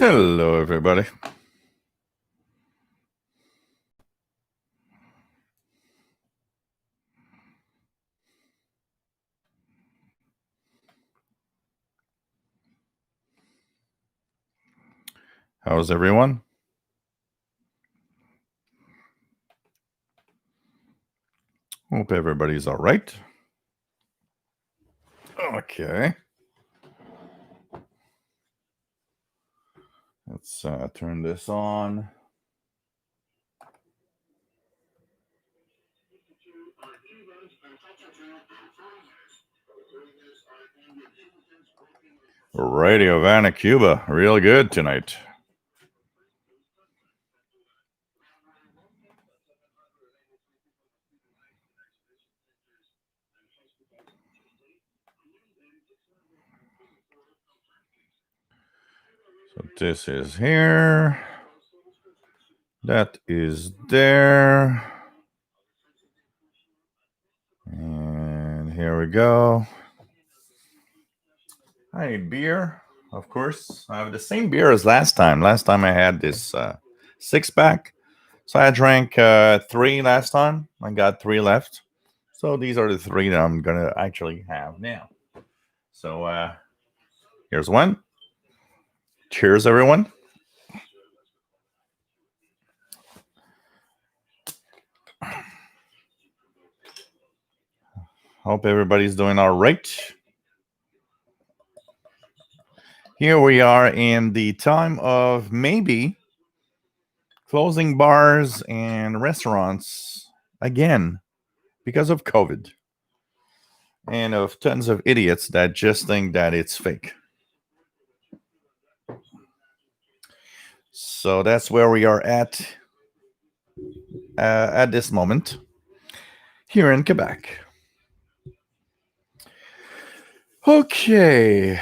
Hello, everybody. How's everyone? Hope everybody's all right. Okay. Let's turn this on. Radio Havana, Cuba. Real good tonight. So this is here. That is there. And here we go. Hi, beer. Of course, I have the same beer as last time. Last time I had this 6-pack. So I drank 3 last time. I got 3 left. So these are the 3 that I'm going to actually have now. So here's one. Cheers, everyone. Hope everybody's doing all right. Here we are in the time of maybe closing bars and restaurants again because of COVID and of tons of idiots that just think that it's fake. So that's where we are at this moment here in Quebec. Okay.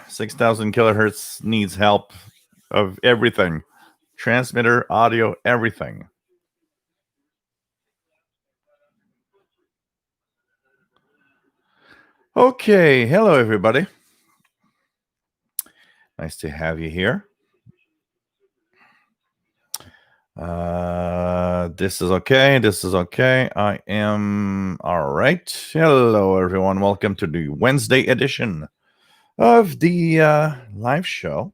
6,000 kilohertz needs help of everything. Transmitter, audio, everything. Okay. Hello, everybody. Nice to have you here. This is okay. This is okay. I am all right. Hello, everyone. Welcome to the Wednesday edition of the live show.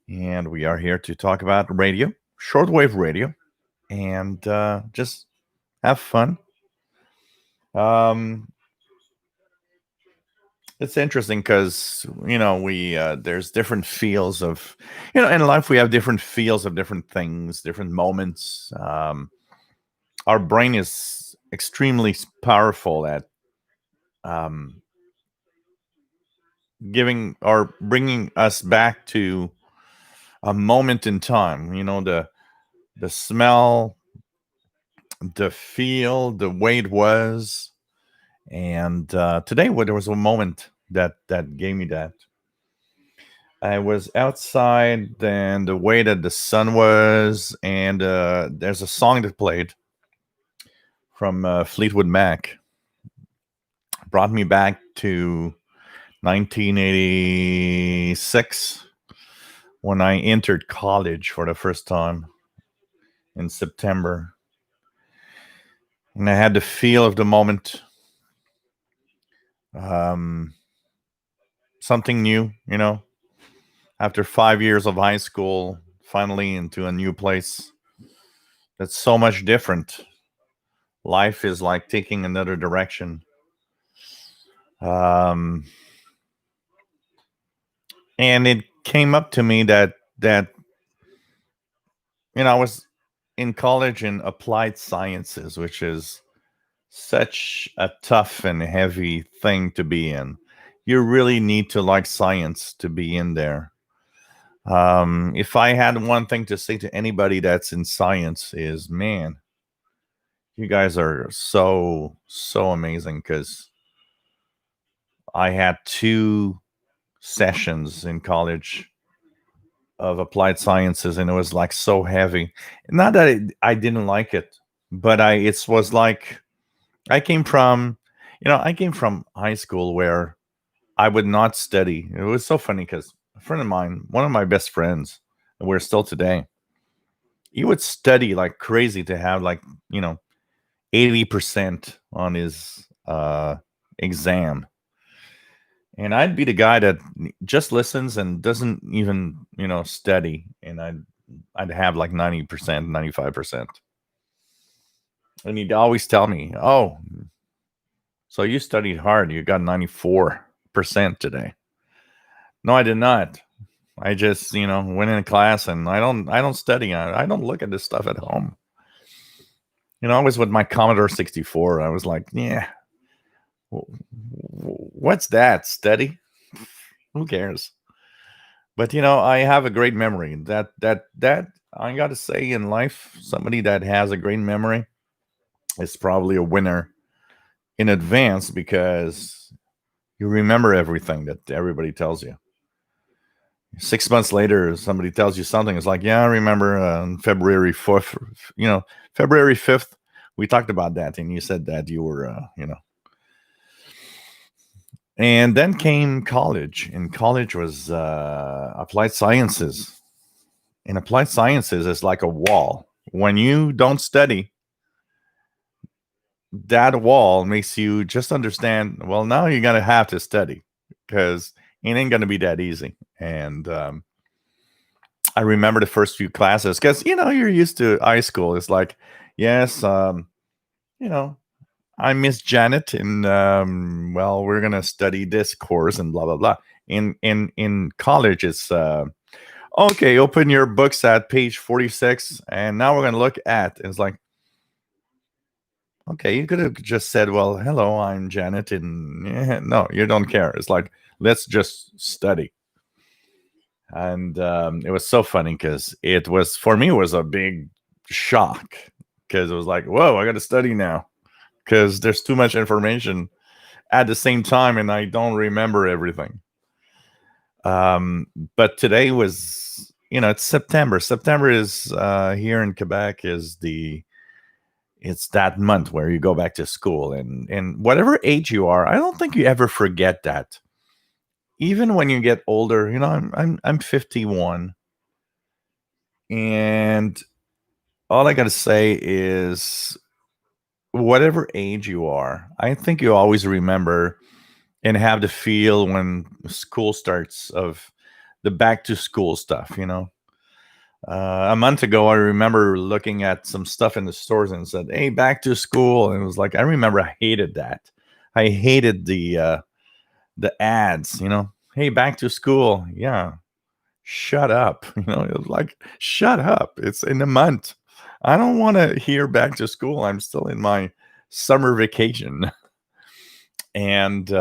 And we are here to talk about radio, shortwave radio, and just have fun. It's interesting because we there's different feels of in life we have different feels of different things, different moments. Our brain is extremely powerful at giving or bringing us back to a moment in time. The smell, the feel, the way it was. And today, there was a moment that gave me that. I was outside, and the way that the sun was, and there's a song that played from Fleetwood Mac, brought me back to 1986 when I entered college for the first time in September, and I had the feel of the moment. Something new, after 5 years of high school, finally into a new place that's so much different. Life is like taking another direction. And it came up to me that I was in college in applied sciences, which is such a tough and heavy thing to be in. You really need to like science to be in there. If I had one thing to say to anybody that's in science is, man, you guys are so amazing, because I had 2 sessions in college of applied sciences, and it was like so heavy. Not that I didn't like it, but it was like I came from high school where I would not study. It was so funny because a friend of mine, one of my best friends, and we're still today, he would study like crazy to have like, you know, 80% on his exam. And I'd be the guy that just listens and doesn't even, study. And I'd have like 90%, 95%. And he'd always tell me, "Oh, so you studied hard. You got 94% today." No, I did not. I just, went in class and I don't study. I don't look at this stuff at home. I was with my Commodore 64. I was like, yeah, what's that? Study? Who cares? But I have a great memory. That I got to say in life, somebody that has a great memory is probably a winner in advance because you remember everything that everybody tells you. 6 months later, somebody tells you something. It's like, yeah, I remember on February 4th, February 5th, we talked about that. And you said that you were, and then came college. And college was applied sciences. And applied sciences is like a wall. When you don't study, that wall makes you just understand, well, now you're going to have to study because it ain't going to be that easy. And I remember the first few classes because, you're used to high school. It's like, yes, you know, I miss Janet, and well, we're gonna study this course and blah blah blah. In college, it's okay. Open your books at page 46, and now we're gonna look at. And it's like, okay, you could have just said, "Well, hello, I'm Janet," and no, you don't care. It's like, let's just study. And it was so funny because it was for me it was a big shock because it was like, whoa, I got to study now because there's too much information at the same time and I don't remember everything. But today was, it's September. September is here in Quebec is it's that month where you go back to school, and whatever age you are, I don't think you ever forget that. Even when you get older, I'm 51, and all I got to say is whatever age you are, I think you always remember and have the feel when school starts of the back to school stuff. A month ago, I remember looking at some stuff in the stores and said, "Hey, back to school," and it was like I remember I hated that. I hated the ads. Hey, back to school. Yeah, shut up. It was like shut up. It's in a month. I don't want to hear back to school. I'm still in my summer vacation, and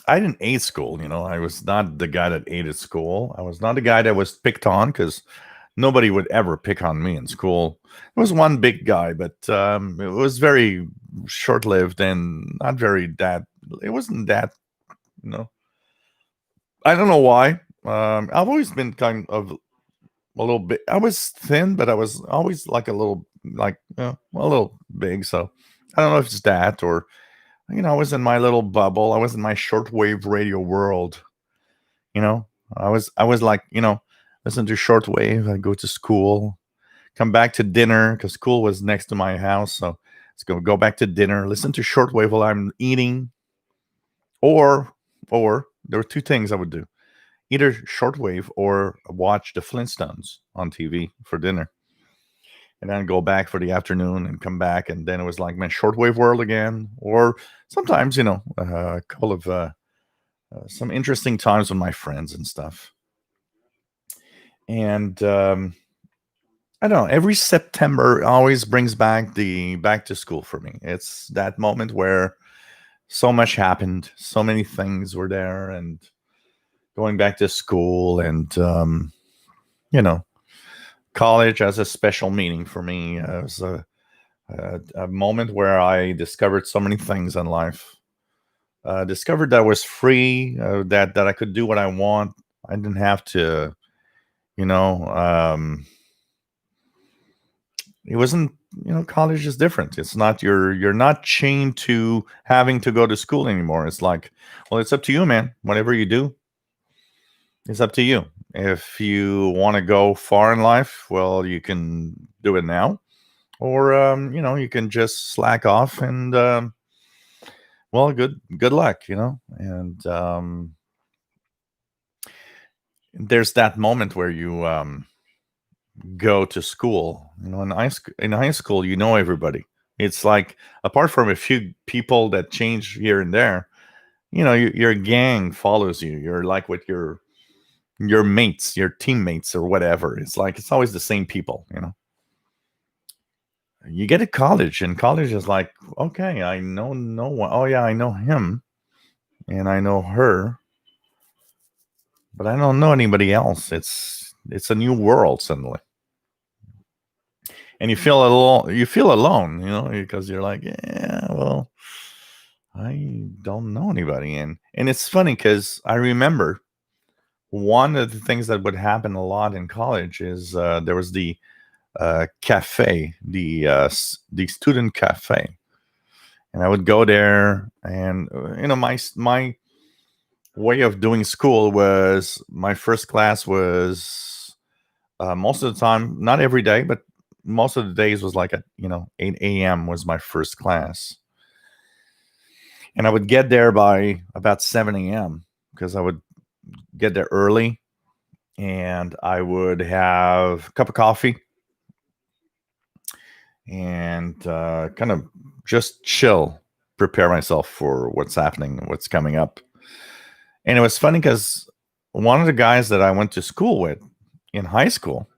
I didn't hate school. I was not the guy that hated school. I was not the guy that was picked on because nobody would ever pick on me in school. There was one big guy, but it was very short lived and not very that. It wasn't that. You know, I don't know why. I've always been kind of a little bit. I was thin, but I was always like a little, like a little big. So I don't know if it's that or I was in my little bubble. I was in my shortwave radio world. You know, I was like, listen to shortwave. I go to school, come back to dinner because school was next to my house. So let's go back to dinner, listen to shortwave while I'm eating, or there were two things I would do: either shortwave or watch the Flintstones on TV for dinner, and then go back for the afternoon and come back, and then it was like my shortwave world again. Or sometimes, a couple of some interesting times with my friends and stuff. And I don't know. Every September always brings back the back to school for me. It's that moment where so much happened, so many things were there, and going back to school, and you know, college has a special meaning for me. It was a moment where I discovered so many things in life. Discovered that I was free, that I could do what I want. I didn't have to, you know. It wasn't. college is different. It's not you're not chained to having to go to school anymore. It's like, well, it's up to you, man. Whatever you do, it's up to you. If you want to go far in life, well, you can do it now, or you can just slack off and well, good luck, and there's that moment where you go to school. In high school, everybody. It's like, apart from a few people that change here and there, your gang follows you. You're like with your mates, your teammates, or whatever. It's like it's always the same people. You get to college, and college is like, okay, I know no one. Oh yeah, I know him, and I know her, but I don't know anybody else. It's a new world suddenly, and you feel alone. You feel alone, because you're like, yeah, well, I don't know anybody, and it's funny because I remember one of the things that would happen a lot in college is there was the cafe, the student cafe, and I would go there, and my way of doing school was my first class was most of the time, not every day, but most of the days was like at 8 a.m. was my first class, and I would get there by about 7 a.m. because I would get there early, and I would have a cup of coffee and kind of just chill, prepare myself for what's happening, what's coming up. And it was funny because one of the guys that I went to school with in high school,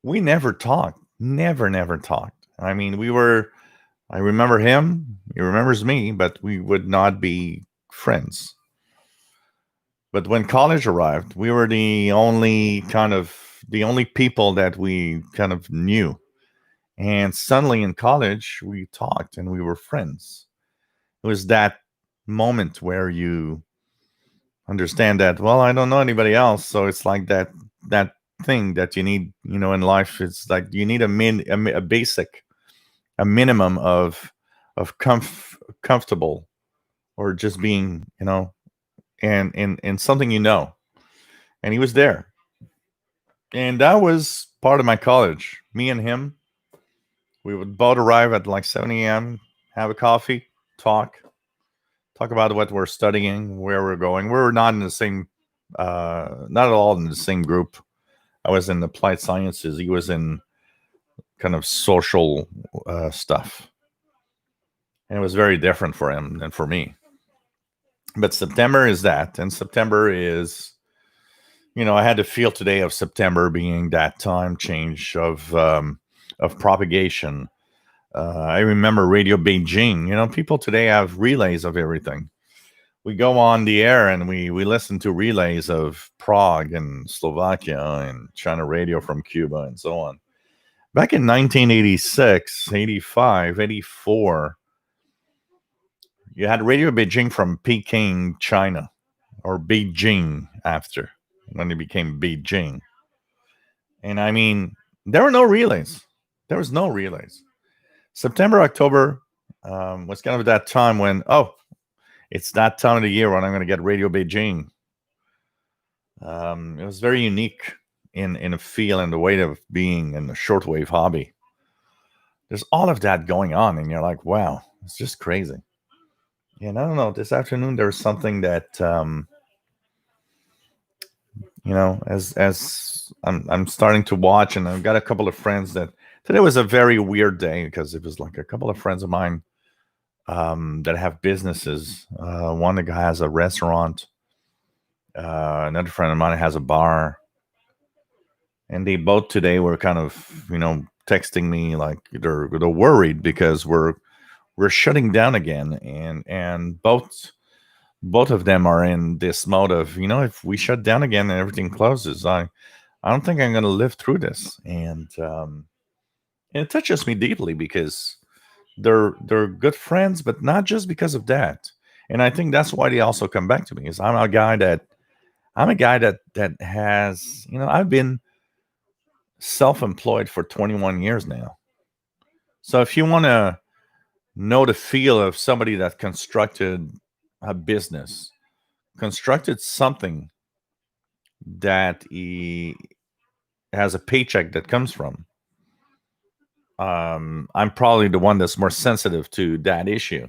we never talked, never talked. I mean, I remember him, he remembers me, but we would not be friends. But when college arrived, we were the only people that we kind of knew. And suddenly in college, we talked and we were friends. It was that moment where you understand that, well, I don't know anybody else. So it's like that thing that you need, in life. It's like you need a basic, a minimum of comfortable, or just being, and something, and he was there. And that was part of my college. Me and him, we would both arrive at like 7 a.m., have a coffee, talk about what we're studying, where we're going. We were not in the same, not at all in the same group. I was in applied sciences. He was in kind of social stuff. And it was very different for him than for me. But September is that. And September is, I had the feel today of September being that time change of propagation. I remember Radio Beijing. People today have relays of everything. We go on the air and we listen to relays of Prague and Slovakia and China radio from Cuba and so on. Back in 1986, 85, 84, you had Radio Beijing from Peking, China, or Beijing after, when it became Beijing. And I mean, there were no relays. There was no relays. September, October was kind of that time when, it's that time of the year when I'm going to get Radio Beijing. It was very unique in a feel and the way of being in the shortwave hobby. There's all of that going on, and you're like, wow, it's just crazy. And I don't know, this afternoon there was something that, as I'm starting to watch, and I've got a couple of friends that today was a very weird day because it was like a couple of friends of mine that have businesses. One guy has a restaurant. Another friend of mine has a bar. And they both today were kind of, texting me like they're worried because we're shutting down again, and both of them are in this mode of, if we shut down again and everything closes, I don't think I'm going to live through this, and it touches me deeply because they're good friends, but not just because of that. And I think that's why they also come back to me. Is I'm a guy that has, I've been self-employed for 21 years now. So if you want to know the feel of somebody that constructed a business, constructed something that he has a paycheck that comes from, I'm probably the one that's more sensitive to that issue.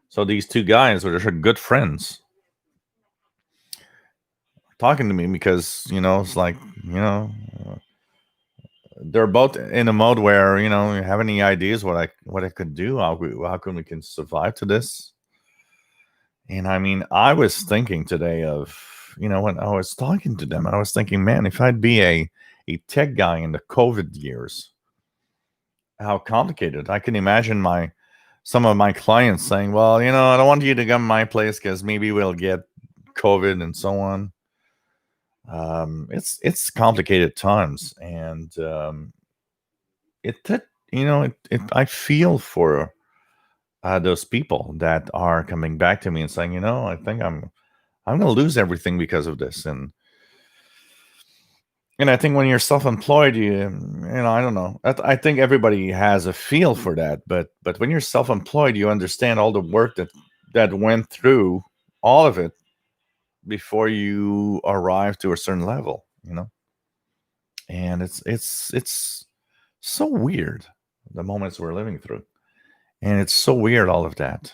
So these two guys are good friends talking to me because, it's like, you know, they're both in a mode where, you have any ideas what I could do? How can we can survive to this? And I mean, I was thinking today of, when I was talking to them, I was thinking, man, if I'd be a tech guy in the COVID years, how complicated. I can imagine some of my clients saying, well, I don't want you to come to my place because maybe we'll get COVID and so on. It's complicated times, and I feel for those people that are coming back to me and saying, I think I'm going to lose everything because of this, and I think when you're self-employed, I don't know. I think everybody has a feel for that, but when you're self-employed, you understand all the work that went through all of it before you arrive to a certain level, and it's so weird the moments we're living through, and it's so weird all of that.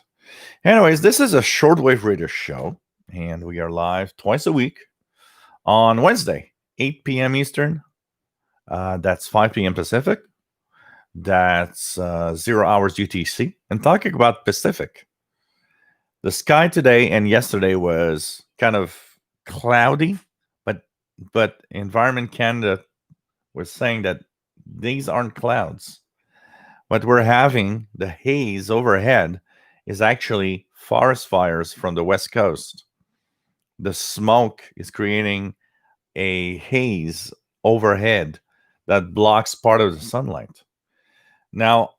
Anyways, this is a shortwave radio show, and we are live twice a week on Wednesday, 8 p.m. Eastern. That's 5 p.m. Pacific. That's 0 hours UTC. And talking about Pacific, the sky today and yesterday was kind of cloudy, but Environment Canada was saying that these aren't clouds. What we're having, the haze overhead, is actually forest fires from the West Coast. The smoke is creating a haze overhead that blocks part of the sunlight. Now,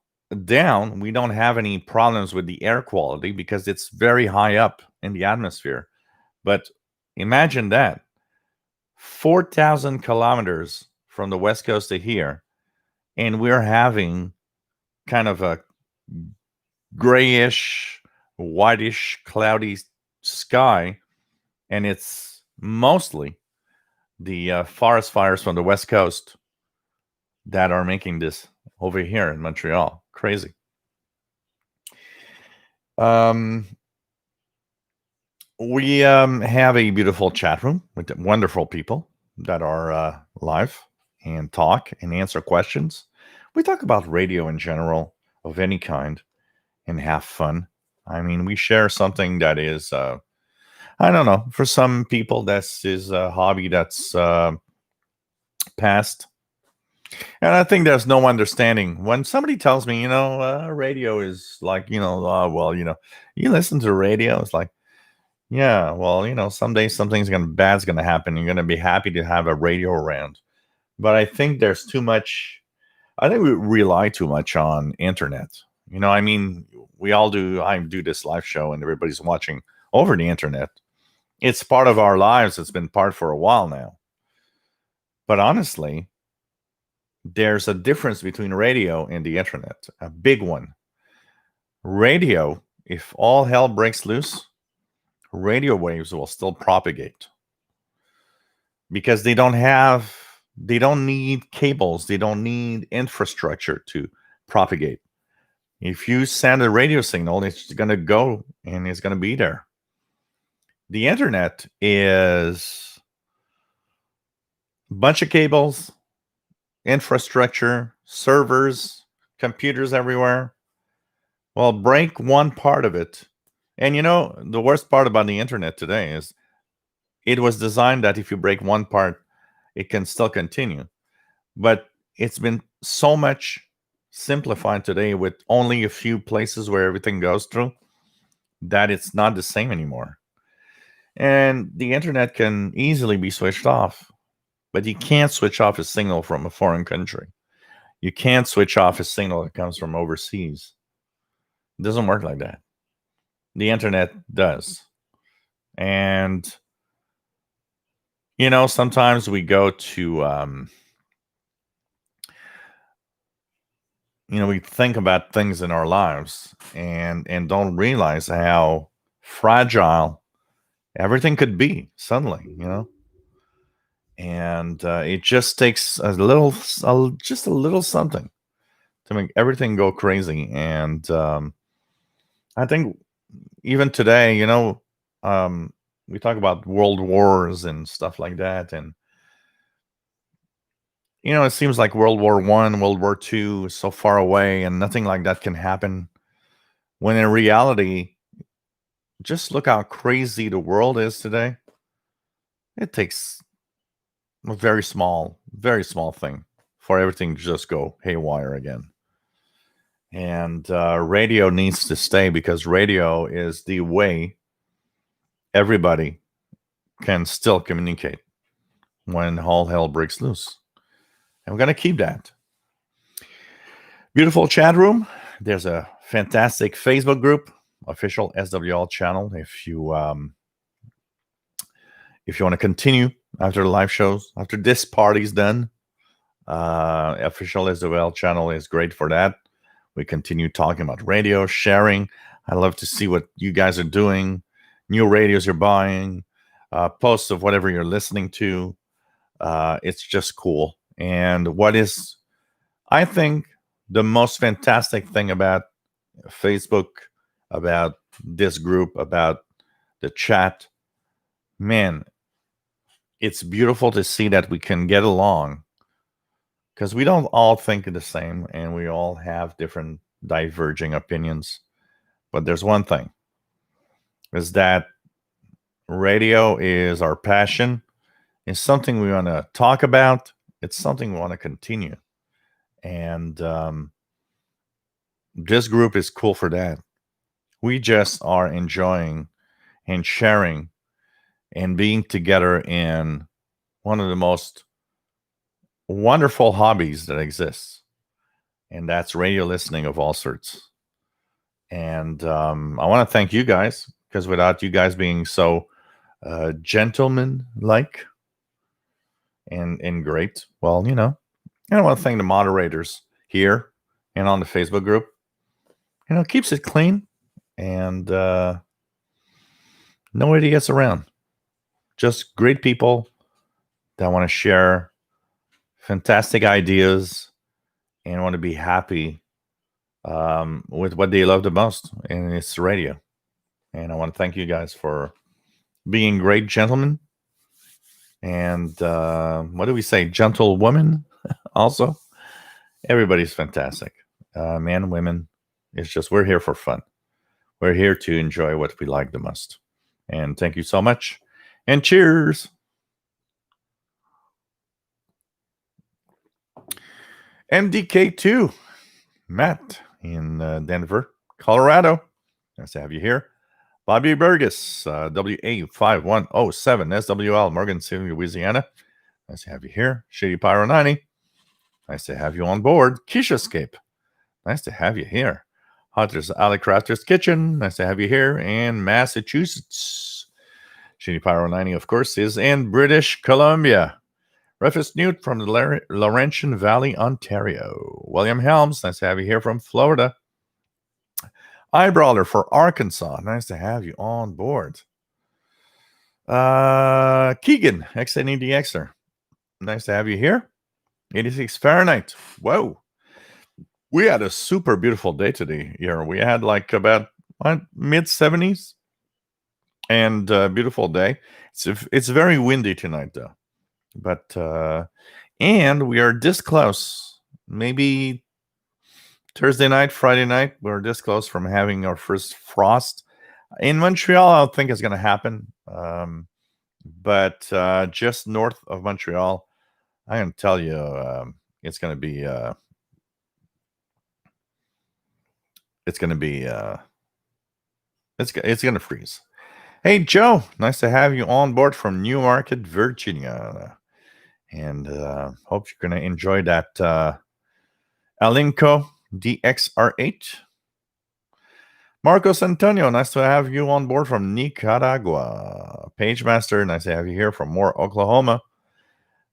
down, we don't have any problems with the air quality because it's very high up in the atmosphere. But imagine that 4,000 kilometers from the West Coast to here, and we're having kind of a grayish, whitish, cloudy sky, and it's mostly the forest fires from the West Coast that are making this over here in Montreal. Crazy. We have a beautiful chat room with wonderful people that are live and talk and answer questions. We talk about radio in general of any kind and have fun. I mean, we share something that is, I don't know, for some people, this is a hobby that's past. And I think there's no understanding when somebody tells me, radio is like, well, you listen to the radio. It's like, yeah, well, someday bad's gonna happen. You're gonna be happy to have a radio around. But I think there's too much. I think we rely too much on internet. I mean, we all do. I do this live show, and everybody's watching over the internet. It's part of our lives. It's been part for a while now. But honestly, there's a difference between radio and the internet, a big one. Radio, if all hell breaks loose, radio waves will still propagate because they don't need cables, they don't need infrastructure to propagate. If you send a radio signal, it's going to go and it's going to be there. The internet is a bunch of cables, infrastructure, servers, computers everywhere. Well, break one part of it. And the worst part about the internet today is it was designed that if you break one part, it can still continue. But it's been so much simplified today with only a few places where everything goes through that it's not the same anymore. And the internet can easily be switched off, but you can't switch off a signal from a foreign country. You can't switch off a signal that comes from overseas. It doesn't work like that. The internet does. And sometimes we go to we think about things in our lives and don't realize how fragile everything could be suddenly. And it just takes just a little something to make everything go crazy. And I think even today, we talk about world wars and stuff like that, and it seems like World War I, World War II is so far away, and nothing like that can happen. When in reality, just look how crazy the world is today. It takes a very small thing for everything to just go haywire again. And radio needs to stay because radio is the way everybody can still communicate when all hell breaks loose. And we're going to keep that. Beautiful chat room. There's a fantastic Facebook group, official SWL channel. If you want to continue after the live shows, after this party's done, official SWL channel is great for that. We continue talking about radio, sharing. I love to see what you guys are doing, new radios you're buying, posts of whatever you're listening to. It's just cool. And what is, I think, the most fantastic thing about Facebook, about this group, about the chat, man, it's beautiful to see that we can get along because we don't all think the same and we all have different diverging opinions. But there's one thing, is that radio is our passion. It's something we want to talk about. It's something we want to continue. And this group is cool for that. We just are enjoying and sharing and being together in one of the most wonderful hobbies that exists. And that's radio listening of all sorts. And I want to thank you guys, because without you guys being so gentleman-like and great, well, I want to thank the moderators here and on the Facebook group. Keeps it clean and nobody gets around. Just great people that want to share fantastic ideas and want to be happy with what they love the most, and it's radio. And I want to thank you guys for being great gentlemen. And what do we say? Gentlewomen also. Everybody's fantastic. Men, women. It's just we're here for fun. We're here to enjoy what we like the most. And thank you so much. And cheers. MDK2. Matt in Denver, Colorado. Nice to have you here. Bobby Burgess, WA5107, SWL, Morgan City, Louisiana. Nice to have you here. Shady Pyro 90. Nice to have you on board. Kishascape. Nice to have you here. Hunter's Alley Crafter's Kitchen. Nice to have you here. And Massachusetts. Shady Pyro 90, of course, is in British Columbia. Rufus Newt from the Laurentian Valley, Ontario. William Helms, nice to have you here from Florida. Eyebrawler for Arkansas, nice to have you on board. Keegan, XNEDXer, nice to have you here. 86 Fahrenheit, whoa. We had a super beautiful day today here. We had like about mid-70s and beautiful day. It's very windy tonight, though. But and we are this close, maybe Thursday night, Friday night, we're this close from having our first frost. In Montreal, I don't think it's going to happen. But just north of Montreal, I can tell you it's going to be it's going to freeze. Hey, Joe, nice to have you on board from Newmarket, Virginia. And hope you're going to enjoy that Alinco DXR8. Marcos Antonio, nice to have you on board from Nicaragua. Pagemaster, nice to have you here from Moore, Oklahoma.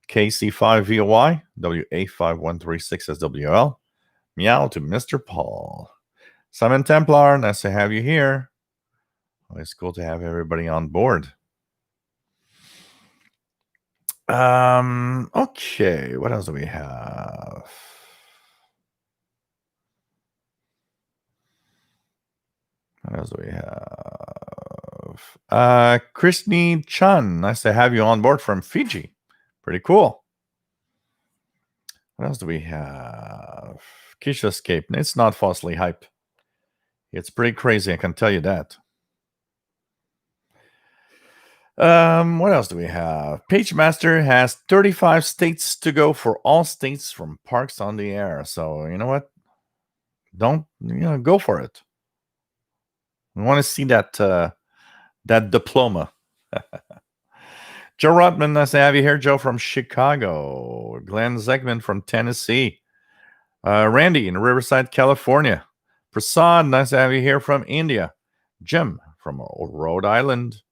KC5VOY, WA5136SWL. Meow to Mr. Paul. Simon Templar, nice to have you here. It's cool to have everybody on board. Okay, what else do we have? What else do we have? Christine Chun, nice to have you on board from Fiji. Pretty cool. What else do we have? Keisha Escape. It's not falsely hype. It's pretty crazy, I can tell you that. What else do we have? PageMaster has 35 states to go for all states from parks on the air. So you know what? Don't go for it. We want to see that diploma. Joe Rotman, nice to have you here. Joe from Chicago. Glenn Zegman from Tennessee. Randy in Riverside, California. Prasad, nice to have you here from India. Jim from Rhode Island.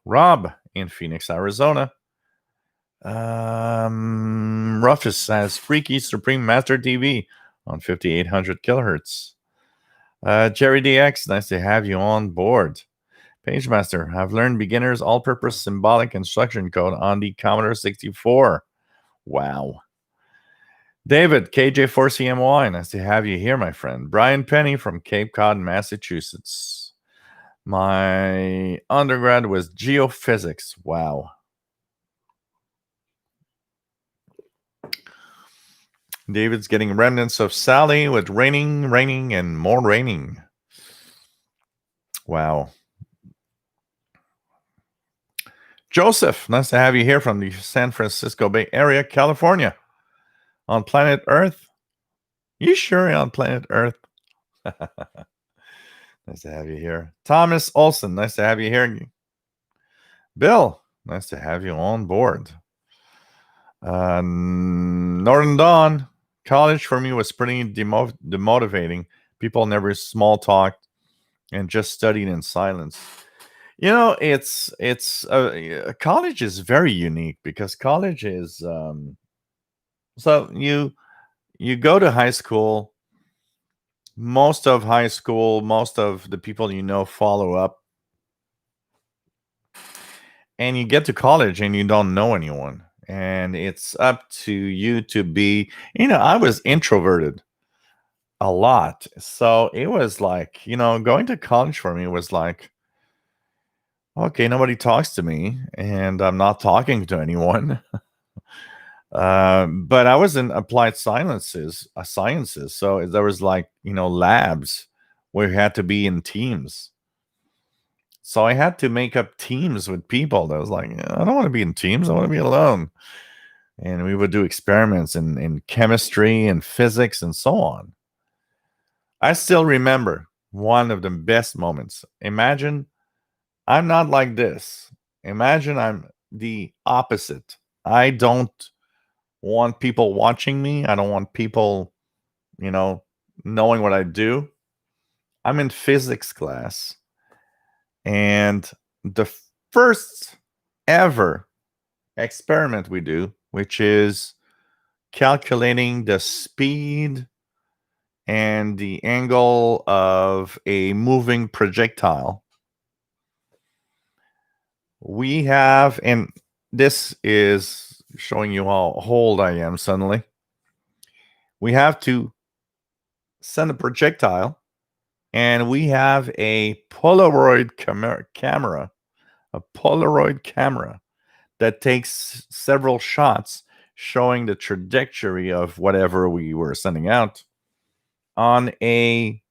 Rob in Phoenix, Arizona. Rufus has Freaky Supreme Master TV on 5800 kilohertz. Jerry DX, nice to have you on board. PageMaster, I've learned beginner's all-purpose symbolic instruction code on the Commodore 64. Wow. David, KJ4CMY, nice to have you here, my friend. Brian Penny from Cape Cod, Massachusetts. My undergrad was geophysics. Wow. David's getting remnants of Sally with raining, and more raining. Wow. Joseph, nice to have you here from the San Francisco Bay Area, California. On planet Earth? You sure you're on planet Earth? Nice to have you here. Thomas Olson, nice to have you here. Bill, nice to have you on board. Northern Dawn, college for me was pretty demotivating. People never small talked and just studied in silence. It's college is very unique because college is so you go to high school. Most of high school, most of the people follow up, and you get to college and you don't know anyone, and it's up to you to be. I was introverted a lot, so it was like going to college for me was like, okay, nobody talks to me, and I'm not talking to anyone. But I was in applied sciences, so there was like labs where you had to be in teams. So I had to make up teams with people. That was like, I don't want to be in teams. I want to be alone. And we would do experiments in chemistry and physics and so on. I still remember one of the best moments. Imagine I'm not like this. Imagine I'm the opposite. I don't want people watching me. I don't want people, knowing what I do. I'm in physics class. And the first ever experiment we do, which is calculating the speed and the angle of a moving projectile. We have, and this is showing you how old I am suddenly. We have to send a projectile, and we have a Polaroid camera, that takes several shots showing the trajectory of whatever we were sending out on a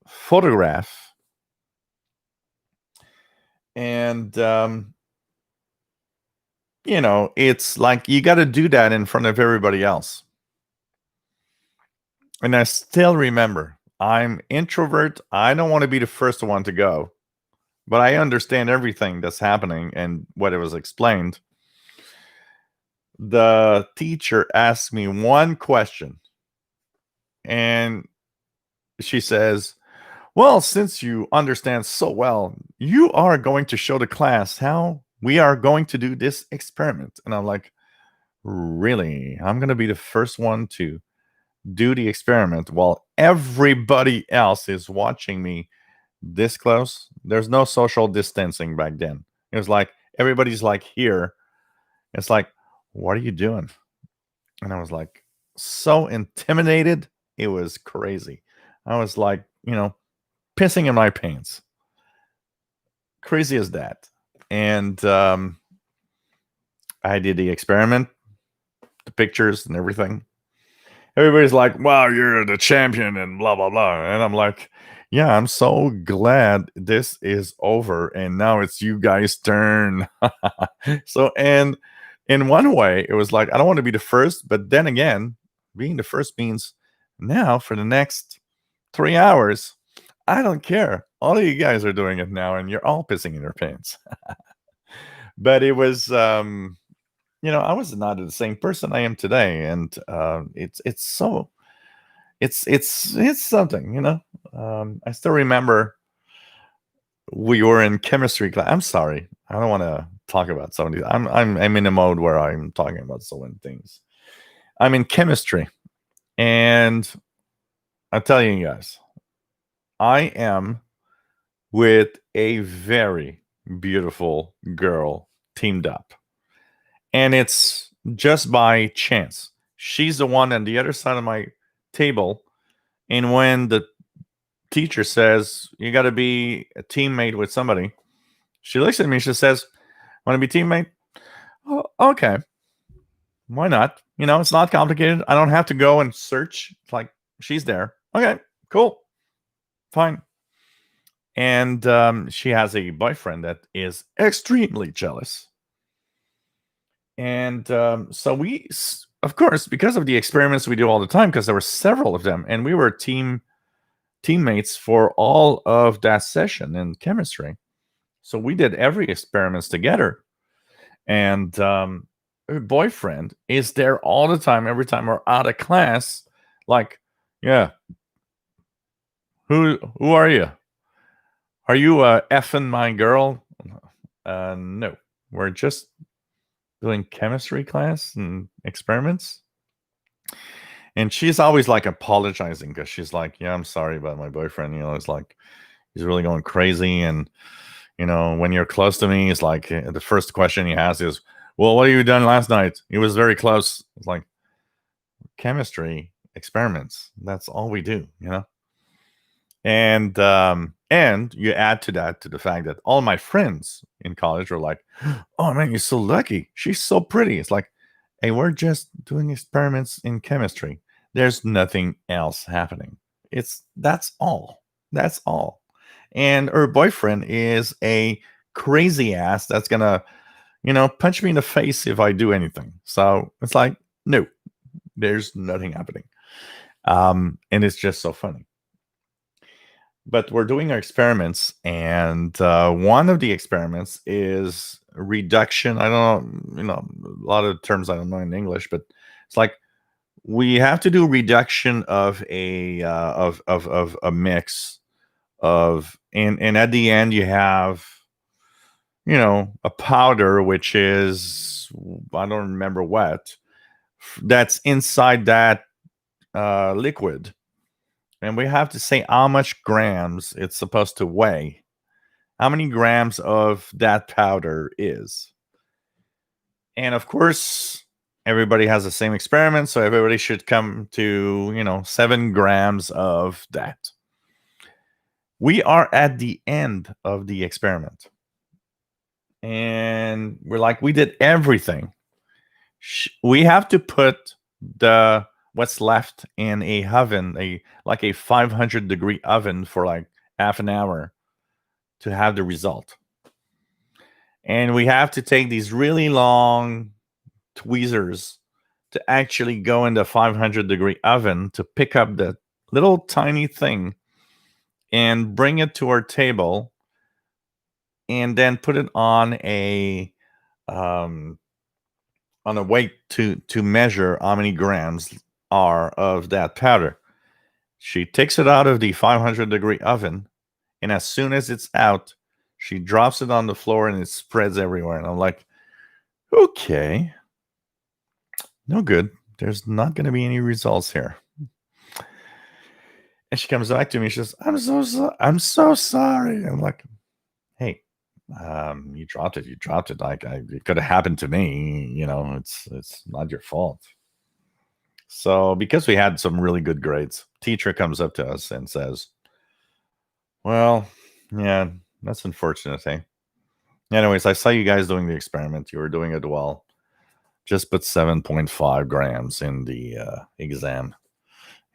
photograph. And it's like you got to do that in front of everybody else. And I still remember, I'm introvert. I don't want to be the first one to go, but I understand everything that's happening and what it was explained. The teacher asked me one question, and she says, well, since you understand so well, you are going to show the class how we are going to do this experiment. And I'm like, really? I'm going to be the first one to do the experiment while everybody else is watching me this close. There's no social distancing back then. It was like everybody's like here. It's like, what are you doing? And I was like, so intimidated. It was crazy. I was like, pissing in my pants. Crazy as that. And I did the experiment, the pictures and everything. Everybody's like, wow, you're the champion and blah, blah, blah. And I'm like, yeah, I'm so glad this is over. And now it's you guys' turn. So, and in one way, it was like, I don't want to be the first. But then again, being the first means now for the next 3 hours, I don't care. All of you guys are doing it now and you're all pissing in your pants. But it was, I was not the same person I am today. And it's so it's something, I still remember we were in chemistry class. I'm sorry, I don't want to talk about some of these. I'm in a mode where I'm talking about so many things. I'm in chemistry, and I'm telling you guys, I am with a very beautiful girl teamed up, and it's just by chance. She's the one on the other side of my table. And when the teacher says, you got to be a teammate with somebody, she looks at me, she says, want to be teammate? Oh, okay. Why not? It's not complicated. I don't have to go and search. It's like, she's there. Okay, cool. Fine. And she has a boyfriend that is extremely jealous. And so we, of course, because of the experiments we do all the time, because there were several of them, and we were teammates for all of that session in chemistry. So we did every experiments together. And her boyfriend is there all the time, every time we're out of class. Like, yeah, who are you? Are you effing my girl? No, we're just doing chemistry class and experiments. And she's always like apologizing because she's like, yeah, I'm sorry about my boyfriend. It's like he's really going crazy. And, when you're close to me, it's like the first question he has is, well, what have you done last night? He was very close. It's like chemistry experiments. That's all we do, And you add to that, to the fact that all my friends in college were like, oh man, you're so lucky. She's so pretty. It's like, hey, we're just doing experiments in chemistry. There's nothing else happening. That's all. That's all. And her boyfriend is a crazy ass that's gonna, punch me in the face if I do anything. So it's like, no, there's nothing happening. And it's just so funny. But we're doing our experiments, and one of the experiments is reduction. I don't know, a lot of terms I don't know in English, but it's like we have to do reduction of a of a mix of, and at the end you have a powder, which is, I don't remember what, that's inside that liquid. And we have to say how much grams it's supposed to weigh. How many grams of that powder is. And of course, everybody has the same experiment. So everybody should come to, 7 grams of that. We are at the end of the experiment. And we're like, we did everything. We have to put what's left in a oven, like a 500-degree oven for like half an hour to have the result. And we have to take these really long tweezers to actually go in the 500-degree oven to pick up the little tiny thing and bring it to our table, and then put it on a weight to measure how many grams are of that powder. She takes it out of the 500-degree oven, and as soon as it's out, she drops it on the floor and it spreads everywhere. And I'm like, okay, no good. There's not going to be any results here. And she comes back to me. She says, I'm so sorry. I'm like, hey, you dropped it. You dropped it. Like it could have happened to me. It's not your fault. So because we had some really good grades, teacher comes up to us and says, well, yeah, that's unfortunate, eh? Anyways, I saw you guys doing the experiment. You were doing it well. Just put 7.5 grams in the exam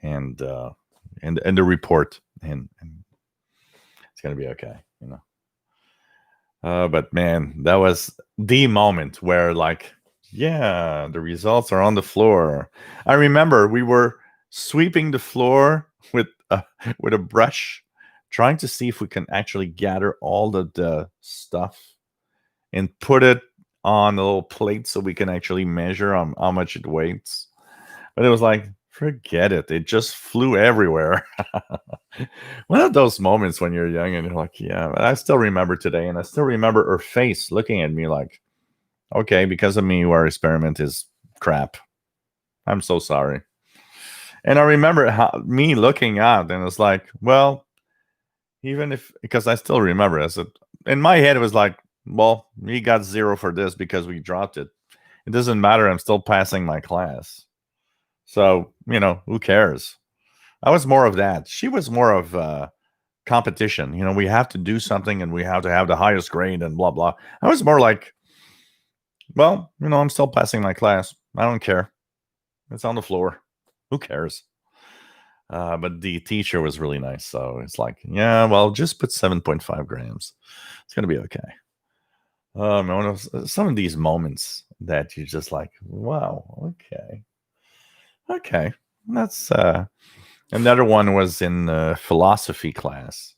and the report, and it's gonna be okay. But man, that was the moment where, like, yeah, the results are on the floor. I remember we were sweeping the floor with with a brush, trying to see if we can actually gather all the stuff and put it on a little plate so we can actually measure on how much it weighs. But it was like, forget it. It just flew everywhere. One of those moments when you're young and you're like, yeah, I still remember today. And I still remember her face looking at me like, okay, because of me, our experiment is crap. I'm so sorry. And I remember me looking out and it's like, well, even if, because I still remember, I said, in my head, it was like, well, we got 0 for this because we dropped it. It doesn't matter. I'm still passing my class. So, who cares? I was more of that. She was more of competition. We have to do something and we have to have the highest grade and blah, blah. I was more like, well, I'm still passing my class. I don't care. It's on the floor. Who cares? But the teacher was really nice. So it's like, yeah, well, just put 7.5 grams. It's going to be okay. Some of these moments that you're just like, wow, okay. Okay. That's another one was in philosophy class.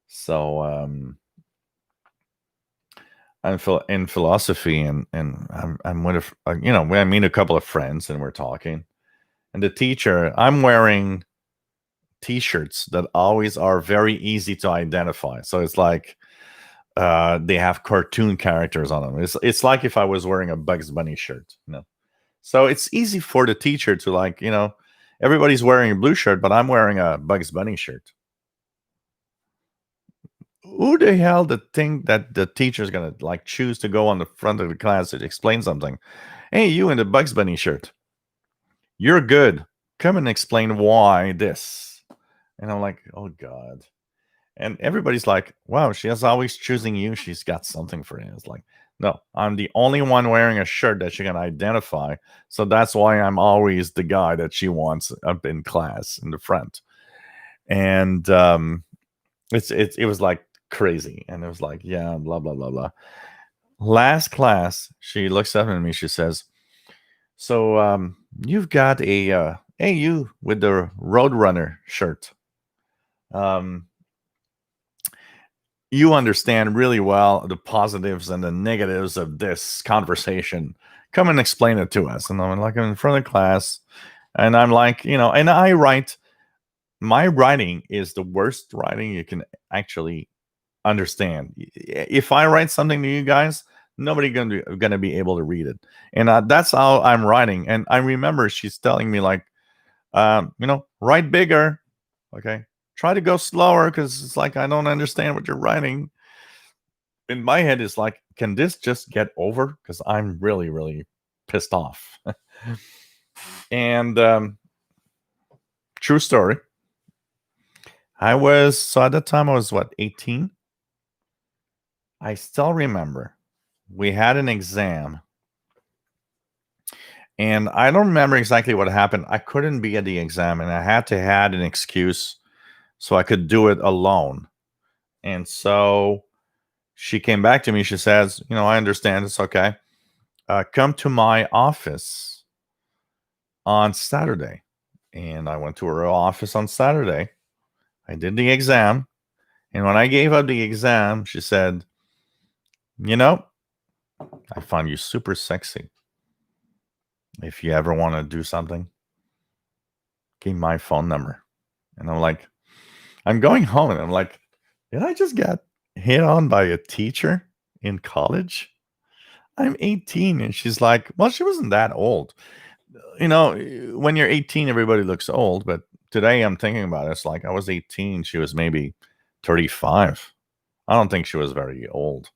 So I'm in philosophy, and I'm with I meet a couple of friends, and we're talking, and the teacher. I'm wearing T-shirts that always are very easy to identify. So it's like they have cartoon characters on them. It's like if I was wearing a Bugs Bunny shirt. So it's easy for the teacher to everybody's wearing a blue shirt, but I'm wearing a Bugs Bunny shirt. Who the hell to think that the teacher's gonna choose to go on the front of the class to explain something? Hey, you in the Bugs Bunny shirt, you're good. Come and explain why this. And I'm like, oh God. And everybody's like, wow, she is always choosing you. She's got something for you. It's like, no, I'm the only one wearing a shirt that she can identify. So that's why I'm always the guy that she wants up in class in the front. And it was like crazy. And it was like, yeah, blah, blah, blah, blah. Last class, she looks up at me. She says, so you've got a AU with the Roadrunner shirt. You understand really well the positives and the negatives of this conversation. Come and explain it to us. And I'm like, I'm in front of the class, and I'm like, and I write. My writing is the worst writing you can actually understand. If I write something to you guys, nobody gonna be able to read it, and that's how I'm writing. And I remember she's telling me write bigger, okay. Try to go slower because it's like I don't understand what you're writing. In my head, it's like, can this just get over? Because I'm really, really pissed off. And true story. So at that time I was 18. I still remember we had an exam, and I don't remember exactly what happened. I couldn't be at the exam, and I had to have an excuse so I could do it alone. And so she came back to me. She says, I understand. It's okay. Come to my office on Saturday. And I went to her office on Saturday. I did the exam. And when I gave up the exam, she said, I find you super sexy. If you ever want to do something, give me my phone number. And I'm like, I'm going home. And I'm like, did I just get hit on by a teacher in college? I'm 18. And she's like, well, she wasn't that old. When you're 18, everybody looks old, but today I'm thinking about it. It's like I was 18. She was maybe 35. I don't think she was very old.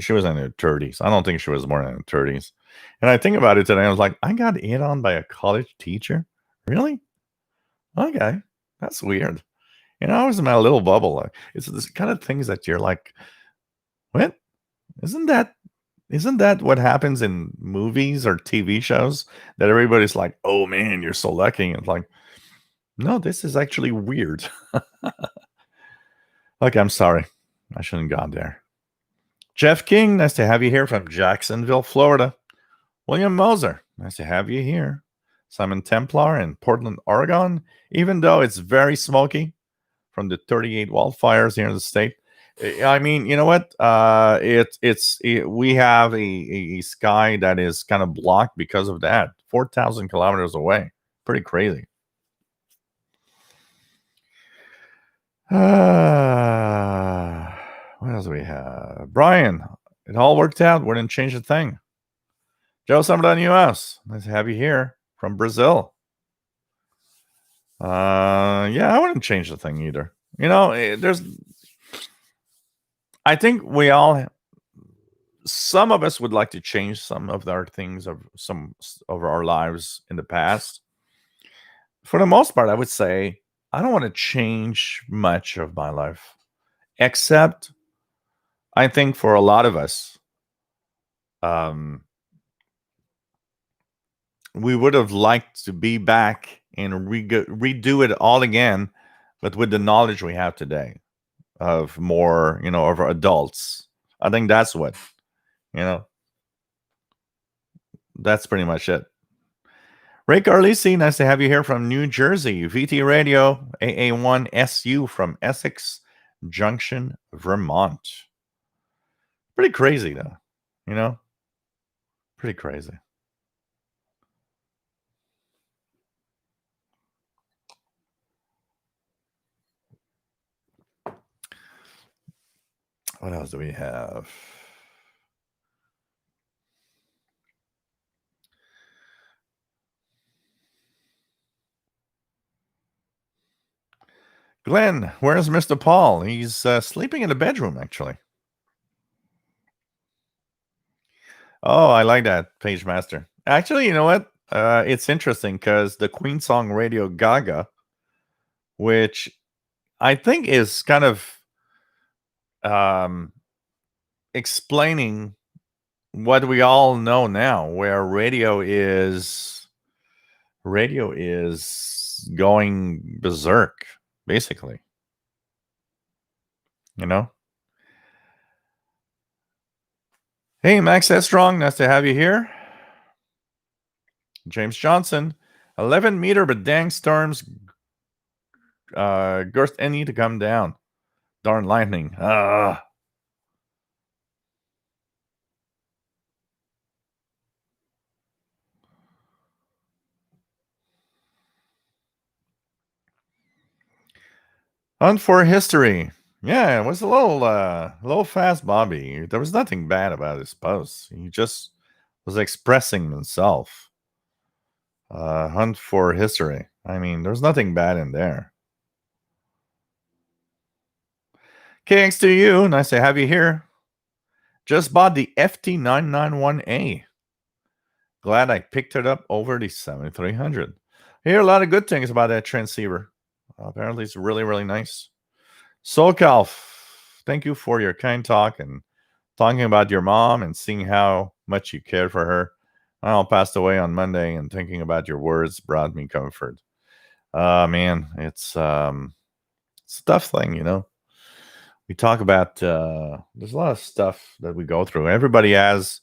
She was in her 30s. I don't think she was more than her 30s. And I think about it today. I was like, I got hit on by a college teacher. Really? Okay. That's weird. I was in my little bubble. It's this kind of things that you're like, what? Isn't that isn't that what happens in movies or TV shows? That everybody's like, oh man, you're so lucky. And it's like, no, this is actually weird. Okay, I'm sorry. I shouldn't have gone there. Jeff King, nice to have you here from Jacksonville, Florida. William Moser, nice to have you here. Simon Templar in Portland, Oregon. Even though it's very smoky from the 38 wildfires here in the state, I mean, you know what? We have a sky that is kind of blocked because of that. 4,000 kilometers away. Pretty crazy. What else do we have? Brian, it all worked out. Wouldn't change a thing. Joe Summerton, US. Nice to have you here from Brazil. Yeah, I wouldn't change the thing either. I think some of us would like to change some of our things of some of our lives in the past. For the most part, I would say I don't want to change much of my life, except I think for a lot of us, um, we would have liked to be back and redo it all again, but with the knowledge we have today of more, of our adults. I think that's what, you know, that's pretty much it. Ray Carlisi, nice to have you here from New Jersey. VT Radio, AA1SU from Essex Junction, Vermont. Pretty crazy, though. Pretty crazy. What else do we have? Glenn, where's Mr. Paul? He's sleeping in the bedroom, actually. Oh, I like that, Page Master. Actually, you know what? It's interesting because the Queen song Radio Gaga, which I think is kind of um, explaining what we all know now, where radio is going berserk, basically. You know. Hey, Max Strong, nice to have you here. James Johnson, 11-meter, but dang storms. Gust any to come down. Darn lightning. Hunt for history. Yeah, it was a little fast, Bobby. There was nothing bad about his post. He just was expressing himself. Hunt for history. I mean, there's nothing bad in there. KX2U, nice to have you here. Just bought the FT991A. Glad I picked it up over the 7300. I hear a lot of good things about that transceiver. Apparently, it's really, really nice. SoCalf, thank you for your kind talk and talking about your mom and seeing how much you cared for her. I passed away on Monday, and thinking about your words brought me comfort. Man, it's a tough thing. We talk about there's a lot of stuff that we go through. Everybody has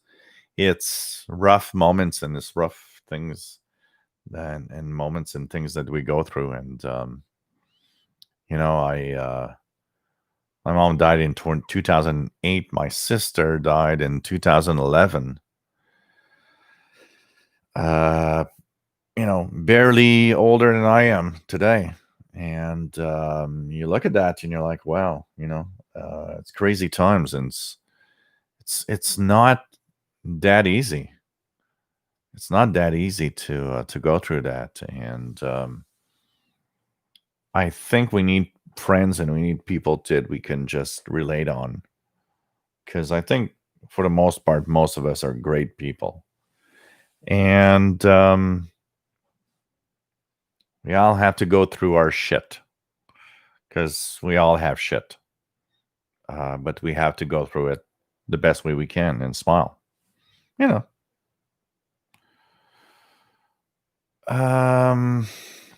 its rough moments and its rough things and moments and things that we go through. And my mom died in 2008. My sister died in 2011. Barely older than I am today. And you look at that and you're like, wow, it's crazy times, and it's not that easy. It's not that easy to go through that. And I think we need friends and we need people that we can just relate on. Because I think for the most part, most of us are great people. And we all have to go through our shit because we all have shit. But we have to go through it the best way we can and smile. You know.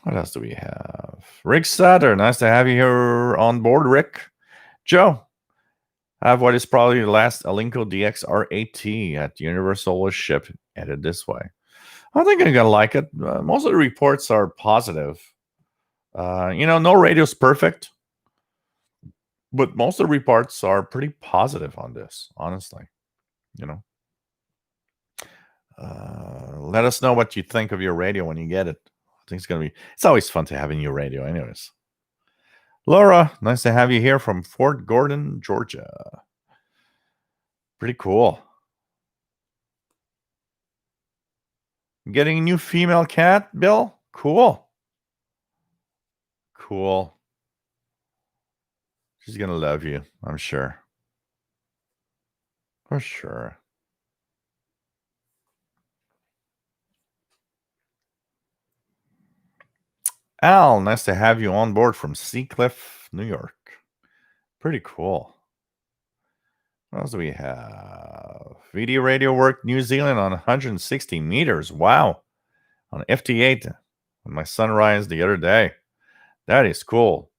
What else do we have? Rick Sutter, nice to have you here on board, Rick. Joe, I have what is probably the last Alinco DX R8T at Universal was shipped, headed this way. I think I'm gonna like it. Most of the reports are positive. No radio's perfect, but most of the reports are pretty positive on this, honestly. You know. Let us know what you think of your radio when you get it. I think it's always fun to have a new radio, anyways. Laura, nice to have you here from Fort Gordon, Georgia. Pretty cool. Getting a new female cat, Bill? Cool. Cool. She's going to love you, I'm sure. For sure. Al, nice to have you on board from Seacliff, New York. Pretty cool. What else do we have? VD radio work New Zealand on 160 meters. Wow. On FT8 on my sunrise the other day. That is cool.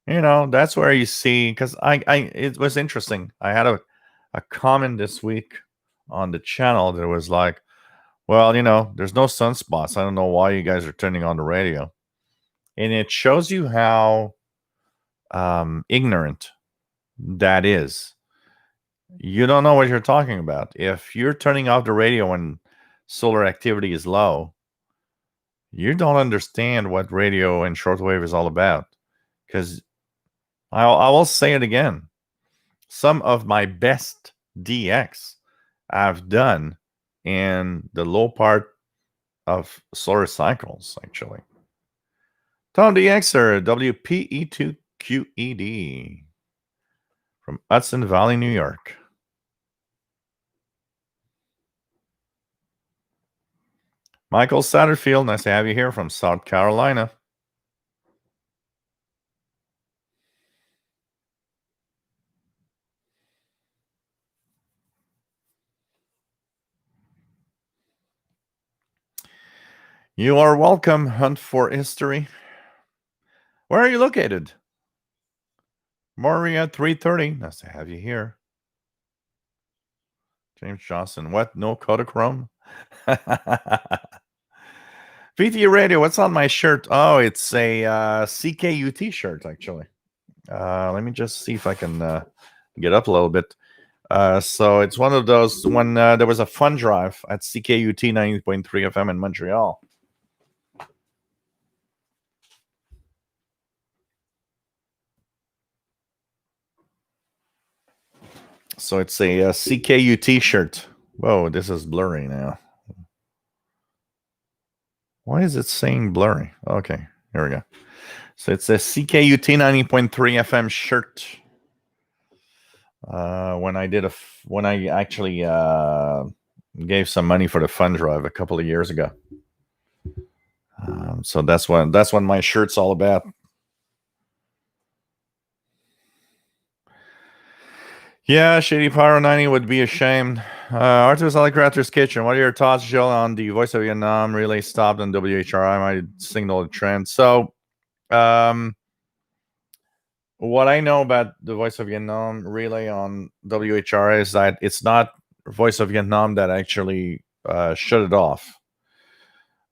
That's where you see, because it was interesting. I had a comment this week on the channel that was like, well, there's no sunspots. I don't know why you guys are turning on the radio. And it shows you how ignorant that is. You don't know what you're talking about. If you're turning off the radio when solar activity is low, you don't understand what radio and shortwave is all about. Because I will say it again. Some of my best DX I've done in the low part of solar cycles, actually. Tom DXer, WPE2QED from Hudson Valley, New York. Michael Satterfield, nice to have you here from South Carolina. You are welcome, Hunt for History. Where are you located? Moria 330, nice to have you here. James Johnson, what? No Kodachrome? VT Radio, what's on my shirt? Oh, it's a CKUT shirt, actually. Let me just see if I can get up a little bit. So it's one of those when there was a fun drive at CKUT 90.3 FM in Montreal. So it's a CKUT shirt. Whoa, this is blurry now. Why is it saying blurry? Okay, here we go. So it's a CKUT 90.3 FM shirt. When I actually gave some money for the fund drive a couple of years ago. So that's what my shirt's all about. Yeah, Shady Pyro 90 would be ashamed. Arthur's Crafter's Kitchen. What are your thoughts, Jill, on the Voice of Vietnam relay stopped on WHRI might signal a trend? So, what I know about the Voice of Vietnam relay on WHRI is that it's not Voice of Vietnam that actually shut it off.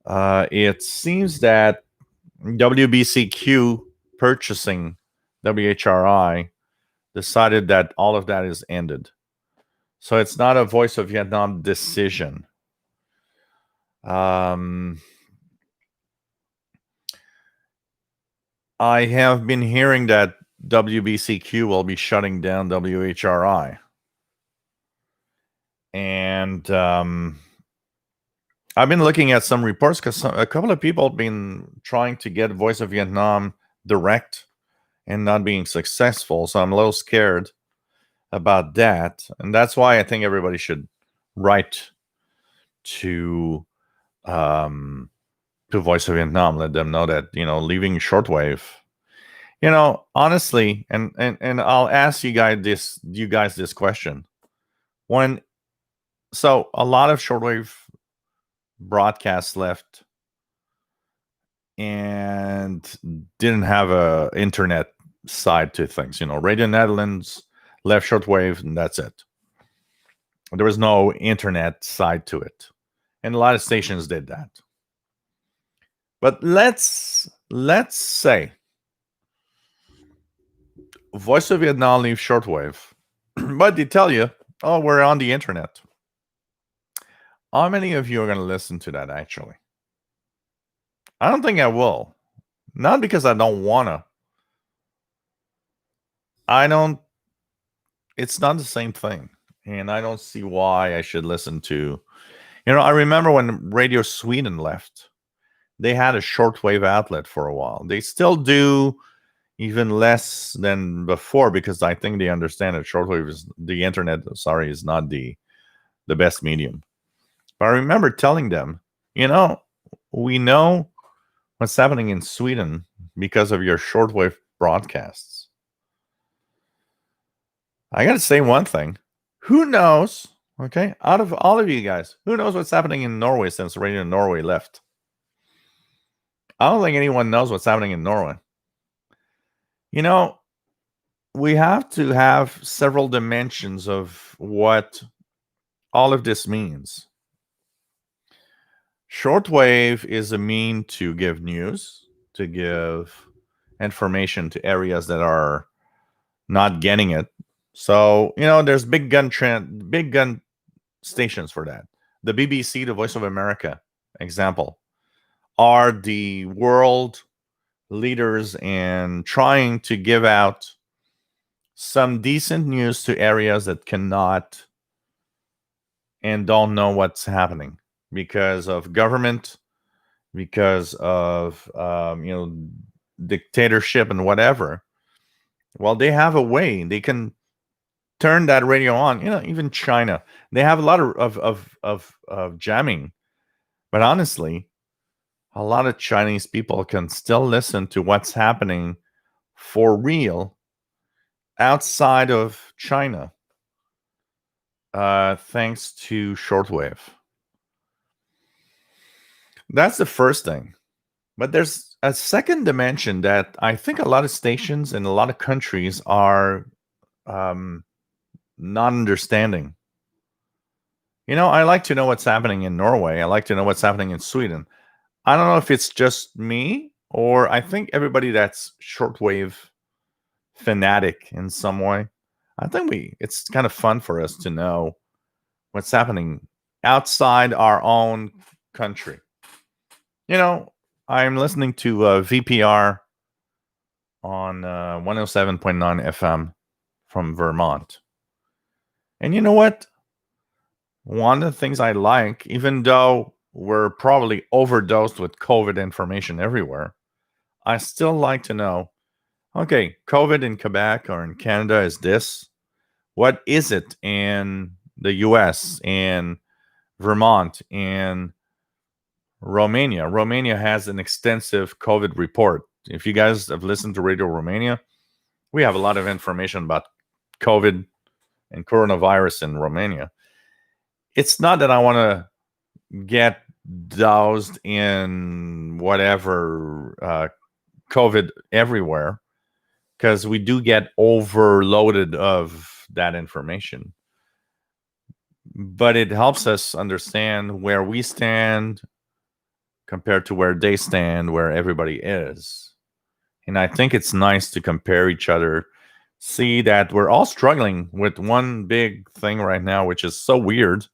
It seems that WBCQ purchasing WHRI decided that all of that is ended. So it's not a Voice of Vietnam decision. I have been hearing that WBCQ will be shutting down WHRI. And I've been looking at some reports because a couple of people have been trying to get Voice of Vietnam direct and not being successful. So I'm a little scared about that. And that's why I think everybody should write to um, Voice of Vietnam, let them know that, leaving shortwave, honestly, and I'll ask you guys this question. When So a lot of shortwave broadcasts left and didn't have a internet side to things. Radio Netherlands left shortwave and that's it. There was no internet side to it. And a lot of stations did that. But let's say Voice of Vietnam leaves shortwave, but they tell you, oh, we're on the internet. How many of you are going to listen to that, actually? I don't think I will. Not because I don't want to. It's not the same thing. And I don't see why I should listen to. I remember when Radio Sweden left, they had a shortwave outlet for a while. They still do, even less than before, because I think they understand that shortwave is the internet. Sorry, is not the best medium. But I remember telling them, we know what's happening in Sweden because of your shortwave broadcasts. I got to say one thing. Who knows? Okay, out of all of you guys, who knows what's happening in Norway since Radio Norway left? I don't think anyone knows what's happening in Norway. We have to have several dimensions of what all of this means. Shortwave is a mean to give news, to give information to areas that are not getting it. So, there's big gun stations for that. The BBC, the Voice of America, example, are the world leaders in trying to give out some decent news to areas that cannot and don't know what's happening because of government, because of dictatorship and whatever. Well, they have a way they can turn that radio on. Even China, they have a lot of jamming, but honestly, a lot of Chinese people can still listen to what's happening for real outside of China, thanks to shortwave. That's the first thing. But there's a second dimension that I think a lot of stations in a lot of countries are not understanding. I like to know what's happening in Norway. I like to know what's happening in Sweden. I don't know if it's just me or I think everybody that's shortwave fanatic in some way. I think it's kind of fun for us to know what's happening outside our own country. I'm listening to VPR on 107.9 FM from Vermont. And you know what? One of the things I like, even though we're probably overdosed with COVID information everywhere, I still like to know, okay, COVID in Quebec or in Canada is this. What is it in the US, in Vermont, in Romania? Romania has an extensive COVID report. If you guys have listened to Radio Romania, we have a lot of information about COVID and coronavirus in Romania. It's not that I want to get doused in whatever COVID everywhere, because we do get overloaded of that information. But it helps us understand where we stand compared to where they stand, where everybody is. And I think it's nice to compare each other, see that we're all struggling with one big thing right now, which is so weird.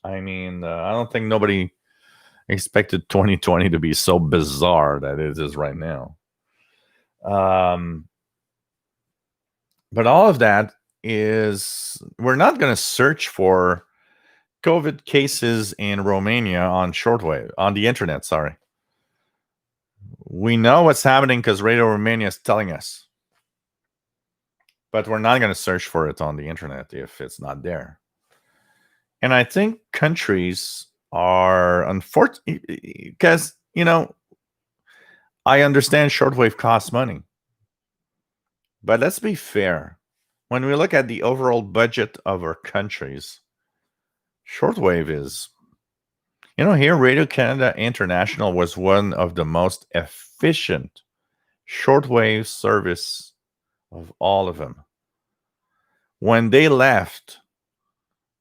I mean, I don't think nobody expected 2020 to be so bizarre that it is right now. But all of that is, we're not going to search for COVID cases in Romania on shortwave, on the internet, sorry. We know what's happening because Radio Romania is telling us, but we're not going to search for it on the internet if it's not there. And I think countries are unfortunate because, I understand shortwave costs money, but let's be fair. When we look at the overall budget of our countries, shortwave is, here Radio Canada International was one of the most efficient shortwave service of all of them. When they left,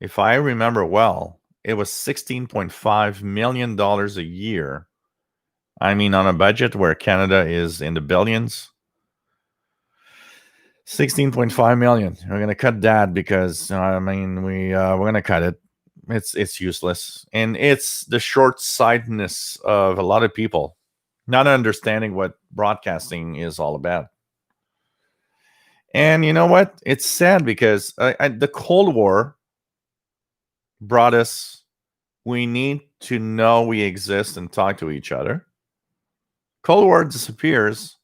if I remember well, it was $16.5 million a year. I mean, on a budget where Canada is in the billions, 16.5 million. We're gonna cut that because we're gonna cut it. It's useless, and it's the short-sightedness of a lot of people not understanding what broadcasting is all about. And you know what? It's sad because the Cold War brought us. We need to know we exist and talk to each other. Cold War disappears.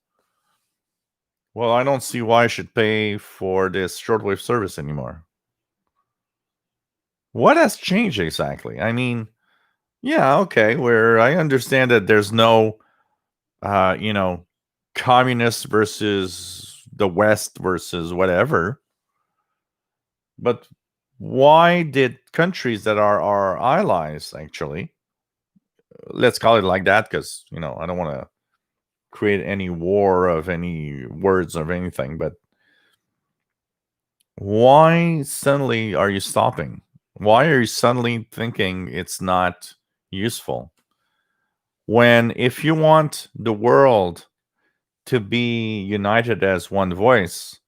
Well, I don't see why I should pay for this shortwave service anymore. What has changed exactly? I mean, yeah, okay, where I understand that there's no, communist versus the West versus whatever. But why did countries that are our allies, actually, let's call it like that, because, I don't want to create any war of any words of anything, but why suddenly are you stopping? Why are you suddenly thinking it's not useful? When if you want the world to be united as one voice,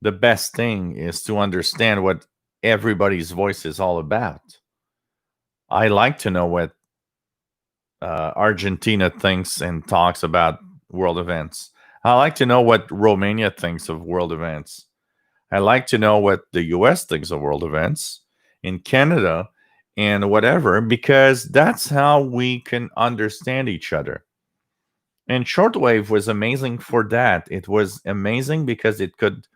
the best thing is to understand what everybody's voice is all about. I like to know what Argentina thinks and talks about world events. I like to know what Romania thinks of world events. I like to know what the US thinks of world events in Canada and whatever, because that's how we can understand each other. And shortwave was amazing for that. It was amazing because it could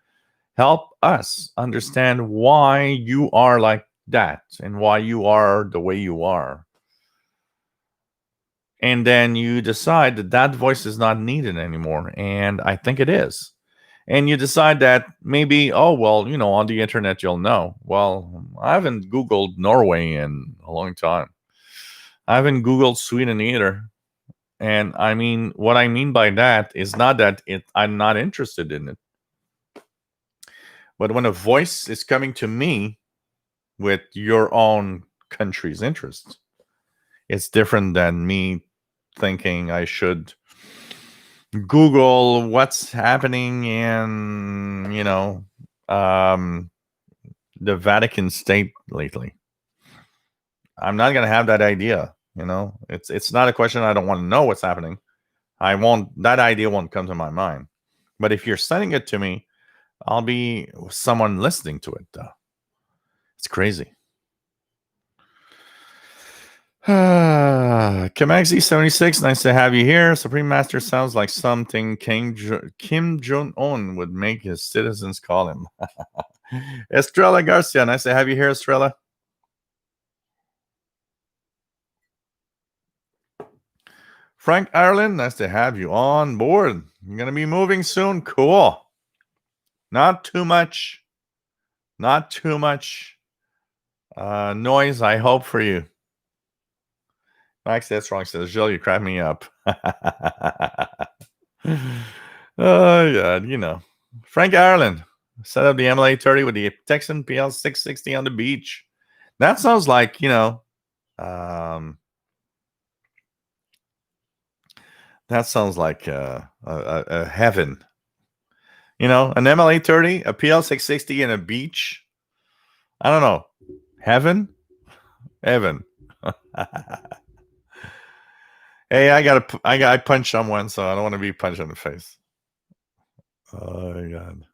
help us understand why you are like that and why you are the way you are. And then you decide that that voice is not needed anymore. And I think it is. And you decide that maybe, oh, well, on the internet, you'll know. Well, I haven't Googled Norway in a long time. I haven't Googled Sweden either. And I mean, what I mean by that is not that I'm not interested in it. But when a voice is coming to me with your own country's interests, it's different than me thinking I should Google what's happening in, the Vatican State lately. I'm not gonna have that idea. It's not a question I don't want to know what's happening. That idea won't come to my mind. But if you're sending it to me, I'll be someone listening to it. It's crazy. Kamaxi 76, nice to have you here. Supreme Master sounds like something Kim Jong-un would make his citizens call him. Estrella Garcia, nice to have you here, Estrella. Frank Ireland, nice to have you on board. You're going to be moving soon. Cool. Not too much noise, I hope, for you. Max that's wrong says, Jill, you crack me up. Oh, God, Frank Ireland set up the MLA 30 with the Texan PL 660 on the beach. That sounds like, that sounds like a heaven. An MLA 30, a PL 660, and a beach. I don't know. Heaven? Heaven. Hey, I punched someone, so I don't want to be punched in the face. Oh, my God.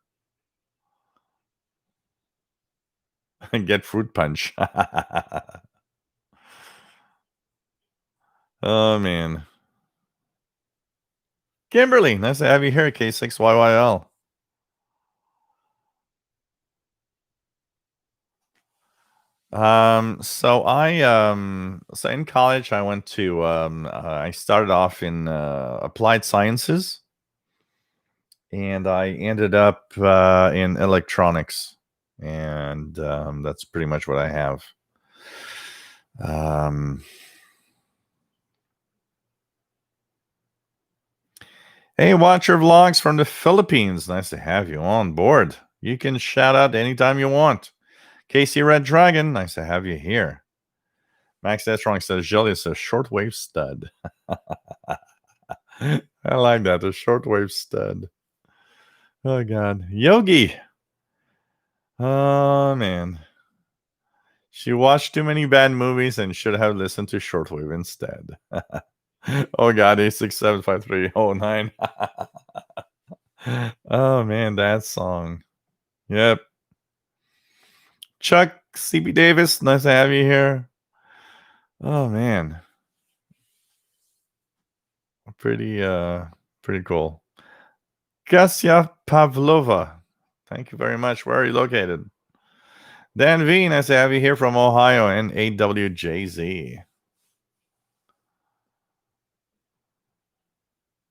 Get fruit punch. Oh, man. Kimberly, nice to have you here, K6YYL. So in college I went to I started off in applied sciences, and I ended up in electronics, and that's pretty much what I have. Um, hey, Watcher Vlogs from the Philippines, nice to have you on board. You can shout out anytime you want. Casey Red Dragon, nice to have you here. Max Estrong says, Julius, a shortwave stud. I like that, a shortwave stud. Oh, God. Yogi. Oh, man. She watched too many bad movies and should have listened to shortwave instead. Oh, God. 8675309. Oh, man. That song. Yep. Chuck CB Davis, nice to have you here. Oh, man. Pretty cool. Gasya Pavlova, thank you very much. Where are you located? Dan V, nice to have you here from Ohio and AWJZ.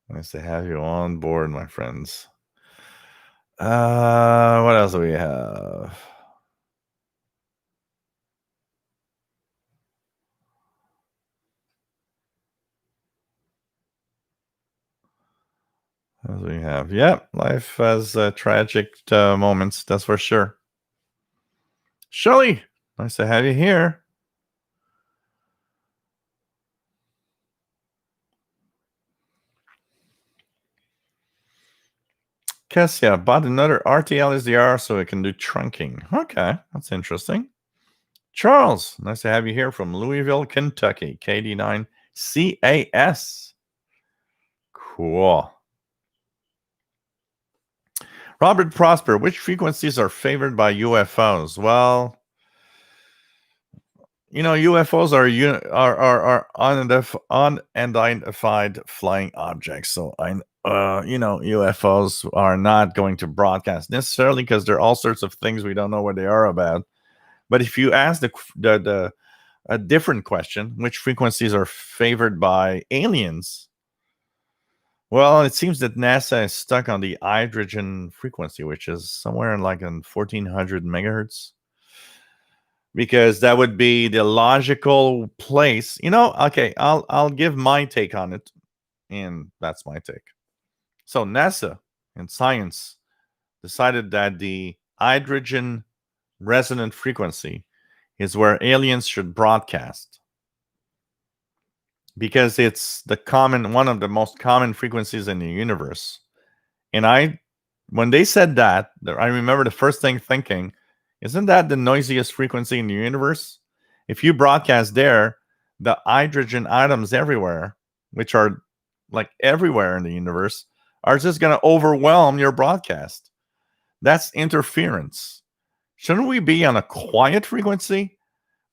Nice to have you on board, my friends. What else do we have? As we have, yeah, life has tragic moments, that's for sure. Shelly, nice to have you here. Kessia bought another RTL SDR so it can do trunking. Okay, that's interesting. Charles, nice to have you here from Louisville, Kentucky, KD9 CAS. Cool. Robert Prosper, which frequencies are favored by UFOs? Well, UFOs are unidentified flying objects. So UFOs are not going to broadcast necessarily because there are all sorts of things we don't know what they are about. But if you ask a different question, which frequencies are favored by aliens? Well, it seems that NASA is stuck on the hydrogen frequency, which is somewhere in 1400 megahertz, because that would be the logical place. Okay, I'll give my take on it, and that's my take. So NASA and science decided that the hydrogen resonant frequency is where aliens should broadcast, because it's one of the most common frequencies in the universe. And when they said that, I remember the first thing thinking, isn't that the noisiest frequency in the universe? If you broadcast there, the hydrogen atoms everywhere, which are everywhere in the universe, are just going to overwhelm your broadcast. That's interference. Shouldn't we be on a quiet frequency?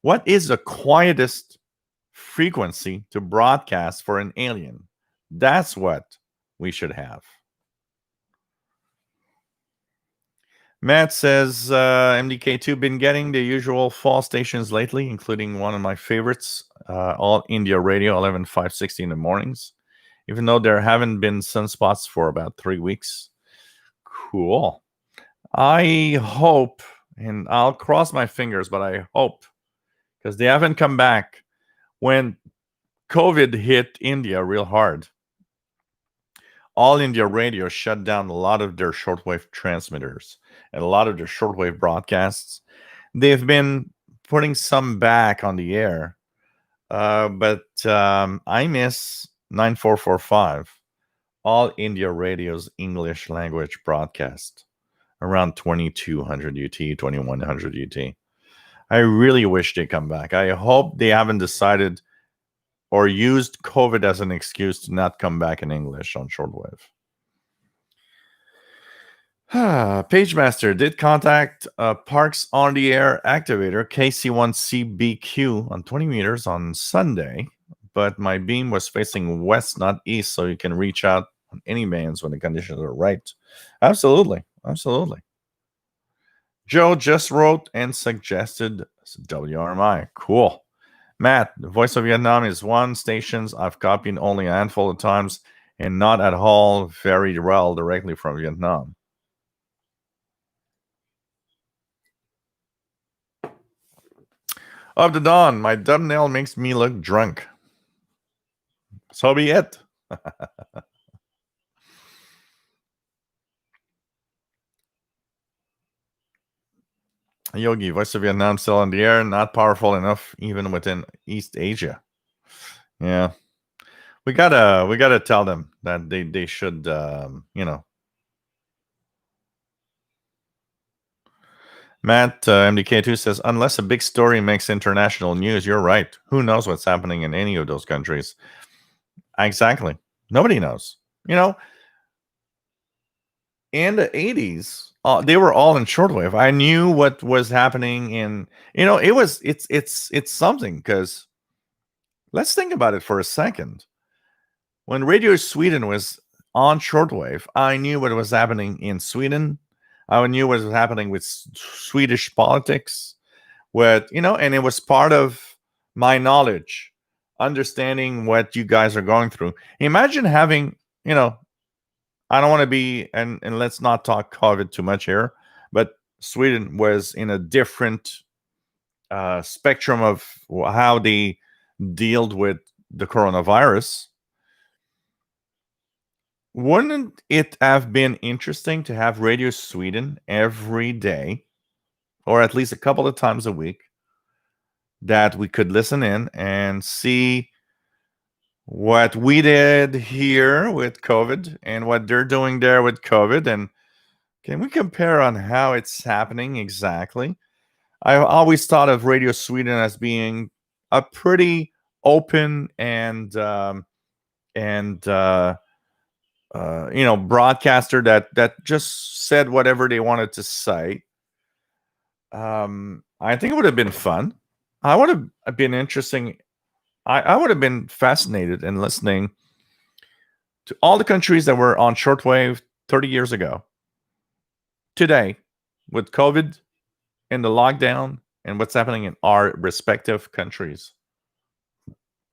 What is the quietest frequency to broadcast for an alien? That's what we should have. Matt says, MDK2 been getting the usual fall stations lately, including one of my favorites, All India Radio, 11,560 in the mornings, even though there haven't been sunspots for about 3 weeks. Cool. I hope, and I'll cross my fingers, but I hope, because they haven't come back. When COVID hit India real hard, All India Radio shut down a lot of their shortwave transmitters and a lot of their shortwave broadcasts. They've been putting some back on the air, but I miss 9445, All India Radio's English language broadcast, around 2200 UT, 2100 UT. I really wish they come back. I hope they haven't decided or used COVID as an excuse to not come back in English on shortwave. PageMaster did contact Parks on the Air activator KC1CBQ on 20 meters on Sunday, but my beam was facing west, not east, so you can reach out any bands when the conditions are right. Absolutely. Absolutely. Joe just wrote and suggested WRMI. Cool. Matt, the Voice of Vietnam is one stations I've copied only a handful of times and not at all very well directly from Vietnam. Of the dawn, my thumbnail makes me look drunk. So be it. Yogi, Voice of Vietnam still in the air, not powerful enough even within East Asia. Yeah. We gotta tell them that they should Matt MDK2 says, unless a big story makes international news, you're right. Who knows what's happening in any of those countries? Exactly. Nobody knows. In the 80s, they were all in shortwave. I knew what was happening it's something, because let's think about it for a second. When Radio Sweden was on shortwave, I knew what was happening in Sweden. I knew what was happening with Swedish politics, and it was part of my knowledge, understanding what you guys are going through. Imagine having, I don't want to be, and let's not talk COVID too much here, but Sweden was in a different spectrum of how they dealt with the coronavirus. Wouldn't it have been interesting to have Radio Sweden every day, or at least a couple of times a week, that we could listen in and see what we did here with COVID and what they're doing there with COVID? And can we compare on how it's happening exactly? I always thought of Radio Sweden as being a pretty open and broadcaster that just said whatever they wanted to say. I think it would have been fun. I would have been interesting. I would have been fascinated in listening to all the countries that were on shortwave 30 years ago. Today, with COVID and the lockdown and what's happening in our respective countries,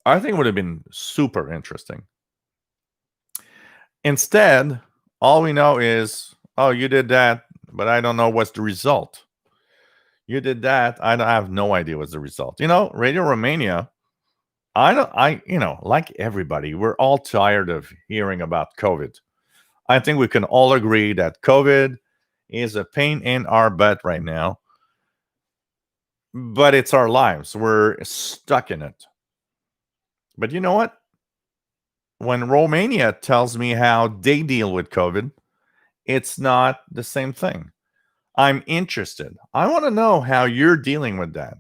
I think it would have been super interesting. Instead, all we know is, oh, you did that, but I don't know what's the result. You did that. I have no idea what's the result. Radio Romania, like everybody, we're all tired of hearing about COVID. I think we can all agree that COVID is a pain in our butt right now, but it's our lives. We're stuck in it. But you know what? When Romania tells me how they deal with COVID, it's not the same thing. I'm interested. I want to know how you're dealing with that,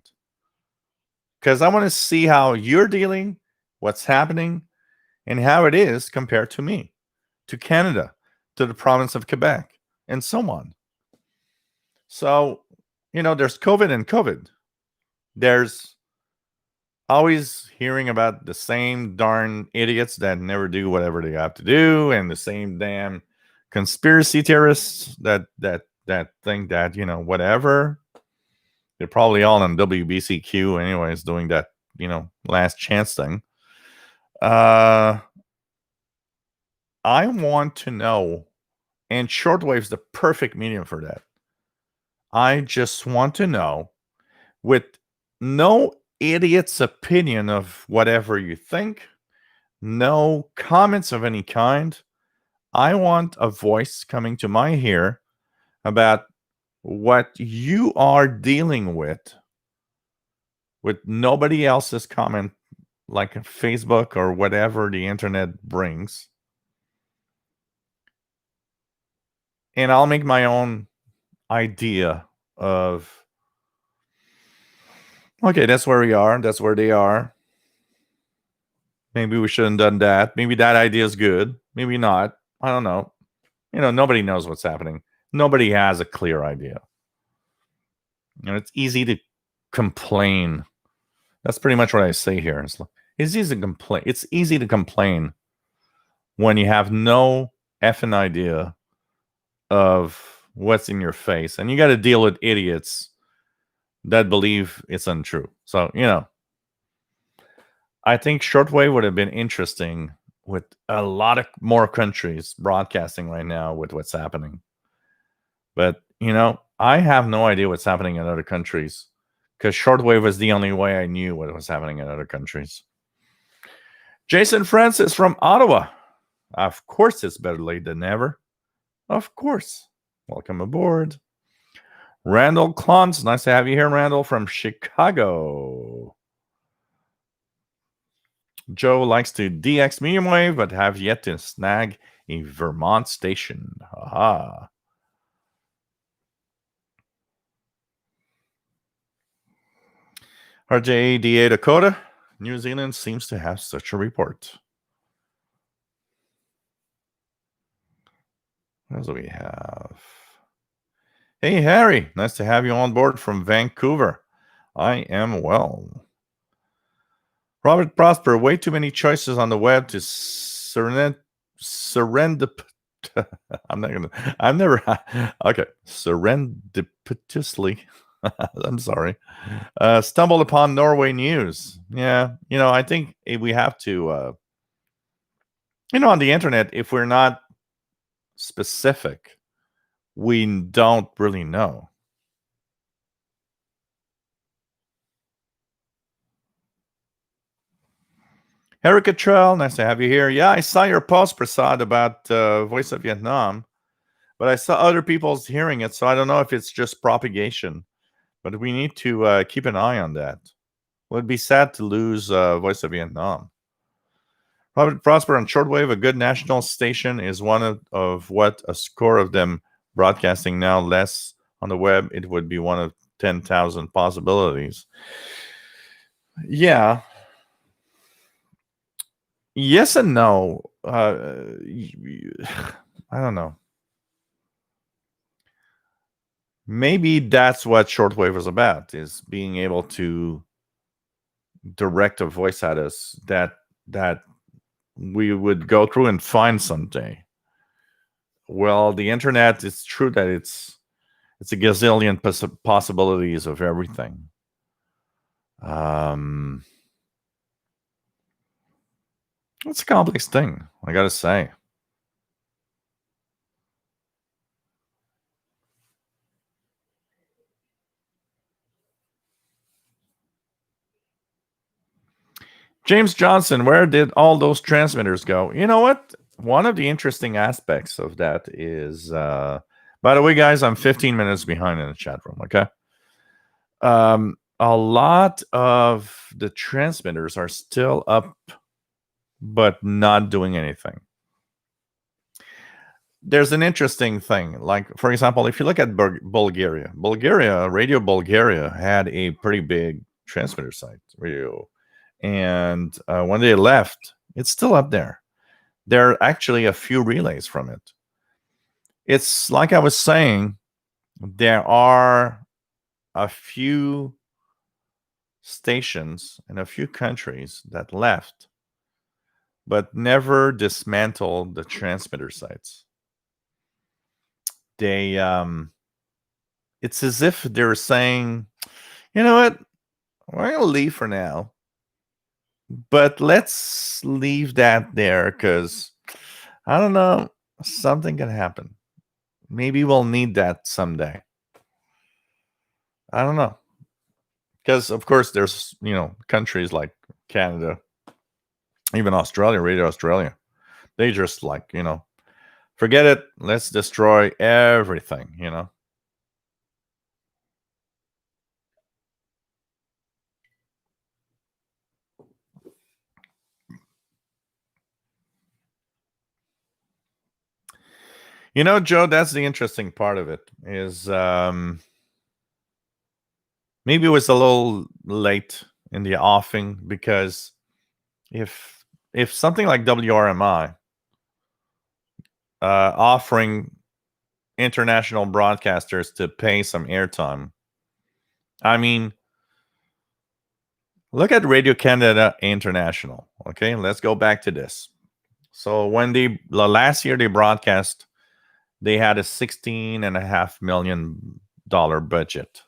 because I want to see how you're dealing, what's happening, and how it is compared to me, to Canada, to the province of Quebec, and so on. So, there's COVID and COVID. There's always hearing about the same darn idiots that never do whatever they have to do, and the same damn conspiracy theorists that think that, whatever. They're probably all on WBCQ anyways, doing that, last chance thing. I want to know, and shortwave's the perfect medium for that. I just want to know, with no idiot's opinion of whatever you think, no comments of any kind. I want a voice coming to my ear about what you are dealing with nobody else's comment, like Facebook or whatever the internet brings. And I'll make my own idea of, okay, that's where we are. That's where they are. Maybe we shouldn't have done that. Maybe that idea is good. Maybe not. I don't know. Nobody knows what's happening. Nobody has a clear idea. It's easy to complain. That's pretty much what I say here. It's easy to complain. It's easy to complain when you have no effing idea of what's in your face, and you got to deal with idiots that believe it's untrue. So, I think shortwave would have been interesting with a lot of more countries broadcasting right now with what's happening. But, I have no idea what's happening in other countries because shortwave was the only way I knew what was happening in other countries. Jason Francis from Ottawa. Of course, it's better late than never. Of course. Welcome aboard. Randall Klontz. Nice to have you here, Randall, from Chicago. Joe likes to DX medium wave, but have yet to snag a Vermont station. Aha. RJDA Dakota. New Zealand seems to have such a report. What else do we have? Hey, Harry. Nice to have you on board from Vancouver. I am well. Robert Prosper. Way too many choices on the web to surrender. I'm not gonna. I've never. Okay, serendipitously. I'm sorry. Stumbled upon Norway news. Yeah, I think we have to. On the internet, if we're not specific, we don't really know. Erica Trell, nice to have you here. Yeah, I saw your post, Prasad, about Voice of Vietnam, but I saw other people's hearing it, so I don't know if it's just propagation. But we need to keep an eye on that. Well, it'd be sad to lose Voice of Vietnam. Robert Prosper on shortwave, a good national station, is one of what a score of them broadcasting now, less on the web. It would be one of 10,000 possibilities. Yeah. Yes and no. I don't know. Maybe that's what shortwave is about, is being able to direct a voice at us that we would go through and find someday. Well, the internet, it's true that it's a gazillion possibilities of everything. It's a complex thing, I gotta say. James Johnson, where did all those transmitters go? You know what? One of the interesting aspects of that is, by the way, guys, I'm 15 minutes behind in the chat room, okay? A lot of the transmitters are still up, but not doing anything. There's an interesting thing. Like, for example, if you look at Bulgaria, Radio Bulgaria had a pretty big transmitter site, radio. And when they left, it's still up there. There are actually a few relays from it. It's like I was saying, there are a few stations in a few countries that left, but never dismantled the transmitter sites. They, it's as if they're saying, you know what, we're going to leave for now, but let's leave that there because I don't know, something can happen. Maybe we'll need that someday. I don't know. Because, of course, there's, countries like Canada, even Australia, Radio Australia. They just forget it. Let's destroy everything, Joe, that's the interesting part of it is maybe it was a little late in the offing because if something like WRMI offering international broadcasters to pay some airtime, I mean, look at Radio Canada International. Okay, let's go back to this. So when the last year they broadcast, they had a $16.5 million budget.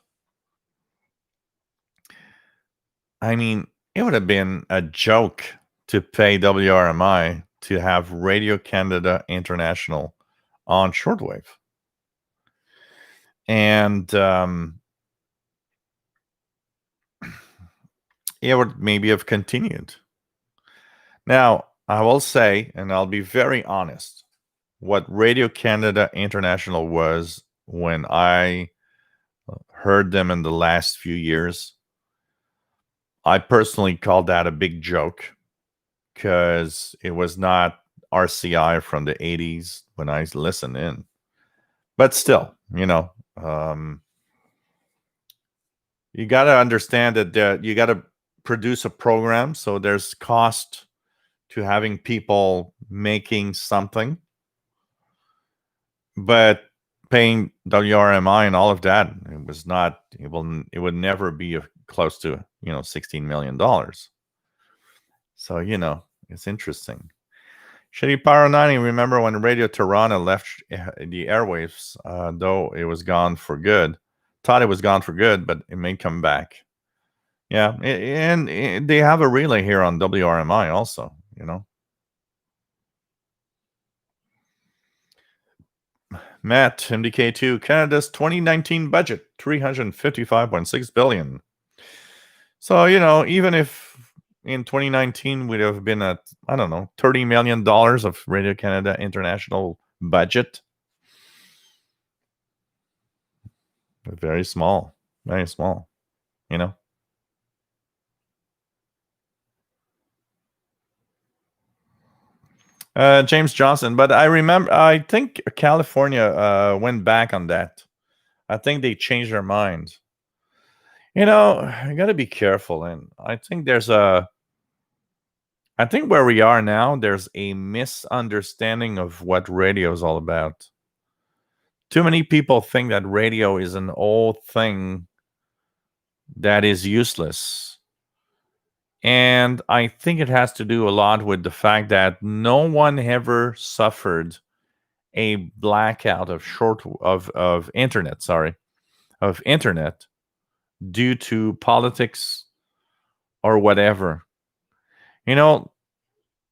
I mean, it would have been a joke to pay WRMI to have Radio Canada International on shortwave. And it would maybe have continued. Now, I will say, and I'll be very honest, what Radio Canada International was when I heard them in the last few years, I personally called that a big joke because it was not RCI from the 80s when I listened in. But still, you got to understand that you got to produce a program. So there's cost to having people making something. But paying WRMI and all of that, it was not, it would never be close to, $16 million. So, it's interesting. Shitty Power 90, remember when Radio Toronto left the airwaves, though it was gone for good? Thought it was gone for good, but it may come back. Yeah, and they have a relay here on WRMI also, Matt, MDK2, Canada's 2019 budget, $355.6 billion. So, even if in 2019 we'd have been at, I don't know, $30 million of Radio Canada International budget. Very small, very small, James Johnson, but I think California went back on that. I think they changed their mind. You got to be careful. And I think where we are now, there's a misunderstanding of what radio is all about. Too many people think that radio is an old thing that is useless. And I think it has to do a lot with the fact that no one ever suffered a blackout of internet due to politics or whatever.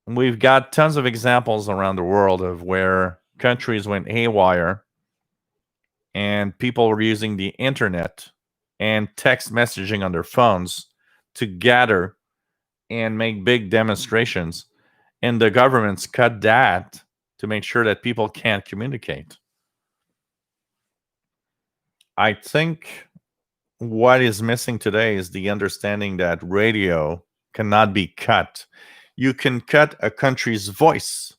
We've got tons of examples around the world of where countries went haywire and people were using the internet and text messaging on their phones to gather and make big demonstrations. And the governments cut that to make sure that people can't communicate. I think what is missing today is the understanding that radio cannot be cut. You can cut a country's voice.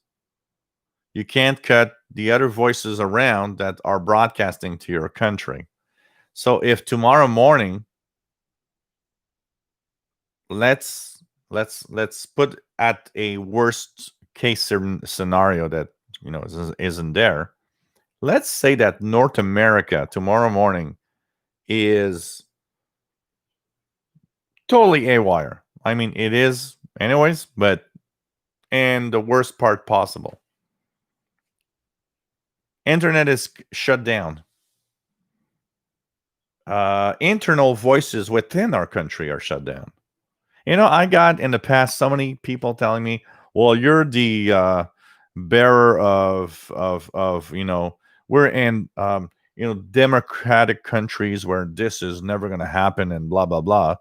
You can't cut the other voices around that are broadcasting to your country. So if tomorrow morning, let's put at a worst case scenario that isn't there. Let's say that North America tomorrow morning is totally haywire. I mean, it is anyways, and the worst part possible. Internet is shut down. Internal voices within our country are shut down. I got in the past so many people telling me, well, you're the bearer of we're in democratic countries where this is never going to happen and blah blah blah.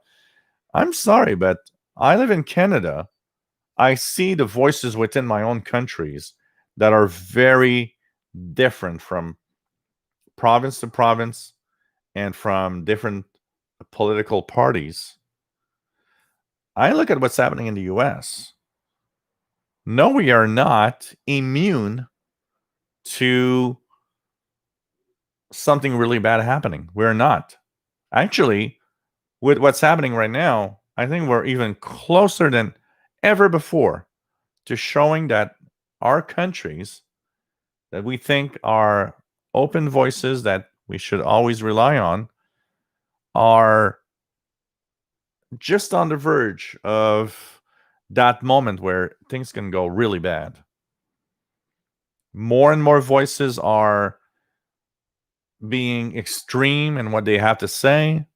I'm sorry, but I live in Canada. I see the voices within my own countries that are very different from province to province and from different political parties. I look at what's happening in the US. No, we are not immune to something really bad happening. We're not. Actually, with what's happening right now, I think we're even closer than ever before to showing that our countries that we think are open voices that we should always rely on are just on the verge of that moment where things can go really bad. More and more voices are being extreme in what they have to say.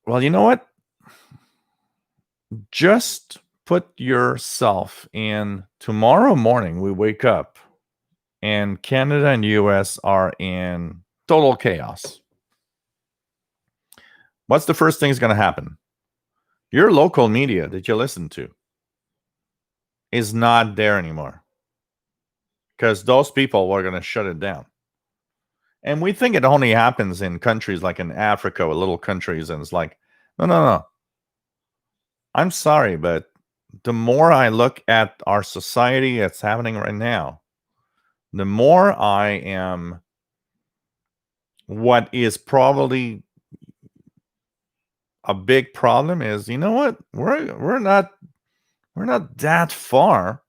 Well, you know what? Just put yourself in tomorrow morning. We wake up and Canada and US are in total chaos. What's the first thing that's going to happen? Your local media that you listen to is not there anymore because those people are going to shut it down. And we think it only happens in countries like in Africa or little countries. And it's like, no, no, no. I'm sorry, but the more I look at our society that's happening right now, the more I am what is probably a big problem is, you know what? We're not that far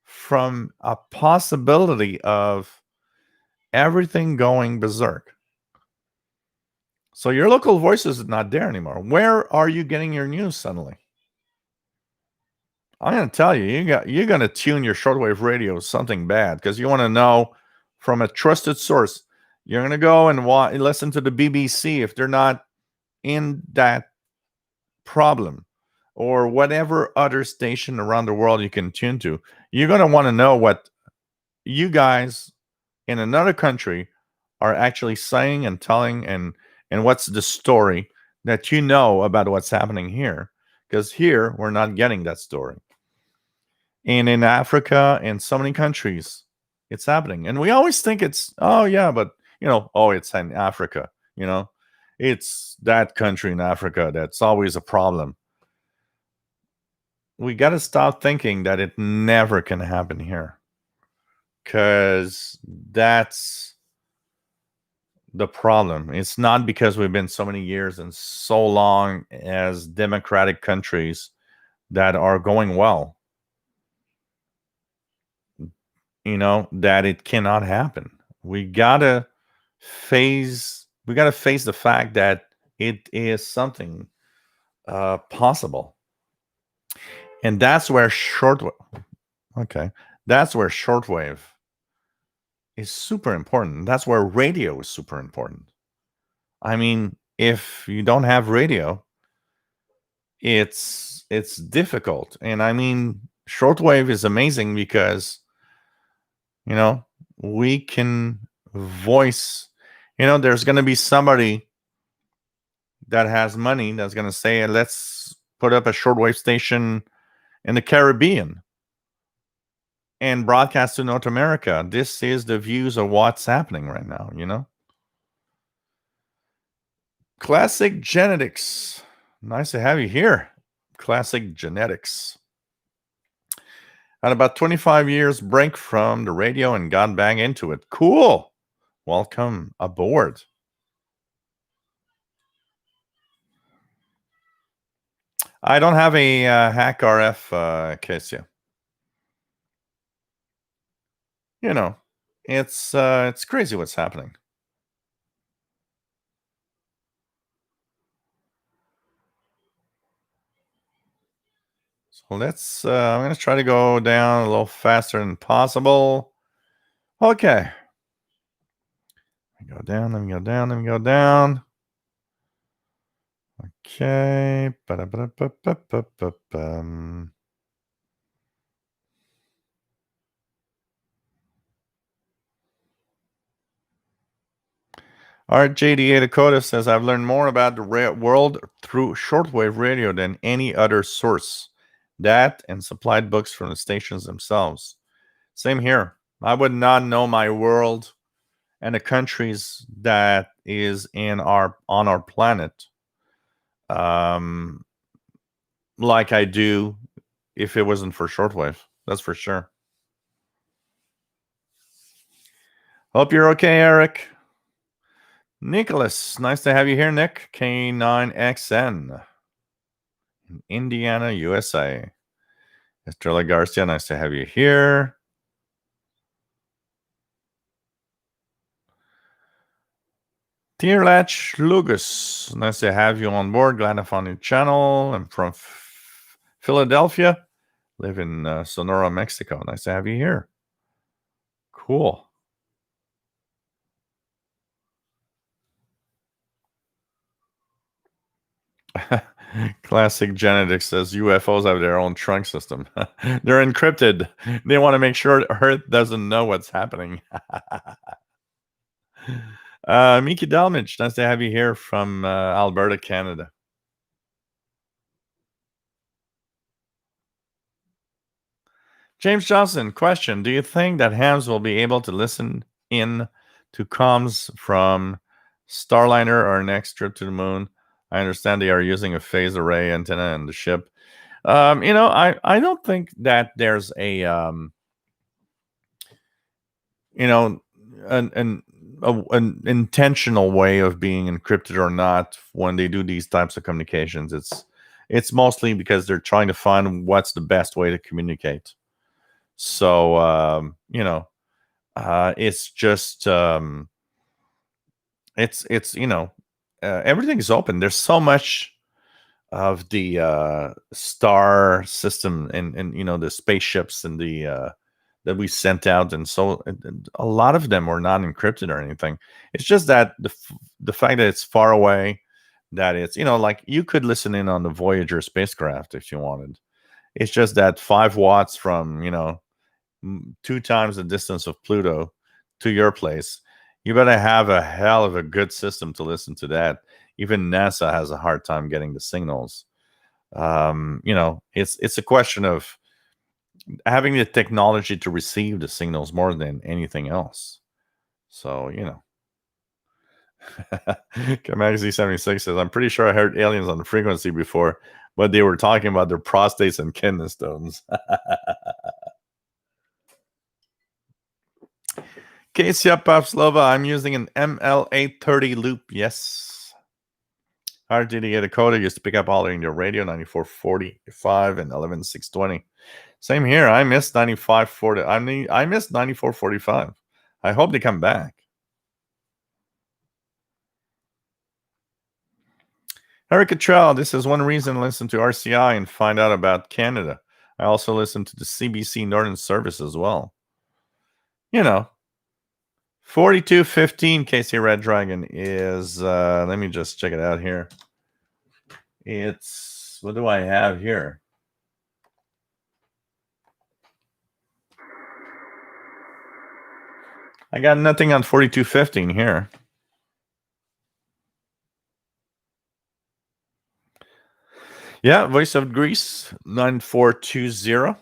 from a possibility of everything going berserk. So your local voice is not there anymore. Where are you getting your news suddenly? I'm going to tell you, you're going to tune your shortwave radio something bad because you want to know from a trusted source. You're going to go and listen to the BBC if they're not in that problem, or whatever other station around the world you can tune to. You're going to want to know what you guys in another country are actually saying and telling, and what's the story that you know about what's happening here, because here we're not getting that story. And in Africa and so many countries, it's happening. And we always think it's, oh, yeah, but, it's in Africa, it's that country in Africa that's always a problem. We got to stop thinking that it never can happen here, because that's the problem. It's not because we've been so many years and so long as democratic countries that are going well, that it cannot happen. We gotta face the fact that it is something possible. And that's where shortwave is super important. That's where radio is super important. I mean, if you don't have radio, it's difficult. And I mean, shortwave is amazing because we can voice, there's going to be somebody that has money that's going to say, let's put up a shortwave station in the Caribbean and broadcast to North America. This is the views of what's happening right now, Classic Genetics. Nice to have you here. Classic Genetics. Had about 25 years break from the radio and got back into it. Cool. Welcome aboard. I don't have a hack RF case yet. It's crazy what's happening. So let's, I'm going to try to go down a little faster than possible. Okay. Let me go down, let me go down, let me go down. Okay. RJDA Dakota says, I've learned more about the world through shortwave radio than any other source. That and supplied books from the stations themselves. Same here. I would not know my world and the countries that is on our planet like I do if it wasn't for shortwave. That's for sure. Hope you're okay, Eric. Nicholas, nice to have you here, Nick. K9XN in Indiana, USA. Estrella Garcia, nice to have you here. Tierlach Lugus, nice to have you on board. Glad to find your channel. I'm from Philadelphia. Live in Sonora, Mexico. Nice to have you here. Cool. Classic Genetics says UFOs have their own trunk system. They're encrypted. They want to make sure Earth doesn't know what's happening. Miki Dalmich, nice to have you here from Alberta, Canada. James Johnson, question: do you think that hams will be able to listen in to comms from Starliner or next trip to the moon? I understand they are using a phased array antenna in the ship. I don't think that there's a you know an intentional way of being encrypted or not when they do these types of communications. It's mostly because they're trying to find what's the best way to communicate. So it's just it's everything is open. There's so much of the star system and the spaceships and the that we sent out, and so and a lot of them were not encrypted or anything. It's just that the fact that it's far away, that it's like you could listen in on the Voyager spacecraft if you wanted. It's just that 5 watts from 2 times the distance of Pluto to your place, you better have a hell of a good system to listen to that. Even NASA has a hard time getting the signals. It's a question of having the technology to receive the signals more than anything else. So, Magazine 76 says, I'm pretty sure I heard aliens on the frequency before, but they were talking about their prostates and kidney stones. Kasia Pavlova, I'm using an ML830 loop. Yes. Hard to get a coder used to pick up all in your radio, 9445 and 11620. Same here. I missed 9540. I missed 9445. I hope they come back. Erica Trell, this is one reason to listen to RCI and find out about Canada. I also listen to the CBC Northern Service as well. 4215 KC Red Dragon is, let me just check it out here. It's, what do I have here? I got nothing on 4215 here. Yeah, Voice of Greece, 9420.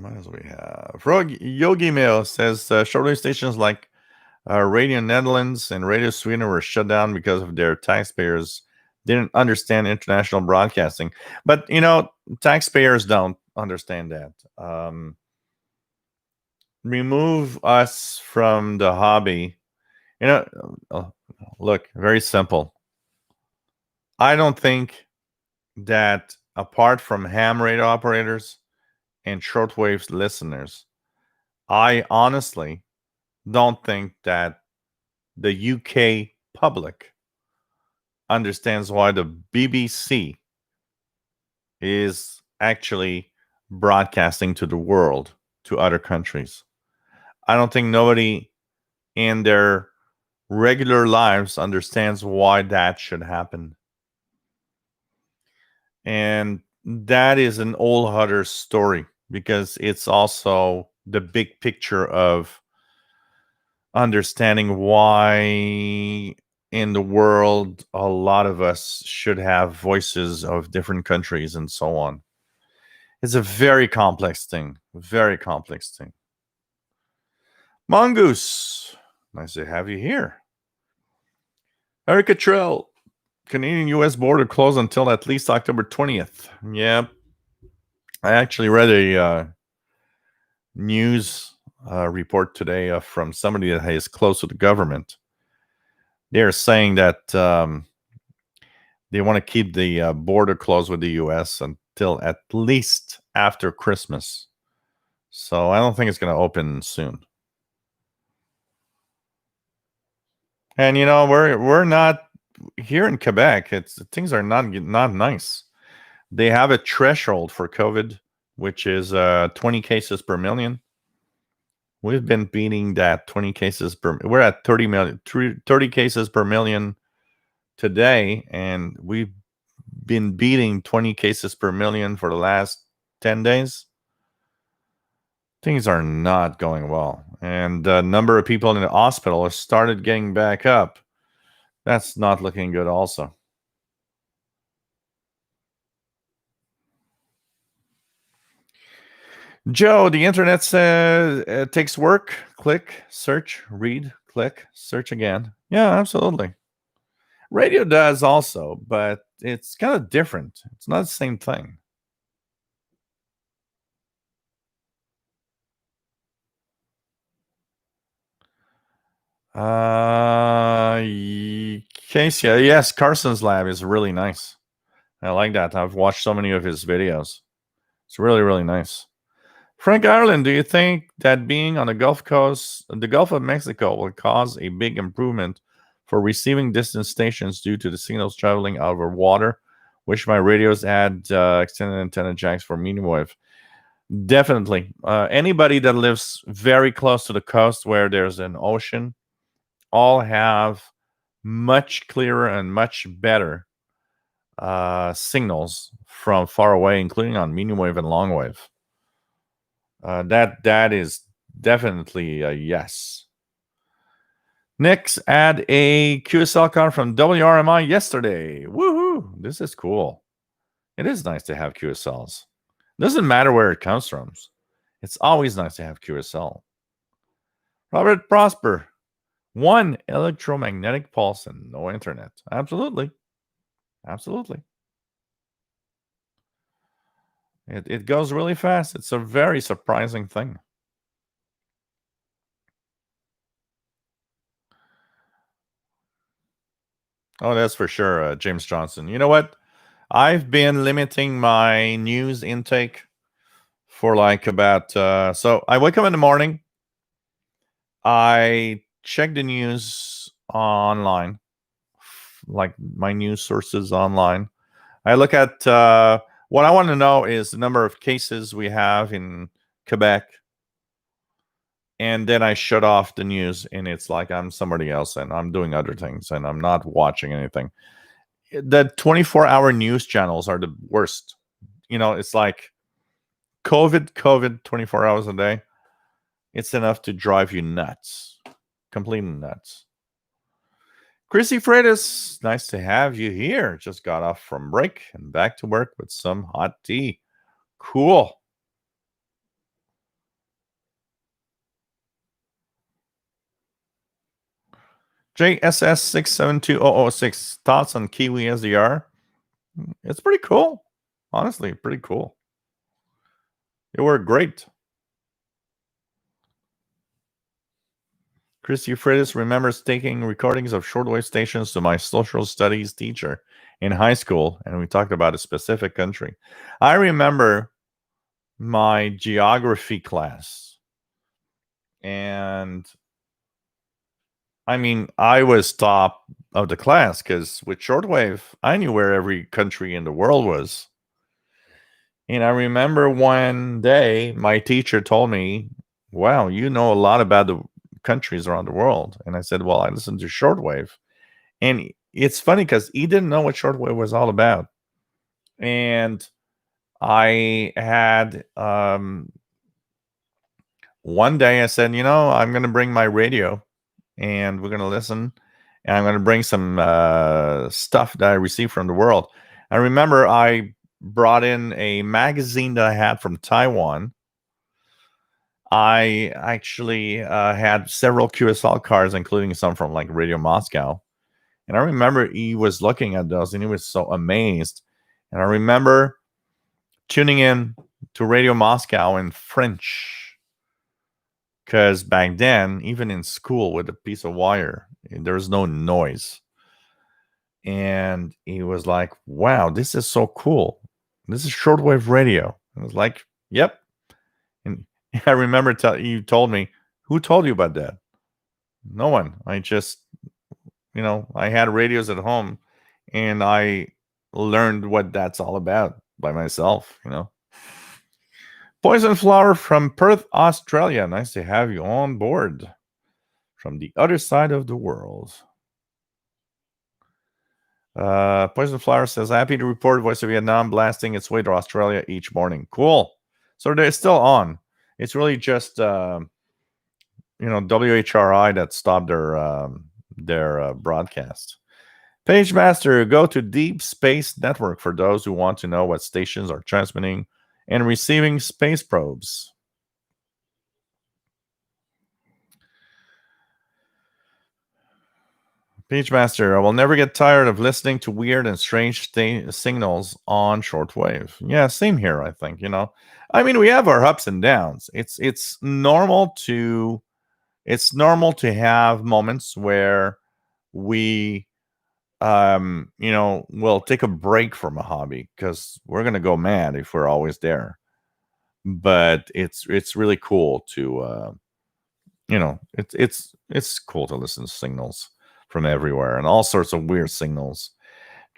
What else we have? Rogue Yogi Mail says shortwave stations like Radio Netherlands and Radio Sweden were shut down because of their taxpayers didn't understand international broadcasting. But taxpayers don't understand that. Remove us from the hobby. Look, very simple. I don't think that apart from ham radio operators and shortwave listeners, I honestly don't think that the UK public understands why the BBC is actually broadcasting to the world, to other countries. I don't think nobody in their regular lives understands why that should happen. And that is an old other story, because it's also the big picture of understanding why in the world a lot of us should have voices of different countries and so on. It's a very complex thing. Very complex thing. Mongoose, nice to have you here. Erica Trell, Canadian-US border closed until at least October 20th. Yeah. I actually read a news report today from somebody that is close to the government. They're saying that they want to keep the border closed with the U.S. until at least after Christmas. So I don't think it's going to open soon. And we're not here in Quebec. It's things are not nice. They have a threshold for COVID, which is 20 cases per million. We've been beating that 20 cases per. We're at 30 million, 30 cases per million today, and we've been beating 20 cases per million for the last 10 days. Things are not going well, and the number of people in the hospital has started getting back up. That's not looking good, also. Joe, the internet says it takes work. Click, search, read, click, search again. Yeah, absolutely. Radio does also, but it's kind of different. It's not the same thing. Casey, yes, Carson's Lab is really nice. I like that. I've watched so many of his videos. It's really, really nice. Frank Ireland, do you think that being on the Gulf Coast, the Gulf of Mexico, will cause a big improvement for receiving distance stations due to the signals traveling over water? Wish my radios had extended antenna jacks for medium wave. Definitely. Anybody that lives very close to the coast where there's an ocean all have much clearer and much better signals from far away, including on medium wave and long wave. That is definitely a yes. Nix add a QSL card from WRMI yesterday. Woohoo! This is cool. It is nice to have QSLs. Doesn't matter where it comes from. It's always nice to have QSL. Robert Prosper. One electromagnetic pulse and no internet. Absolutely. Absolutely. It goes really fast. It's a very surprising thing. Oh, that's for sure, James Johnson. You know what? I've been limiting my news intake for like about. So I wake up in the morning. I check the news online, like my news sources online. I look at what I want to know is the number of cases we have in Quebec. And then I shut off the news, and it's like I'm somebody else and I'm doing other things and I'm not watching anything. The 24-hour news channels are the worst. It's like COVID 24 hours a day. It's enough to drive you nuts. Completely nuts. Chrissy Freitas, nice to have you here. Just got off from break and back to work with some hot tea. Cool. JSS672006, thoughts on Kiwi SDR? It's pretty cool. Honestly, pretty cool. It worked great. Chris Euphrates remembers taking recordings of shortwave stations to my social studies teacher in high school, and we talked about a specific country. I remember my geography class, and I mean, I was top of the class because with shortwave, I knew where every country in the world was. And I remember one day my teacher told me, "Wow, you know a lot about the countries around the world." And I said, "Well, I listen to shortwave." And it's funny because he didn't know what shortwave was all about. And I had one day I said, I'm going to bring my radio and we're going to listen. And I'm going to bring some stuff that I received from the world. I remember I brought in a magazine that I had from Taiwan. I actually had several QSL cards, including some from like Radio Moscow. And I remember he was looking at those and he was so amazed. And I remember tuning in to Radio Moscow in French. Because back then, even in school with a piece of wire, there was no noise. And he was like, wow, this is so cool. This is shortwave radio. I was like, yep. And I remember you told me, who told you about that? No one. I just I had radios at home, and I learned what that's all about by myself. Poison Flower from Perth, Australia. Nice to have you on board from the other side of the world. Poison Flower says, happy to report Voice of Vietnam blasting its way to Australia each morning. Cool. So they're still on. It's really just WHRI that stopped their broadcast. Page Master, go to Deep Space Network for those who want to know what stations are transmitting and receiving space probes. Page Master, I will never get tired of listening to weird and strange signals on shortwave. Yeah, same here, I think. I mean, we have our ups and downs. It's normal to have moments where we we'll take a break from a hobby because we're gonna go mad if we're always there. But it's really cool to it's cool to listen to signals from everywhere and all sorts of weird signals.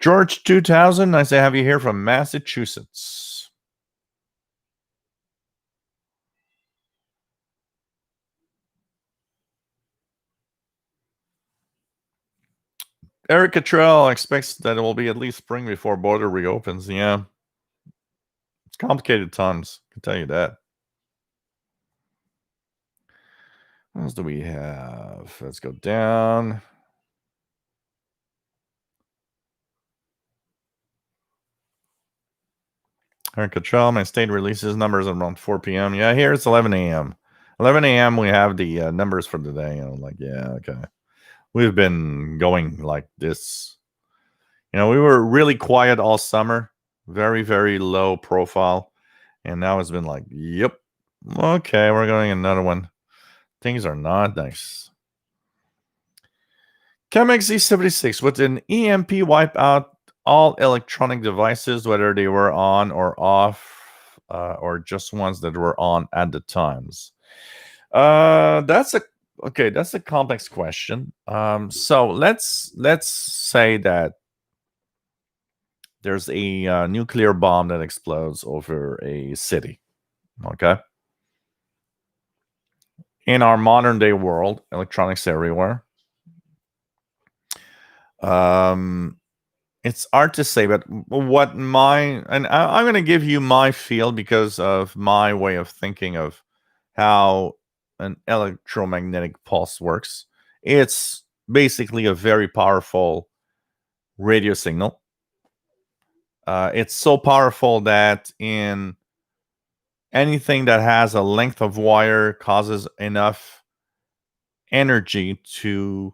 George 2000, nice to have you here from Massachusetts. Eric Cottrell expects that it will be at least spring before border reopens. Yeah. It's complicated times, I can tell you that. What else do we have? Let's go down. Eric Cottrell, my state releases numbers around 4 p.m. Yeah, here it's 11 a.m. 11 a.m. we have the numbers for the day. And I'm like, yeah, okay. We've been going like this. We were really quiet all summer, very, very low profile. And now it's been like, yep, okay, we're going another one. Things are not nice. ChemXZ76, with an EMP wipe out all electronic devices, whether they were on or off, or just ones that were on at the times. That's a complex question. So let's say that there's a nuclear bomb that explodes over a city. Okay. In our modern day world, electronics everywhere. It's hard to say, but I'm going to give you my feel because of my way of thinking of how an electromagnetic pulse works. It's basically a very powerful radio signal. It's so powerful that in anything that has a length of wire causes enough energy to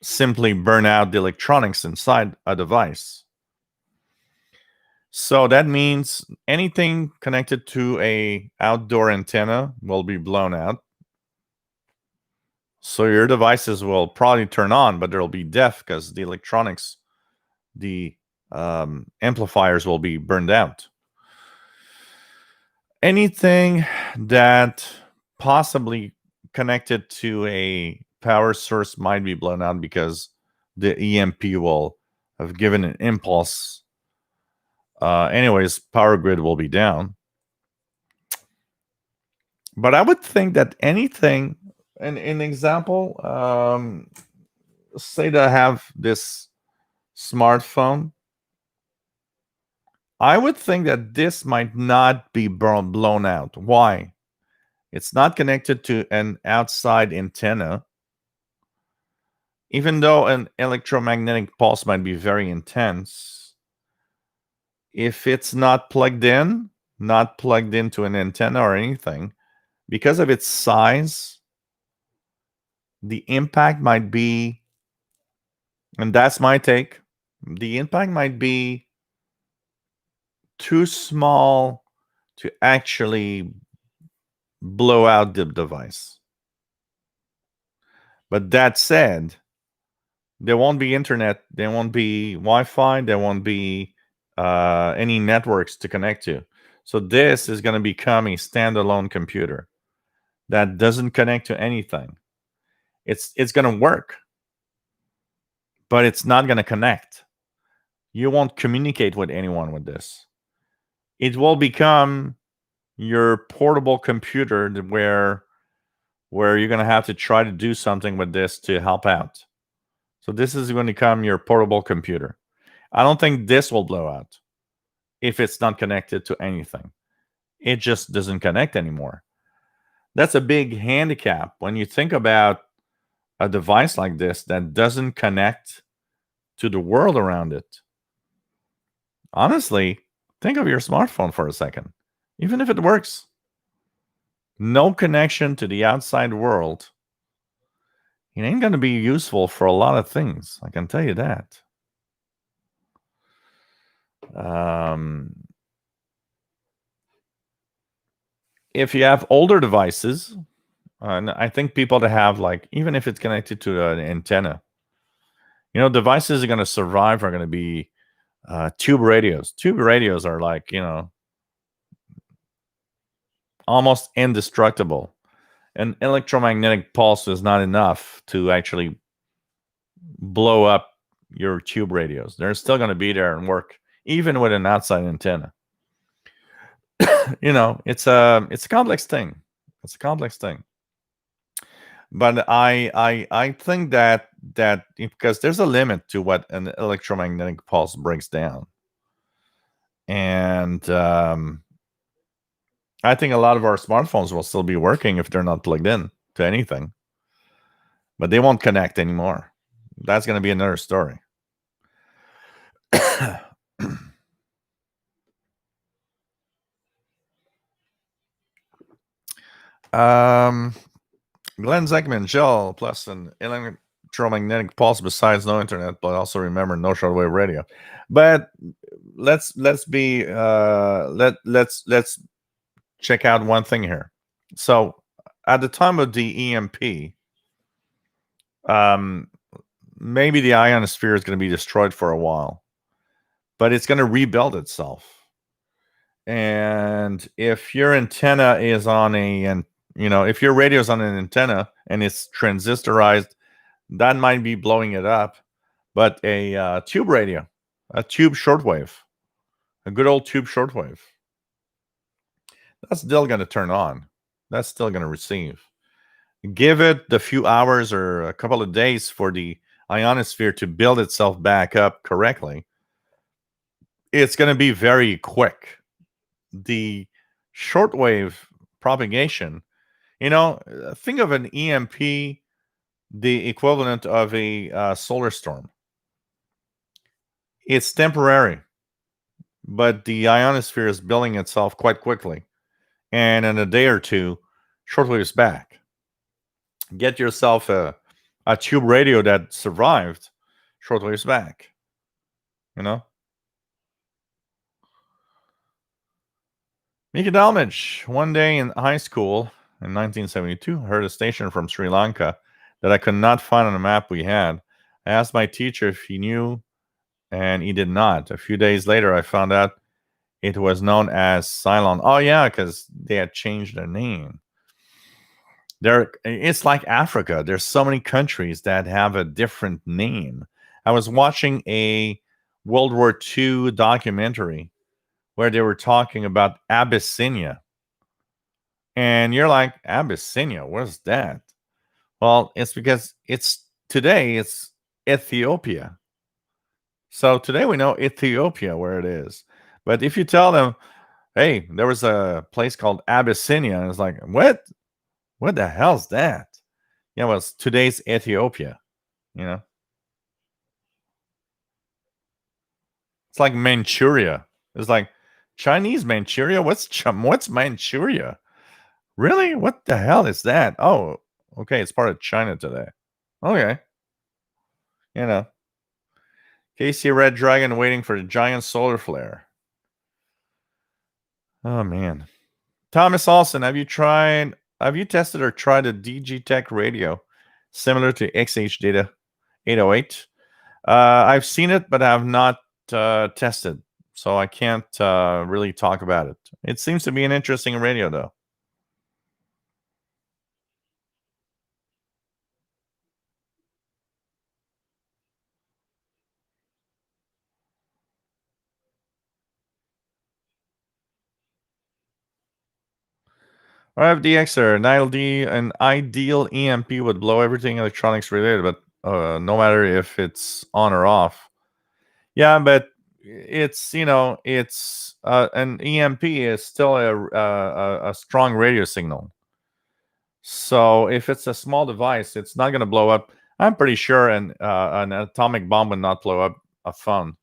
simply burn out the electronics inside a device. So that means anything connected to a outdoor antenna will be blown out. So your devices will probably turn on, but they'll be deaf because the electronics, the amplifiers will be burned out. Anything that possibly connected to a power source might be blown out because the EMP will have given an impulse. Anyways, power grid will be down. But I would think that anything, an example, say that I have this smartphone, I would think that this might not be blown out. Why? It's not connected to an outside antenna. Even though an electromagnetic pulse might be very intense, if it's not plugged into an antenna or anything, because of its size, the impact might be, and that's my take, the impact might be too small to actually blow out the device. But that said, there won't be internet, there won't be Wi-Fi, there won't be any networks to connect to. So this is going to become a standalone computer that doesn't connect to anything. It's going to work. but it's not going to connect. You won't communicate with anyone with this. It will become your portable computer where you're going to have to try to do something with this to help out. So this is going to become your portable computer. I don't think this will blow out if it's not connected to anything. It just doesn't connect anymore. That's a big handicap when you think about a device like this that doesn't connect to the world around it. Honestly, think of your smartphone for a second. Even if it works, no connection to the outside world, it ain't going to be useful for a lot of things. I can tell you that. If you have older devices, and I think people that have, like, even if it's connected to an antenna, devices are going to survive are going to be tube radios. Tube radios are like, almost indestructible. An electromagnetic pulse is not enough to actually blow up your tube radios. They're still going to be there and work even with an outside antenna. It's a complex thing. It's a complex thing. But I think that because there's a limit to what an electromagnetic pulse breaks down, and I think a lot of our smartphones will still be working if they're not plugged in to anything, but they won't connect anymore. That's going to be another story. Glenn Zekman, gel plus an electromagnetic pulse besides no internet, but also remember no shortwave radio. But let's check out one thing here. So at the time of the EMP, maybe the ionosphere is going to be destroyed for a while, but it's going to rebuild itself. And if your antenna is on if your radio is on an antenna and it's transistorized, that might be blowing it up. But a tube radio, a tube shortwave, a good old tube shortwave, that's still going to turn on. That's still going to receive. Give it the few hours or a couple of days for the ionosphere to build itself back up correctly. It's going to be very quick. The shortwave propagation, think of an EMP, the equivalent of a solar storm. It's temporary, but the ionosphere is building itself quite quickly. And in a day or two, shortwave is back. Get yourself a tube radio that survived, shortwave is back. Mika Dalmage, one day in high school in 1972, heard a station from Sri Lanka that I could not find on the map we had. I asked my teacher if he knew, and he did not. A few days later, I found out it was known as Ceylon. Oh, yeah, because they had changed their name. It's like Africa. There's so many countries that have a different name. I was watching a World War II documentary where they were talking about Abyssinia. And you're like, Abyssinia, where's that? Well, it's because today it's Ethiopia. So today we know Ethiopia where it is. But if you tell them, hey, there was a place called Abyssinia, and it's like, what? What the hell's that? Yeah, well, it's today's Ethiopia, It's like Manchuria. It's like Chinese Manchuria. What's Manchuria? Really? What the hell is that? Oh, okay, it's part of China today. Okay. Casey Red Dragon waiting for a giant solar flare. Oh man. Thomas Olson, have you tested or tried a Digitech radio similar to XH Data 808? I've seen it, but I have not tested, so I can't really talk about it. It seems to be an interesting radio, though. RFDX or an ideal EMP would blow everything electronics related, but no matter if it's on or off. Yeah, but it's an EMP is still a strong radio signal. So if it's a small device, it's not going to blow up. I'm pretty sure an atomic bomb would not blow up a phone.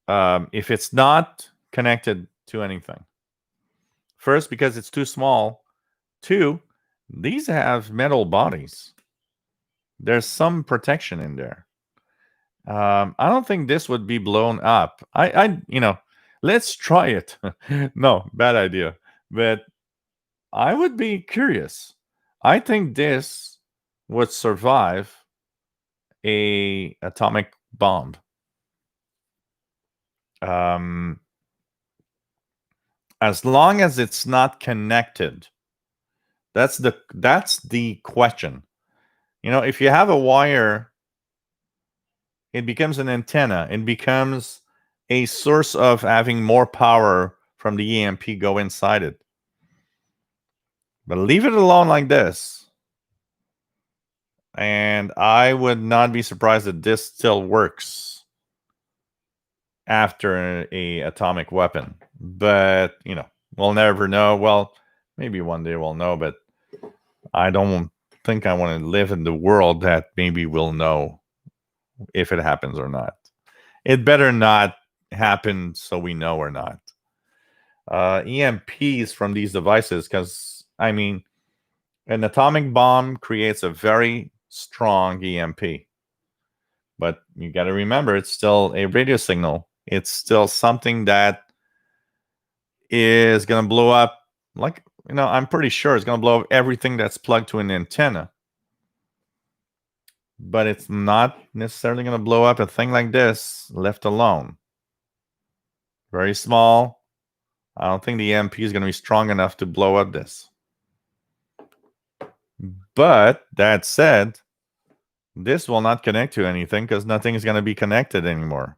If it's not connected to anything. First, because it's too small. Two, these have metal bodies. There's some protection in there. I don't think this would be blown up. Let's try it. No, bad idea. But I would be curious. I think this would survive a atomic bomb. As long as it's not connected. That's the question. If you have a wire, it becomes an antenna. It becomes a source of having more power from the EMP go inside it. But leave it alone like this, and I would not be surprised that this still works after a atomic weapon. But we'll never know. Well, maybe one day we'll know, but I don't think I want to live in the world that maybe we'll know if it happens or not. It better not happen so we know or not. EMPs from these devices, because an atomic bomb creates a very strong EMP. But you got to remember, it's still a radio signal. It's still something that is going to blow up. I'm pretty sure it's going to blow up everything that's plugged to an antenna. But it's not necessarily going to blow up a thing like this left alone. Very small. I don't think the EMP is going to be strong enough to blow up this. But that said, this will not connect to anything because nothing is going to be connected anymore.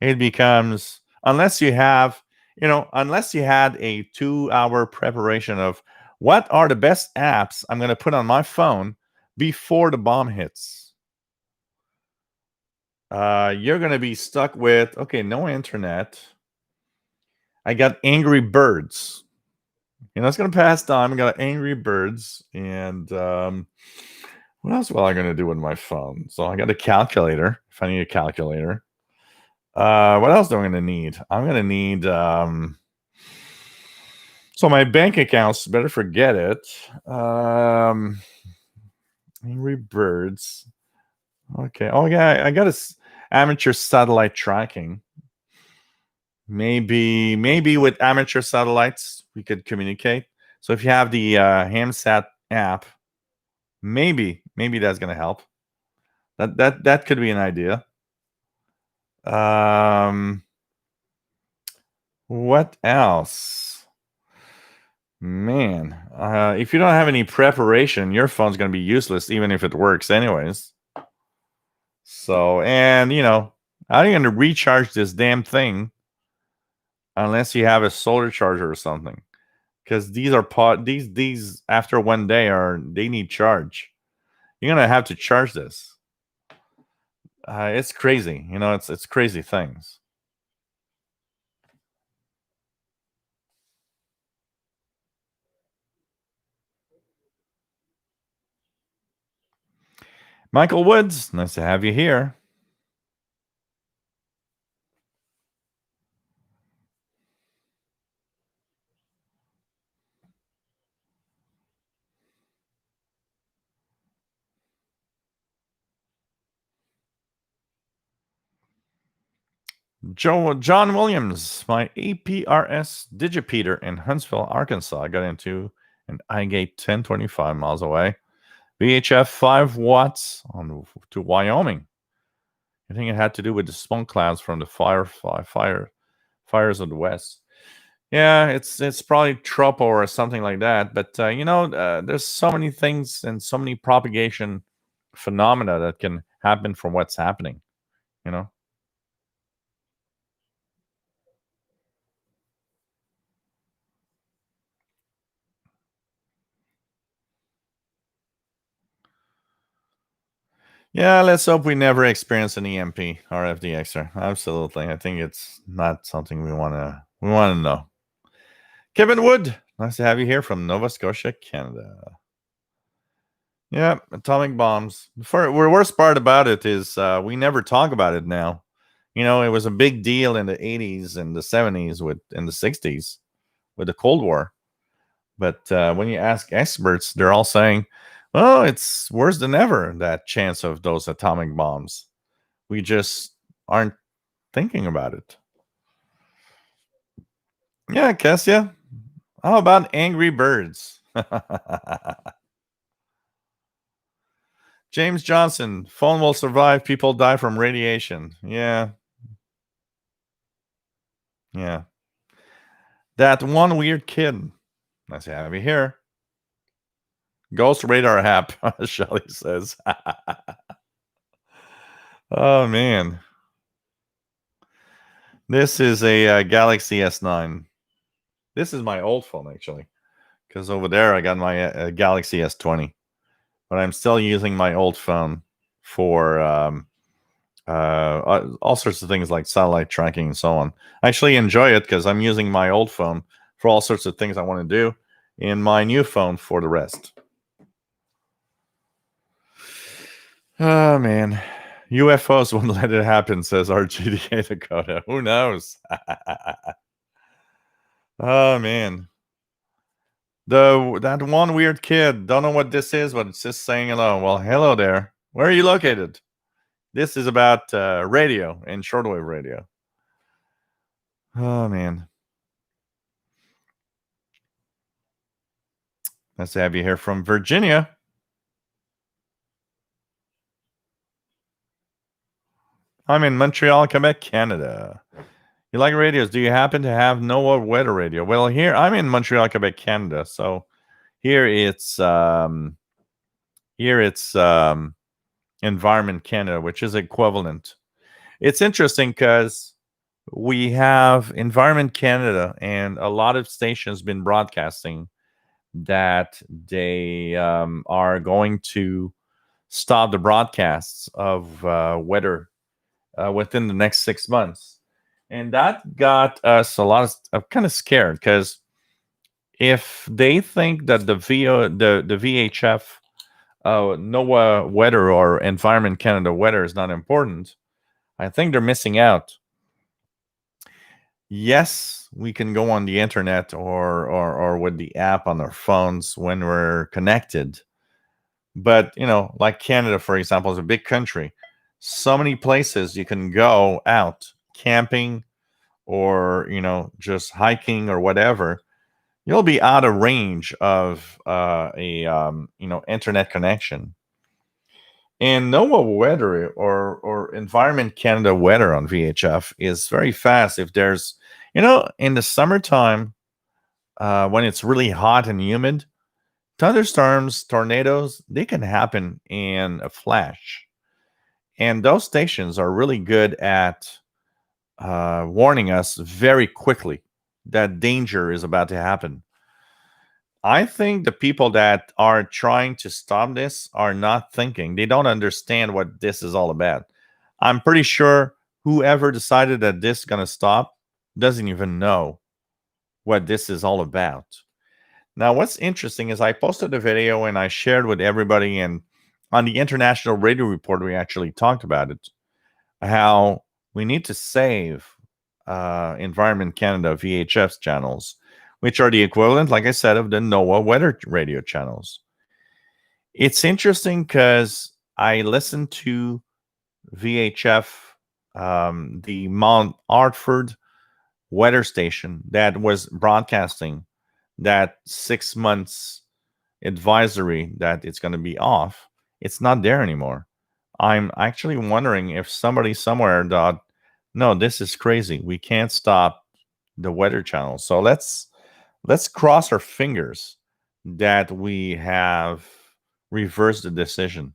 It becomes, unless you had a 2-hour preparation of what are the best apps I'm going to put on my phone before the bomb hits. You're going to be stuck with, okay, no internet. I got Angry Birds. It's going to pass time. I got Angry Birds. And what else am I going to do with my phone? So I got a calculator, if I need a calculator. What else am I going to need? I'm going to need... so my bank accounts, better forget it. Angry Birds. Okay. Oh, yeah, I got a amateur satellite tracking. Maybe with amateur satellites we could communicate. So if you have the Hamsat app, maybe that's going to help. That could be an idea. What else? Man, if you don't have any preparation, your phone's going to be useless, even if it works anyways. So, and how are you going to recharge this damn thing unless you have a solar charger or something? Because these are these after one day they need charge. You're going to have to charge this. It's crazy. It's crazy things. Michael Woods, nice to have you here. John Williams, my APRS Digipeater in Huntsville, Arkansas. I got into an iGate 1025 miles away. VHF 5 watts to Wyoming. I think it had to do with the smoke clouds from the fires of the west. Yeah, it's probably tropo or something like that. But there's so many things and so many propagation phenomena that can happen from what's happening. Yeah, let's hope we never experience an EMP or FDXer. Absolutely. I think it's not something we want to know. Kevin Wood, nice to have you here from Nova Scotia, Canada. Yeah, atomic bombs. For the worst part about it is we never talk about it now. It was a big deal in the 80s and the 70s with in the 60s with the Cold War. But when you ask experts, they're all saying, "Oh, it's worse than ever, that chance of those atomic bombs. We just aren't thinking about it." Yeah, Kessia. How about Angry Birds? James Johnson, phone will survive. People die from radiation. Yeah, yeah. That one weird kid. Nice to have you here. Ghost radar app, Shelly says. Oh, man. This is a Galaxy S9. This is my old phone, actually, because over there I got my Galaxy S20. But I'm still using my old phone for all sorts of things like satellite tracking and so on. I actually enjoy it because I'm using my old phone for all sorts of things I want to do, and my new phone for the rest. Oh man, UFOs won't let it happen, says RGDA Dakota. Who knows? Oh man, that one weird kid. Don't know what this is, but it's just saying hello. Well, hello there. Where are you located? This is about radio and shortwave radio. Oh man, nice to have you here from Virginia. I'm in Montreal, Quebec, Canada. You like radios? Do you happen to have NOAA weather radio? Well, here I'm in Montreal, Quebec, Canada. So here it's Environment Canada, which is equivalent. It's interesting because we have Environment Canada, and a lot of stations been broadcasting that they are going to stop the broadcasts of weather within the next 6 months. And that got us a lot of kind of scared because if they think that the VHF NOAA weather or Environment Canada weather is not important, I think they're missing out. Yes, we can go on the internet or with the app on our phones when we're connected. But like Canada, for example, is a big country. So many places you can go out camping or just hiking or whatever. You'll be out of range of a internet connection. And NOAA weather or Environment Canada weather on VHF is very fast. If there's in the summertime when it's really hot and humid, thunderstorms, tornadoes, they can happen in a flash. And those stations are really good at warning us very quickly that danger is about to happen. I think the people that are trying to stop this are not thinking. They don't understand what this is all about. I'm pretty sure whoever decided that this is going to stop doesn't even know what this is all about. Now, what's interesting is I posted a video and I shared with everybody, and on the International Radio Report, we actually talked about it, how we need to save Environment Canada VHF channels, which are the equivalent, like I said, of the NOAA weather radio channels. It's interesting because I listened to VHF, the Mount Hartford weather station that was broadcasting that 6 months advisory that it's going to be off. It's not there anymore. I'm actually wondering if somebody somewhere thought, no, this is crazy. We can't stop the weather channel. So let's cross our fingers that we have reversed the decision.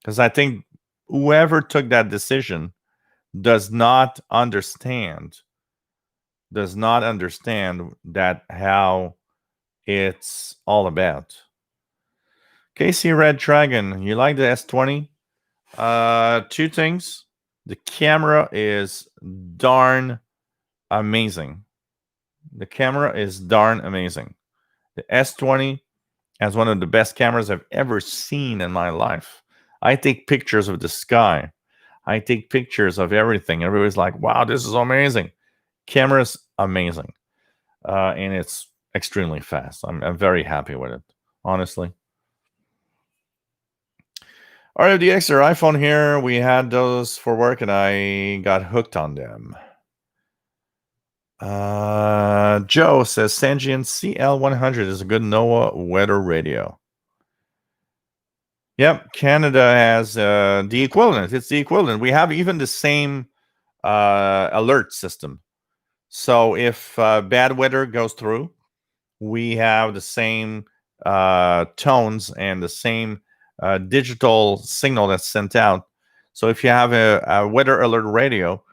Because I think whoever took that decision does not understand that how it's all about. Casey Red Dragon, you like the S20? Two things. The camera is darn amazing. The camera is darn amazing. The S20 has one of the best cameras I've ever seen in my life. I take pictures of the sky. I take pictures of everything. Everybody's like, wow, this is amazing. Camera's amazing. And it's extremely fast. I'm very happy with it, honestly. RFDX or iPhone here. We had those for work and I got hooked on them. Joe says Sangean CL100 is a good NOAA weather radio. Yep, Canada has the equivalent. It's the equivalent. We have even the same alert system. So if bad weather goes through, we have the same tones and the same digital signal that's sent out. So if you have a weather alert radio,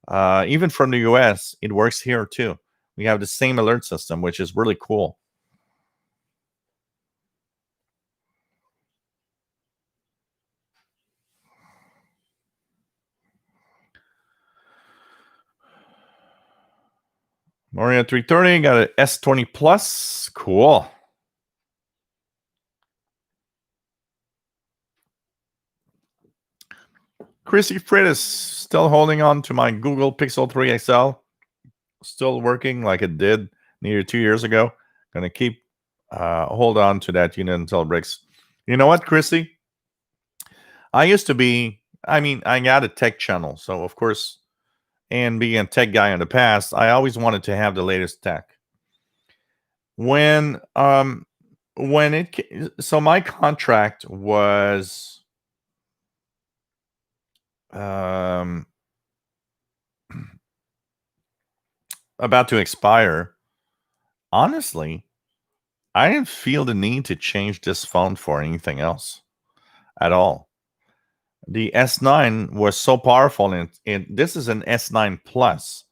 even from the US, it works here too. We have the same alert system, which is really cool. Mario 330 got an S20 Plus. Cool. Chrissy Frittis still holding on to my Google Pixel 3 XL. Still working like it did nearly 2 years ago. Gonna keep hold on to that unit until it breaks. You know what, Chrissy? I used to be, I got a tech channel. So, of course, and being a tech guy in the past, I always wanted to have the latest tech. When so my contract was about to expire. Honestly, I didn't feel the need to change this phone for anything else at all. The S9 was so powerful, and this is an S9 Plus.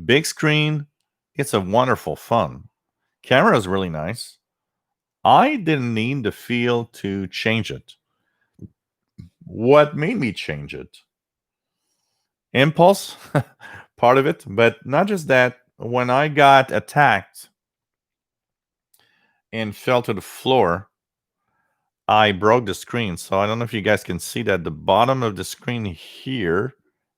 Big screen. It's a wonderful phone. Camera is really nice. I didn't need the feel to change it. What made me change it? Impulse, part of it, but not just that. When I got attacked and fell to the floor, I broke the screen. So I don't know if you guys can see that the bottom of the screen here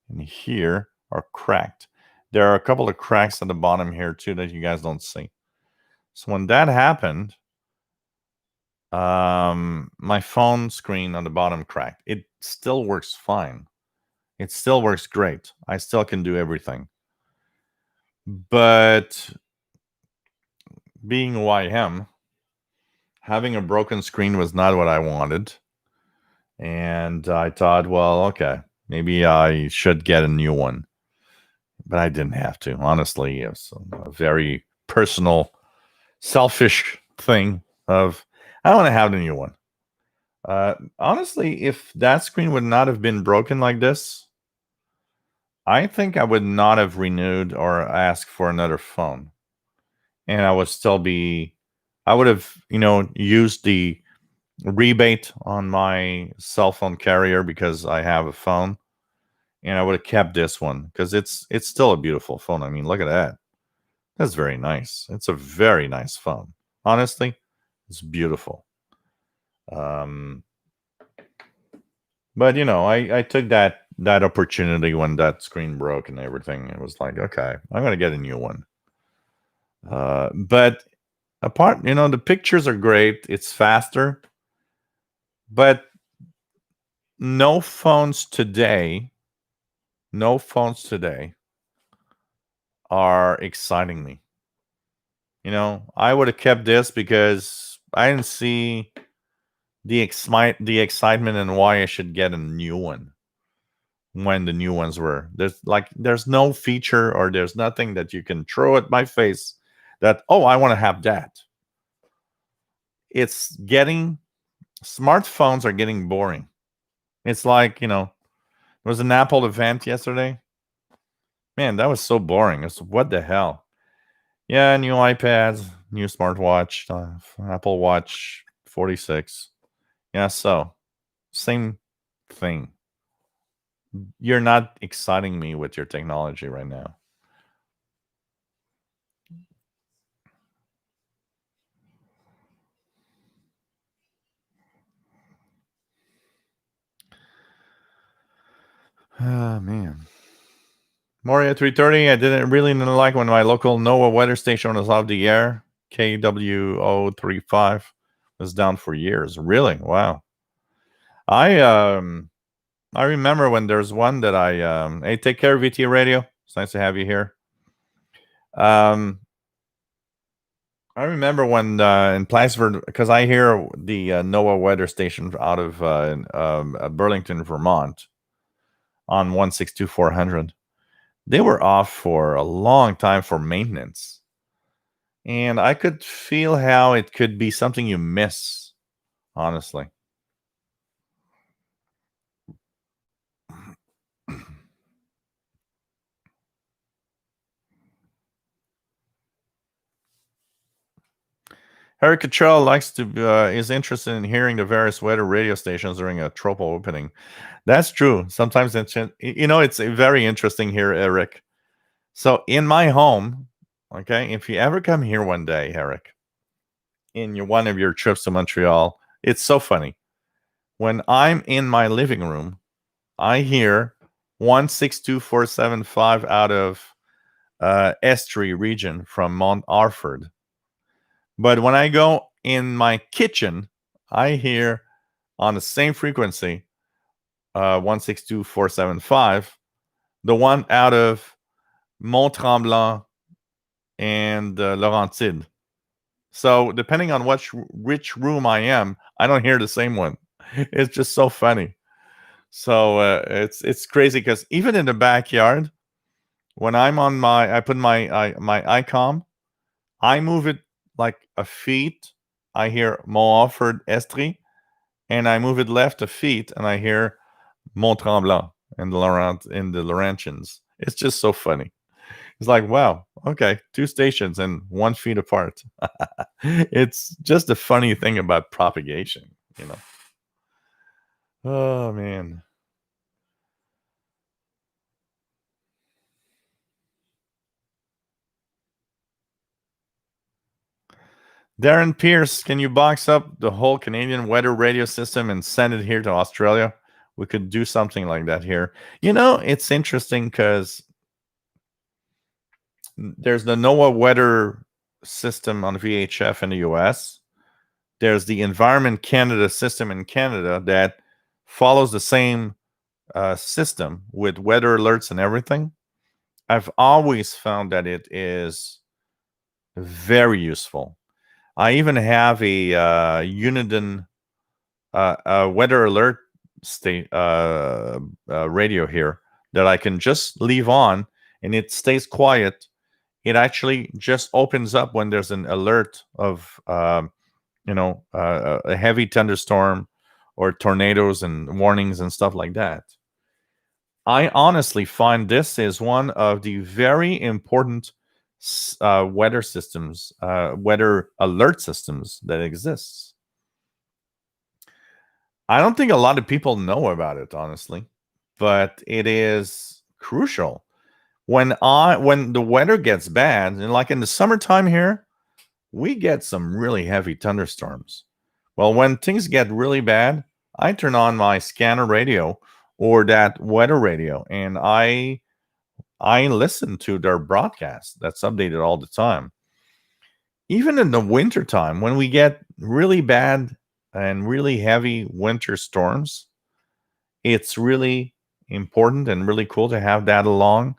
and here are cracked. There are a couple of cracks at the bottom here too that you guys don't see. So when that happened, my phone screen on the bottom cracked. It still works fine. It still works great. I still can do everything. But being who I am, having a broken screen was not what I wanted. And I thought, well, okay, maybe I should get a new one. But I didn't have to. Honestly, it was a very personal, selfish thing of I want to have the new one. Honestly, if that screen would not have been broken like this, I think I would not have renewed or asked for another phone. And I would still be, I would have, used the rebate on my cell phone carrier because I have a phone. And I would have kept this one because it's still a beautiful phone. I mean, look at that. That's very nice. It's a very nice phone. Honestly, it's beautiful. But I took that opportunity when that screen broke and everything. It was like, okay, I'm gonna get a new one. But apart, the pictures are great. It's faster, but no phones today are exciting me. I would have kept this because I didn't see the excitement and why I should get a new one when the new ones were. There's no feature or there's nothing that you can throw at my face that, oh, I want to have that. It's getting smartphones are getting boring. It's like, there was an Apple event yesterday. Man, that was so boring. It's what the hell? Yeah, new iPads, new smartwatch, Apple Watch 46. Yeah, so same thing. You're not exciting me with your technology right now. Ah, man. Moria 330, I didn't really like when my local NOAA weather station was off the air. KWO35 was down for years. Really? Wow. I I remember when there's one that hey, take care, VT Radio. It's nice to have you here. Um I remember when in Plattsburgh, because I hear the NOAA weather station out of Burlington, Vermont on 162,400. They were off for a long time for maintenance. And I could feel how it could be something you miss, honestly. Harry Cottrell is interested in hearing the various weather radio stations during a tropo opening. That's true. Sometimes it's very interesting here, Eric. So in my home, okay, if you ever come here one day, Eric, in one of your trips to Montreal, it's so funny. When I'm in my living room, I hear 162475 out of Estuary region from Mount Arford. But when I go in my kitchen, I hear on the same frequency, 162475, the one out of Mont Tremblant and Laurentide. So depending on which room I am, I don't hear the same one. It's just so funny. So it's crazy because even in the backyard, when I put my ICOM, I move it like a feet, I hear Mont Offord Estrie, and I move it left a feet, and I hear Mont Tremblant in the Laurentians. It's just so funny. It's like, wow, okay, two stations and 1 feet apart. It's just a funny thing about propagation. Oh man. Darren Pierce, can you box up the whole Canadian weather radio system and send it here to Australia? We could do something like that here. It's interesting because there's the NOAA weather system on VHF in the US. There's the Environment Canada system in Canada that follows the same system with weather alerts and everything. I've always found that it is very useful. I even have a Uniden weather alert radio here that I can just leave on, and it stays quiet. It actually just opens up when there's an alert of a heavy thunderstorm or tornadoes and warnings and stuff like that. I honestly find this is one of the very important weather systems, weather alert systems that exists. I don't think a lot of people know about it, honestly, but it is crucial when the weather gets bad, and like in the summertime here, we get some really heavy thunderstorms. Well, when things get really bad, I turn on my scanner radio or that weather radio, and I listen to their broadcast that's updated all the time. Even in the wintertime, when we get really bad and really heavy winter storms, it's really important and really cool to have that along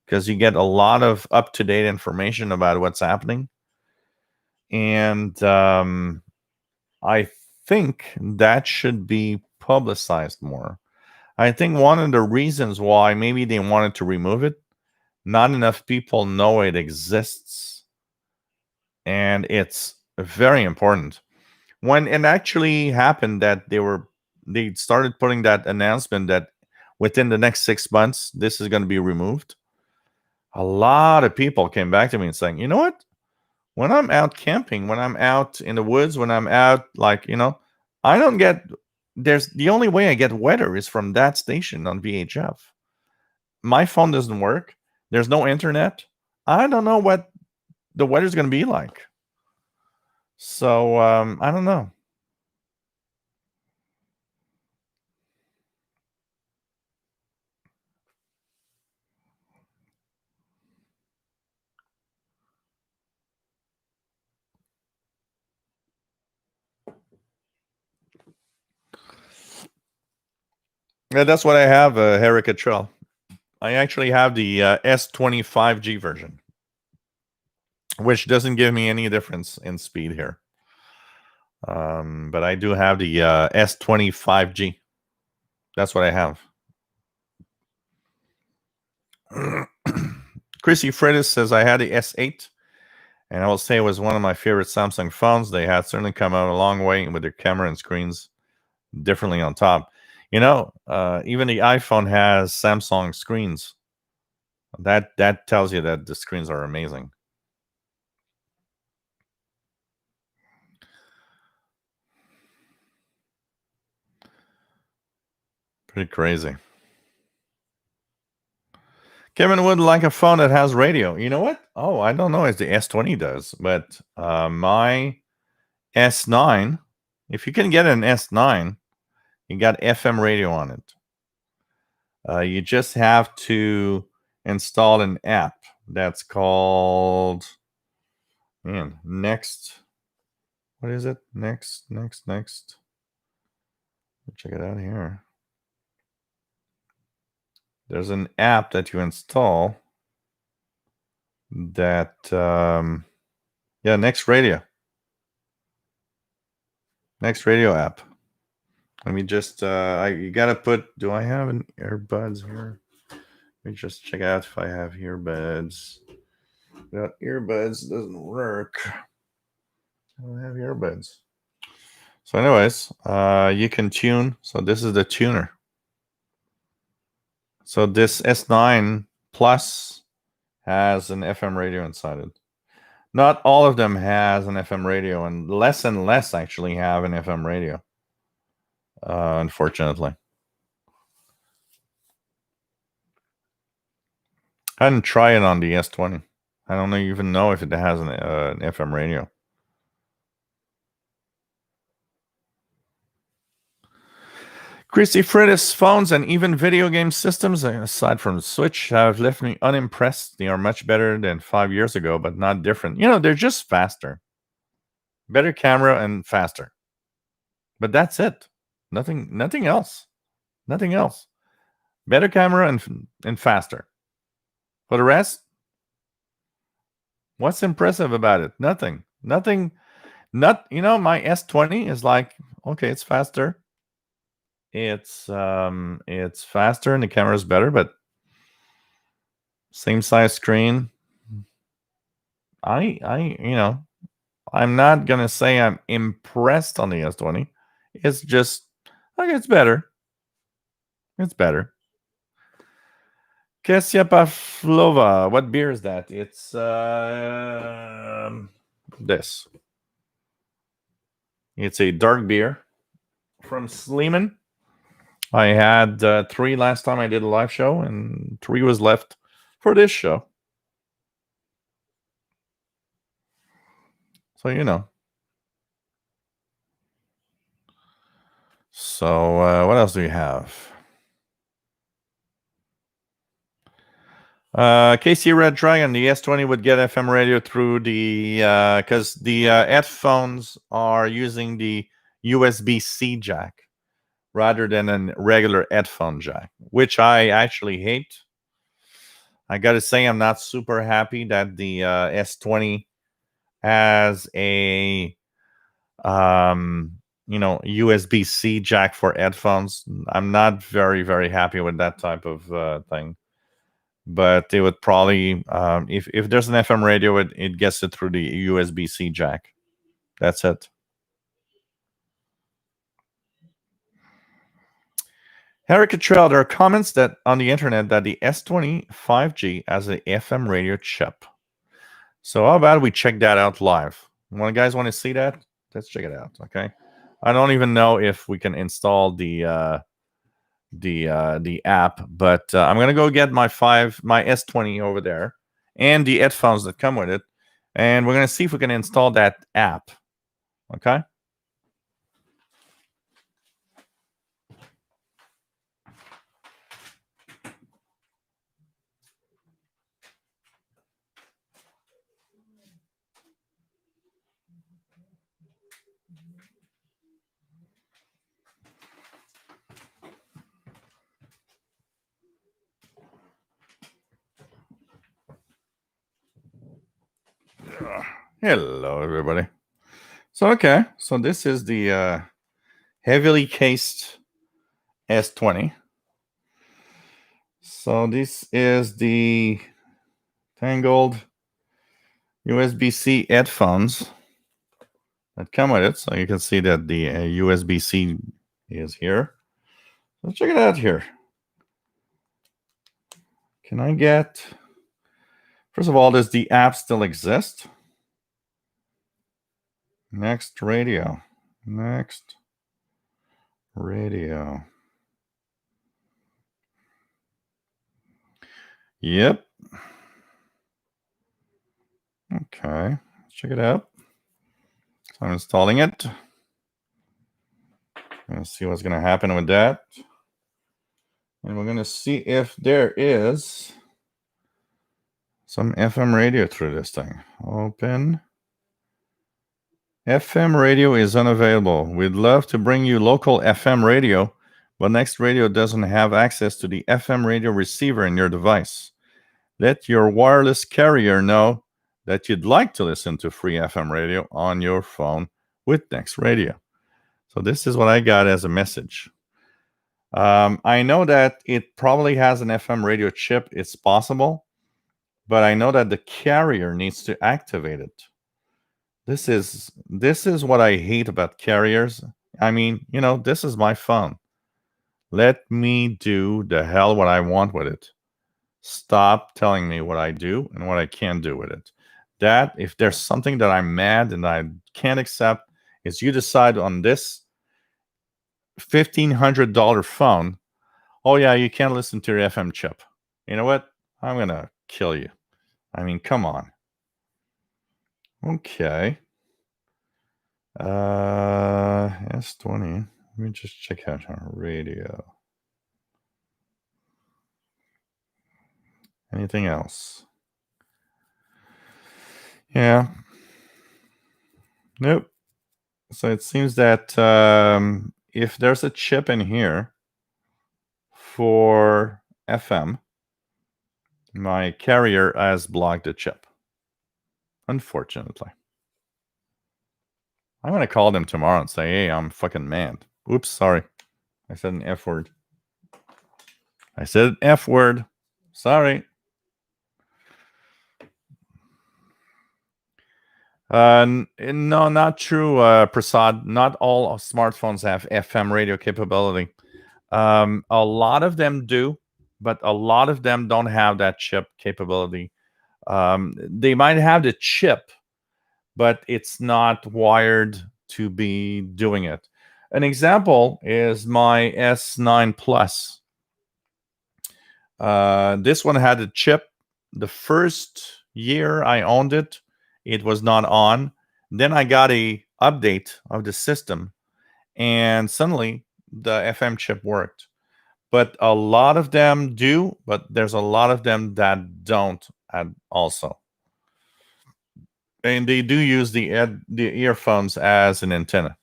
because you get a lot of up to date information about what's happening. And I think that should be publicized more. I think one of the reasons why maybe they wanted to remove it, not enough people know it exists. And it's very important. When it actually happened that they started putting that announcement that within the next 6 months, this is going to be removed, a lot of people came back to me and saying, you know what? When I'm out camping, when I'm out in the woods, when I'm out, I don't get there's the only way I get weather is from that station on VHF. My phone doesn't work. There's no internet. I don't know what the weather's going to be like. So I don't know. Yeah, that's what I have, Eric Trell. I actually have the S25G version, which doesn't give me any difference in speed here. But I do have the S25G. That's what I have. Chrissy Freitas says I had the S8, and I will say it was one of my favorite Samsung phones. They had certainly come out a long way with their camera and screens differently on top. You know, even the iPhone has Samsung screens. That tells you that the screens are amazing. Pretty crazy. Kevin would like a phone that has radio. You know what? Oh, I don't know if the S20 does, but my S9, if you can get an S9, you got FM radio on it. You just have to install an app that's called Next. What is it? Next. Check it out here. There's an app that you install that Next Radio app. Let me just you gotta put, do I have an earbuds here? Let me just check out if I have earbuds. Without earbuds, doesn't work. I don't have earbuds. So anyways, you can tune. So this is the tuner. So this S9 Plus has an FM radio inside it. Not all of them has an FM radio, and less actually have an FM radio. Unfortunately, I didn't try it on the S20. I don't even know if it has an FM radio. Chrissy Freitas phones and even video game systems, aside from the Switch, have left me unimpressed. They are much better than 5 years ago, but not different. You know, they're just faster. Better camera and faster. But that's it. Nothing else. Nothing else. Better camera and faster. For the rest, what's impressive about it? Nothing. My S20 is like, okay, it's faster. It's faster and the camera is better, but same size screen. I'm not gonna say I'm impressed on the S20. It's just like it's better. It's better. Kessia Pavlova. What beer is that? It's this. It's a dark beer from Sleeman. I had 3 last time I did a live show, and 3 was left for this show. So, you know. So, what else do we have? KC Red Dragon, the S20 would get FM radio through the, because the headphones are using the USB-C jack rather than a regular headphone jack, which I actually hate. I got to say, I'm not super happy that the S20 has a USB-C jack for headphones. I'm not very, very happy with that type of thing. But it would probably, if there's an FM radio, it gets it through the USB-C jack. That's it. Eric Cottrell, there are comments that on the internet that the S20 5G has an FM radio chip. So how about we check that out live? You guys want to see that? Let's check it out, okay? I don't even know if we can install the app, but I'm gonna go get my S20 over there and the headphones that come with it, and we're gonna see if we can install that app. Okay. Hello, everybody. So this is the heavily cased S20. So this is the tangled USB-C headphones that come with it. So you can see that the USB-C is here. Let's check it out here. Can I get... First of all, does the app still exist? Next radio. Next radio. Yep. Okay. Let's check it out. So I'm installing it. Let's see what's going to happen with that. And we're going to see if there is some FM radio through this thing. Open. FM radio is unavailable. We'd love to bring you local FM radio, but Next Radio doesn't have access to the FM radio receiver in your device. Let your wireless carrier know that you'd like to listen to free FM radio on your phone with Next Radio. So this is what I got as a message. I know that it probably has an FM radio chip. It's possible, but I know that the carrier needs to activate it. This is what I hate about carriers. I mean, this is my phone. Let me do the hell what I want with it. Stop telling me what I do and what I can't do with it. That if there's something that I'm mad and I can't accept, is you decide on this $1,500 phone. Oh yeah, you can't listen to your FM chip. You know what? I'm gonna kill you. I mean, come on. Okay. S20. Let me just check out our radio. Anything else? Yeah. Nope. So it seems that if there's a chip in here for FM, my carrier has blocked the chip. Unfortunately. I'm going to call them tomorrow and say, hey, I'm fucking mad. Oops, sorry. I said an F word. I said an F word. Sorry. No, not true, Prasad. Not all smartphones have FM radio capability. A lot of them do, but a lot of them don't have that chip capability. They might have the chip, but it's not wired to be doing it. An example is my S9 Plus. This one had a chip. The first year I owned it, it was not on. Then I got a update of the system, and suddenly the FM chip worked. But a lot of them do, but there's a lot of them that don't also. And they do use the earphones as an antenna.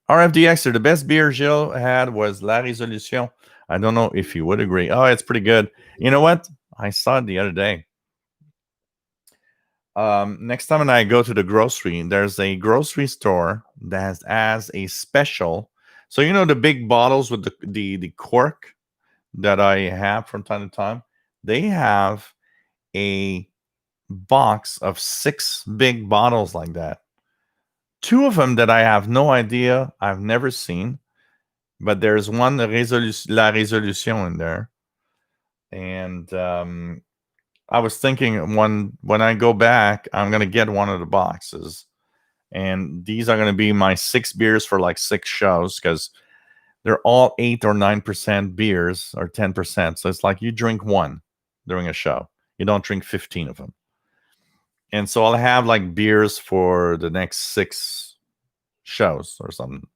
RFDXer, the best beer Gilles had was La Résolution. I don't know if you would agree. Oh, it's pretty good. You know what? I saw it the other day. Next time when I go to the grocery, there's a grocery store that has a special. So the big bottles with the cork that I have from time to time? They have a box of 6 big bottles like that. 2 of them that I have no idea, I've never seen, but there's one La Résolution in there. And I was thinking when I go back, I'm going to get one of the boxes And these are going to be my 6 beers for like 6 shows, because they're all 8 or 9% beers, or 10%. So it's like you drink one during a show. You don't drink 15 of them. And so I'll have like beers for the next 6 shows or something.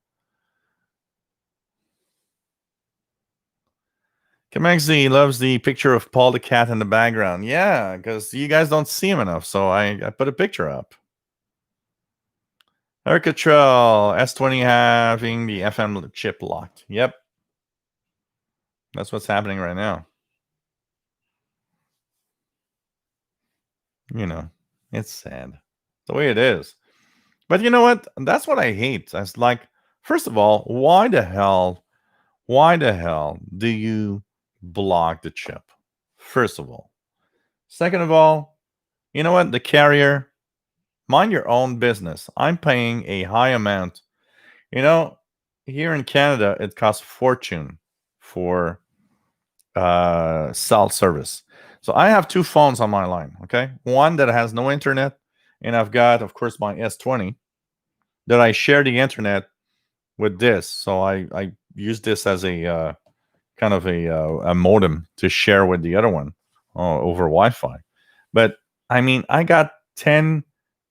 Kamexi loves the picture of Paul the cat in the background. Yeah, because you guys don't see him enough, so I put a picture up. Ercatrell, S20 having the FM chip locked. Yep. That's what's happening right now. You know, it's sad. The way it is. But you know what? That's what I hate. It's like, first of all, why the hell do you block the chip? First of all. Second of all, you know what? The carrier, mind your own business. I'm paying a high amount. You know, here in Canada, it costs a fortune for cell service. So I have 2 phones on my line. Okay, one that has no internet, and I've got, of course, my S20 that I share the internet with this. So I use this as a kind of a modem to share with the other one over Wi-Fi. But I mean, I got 10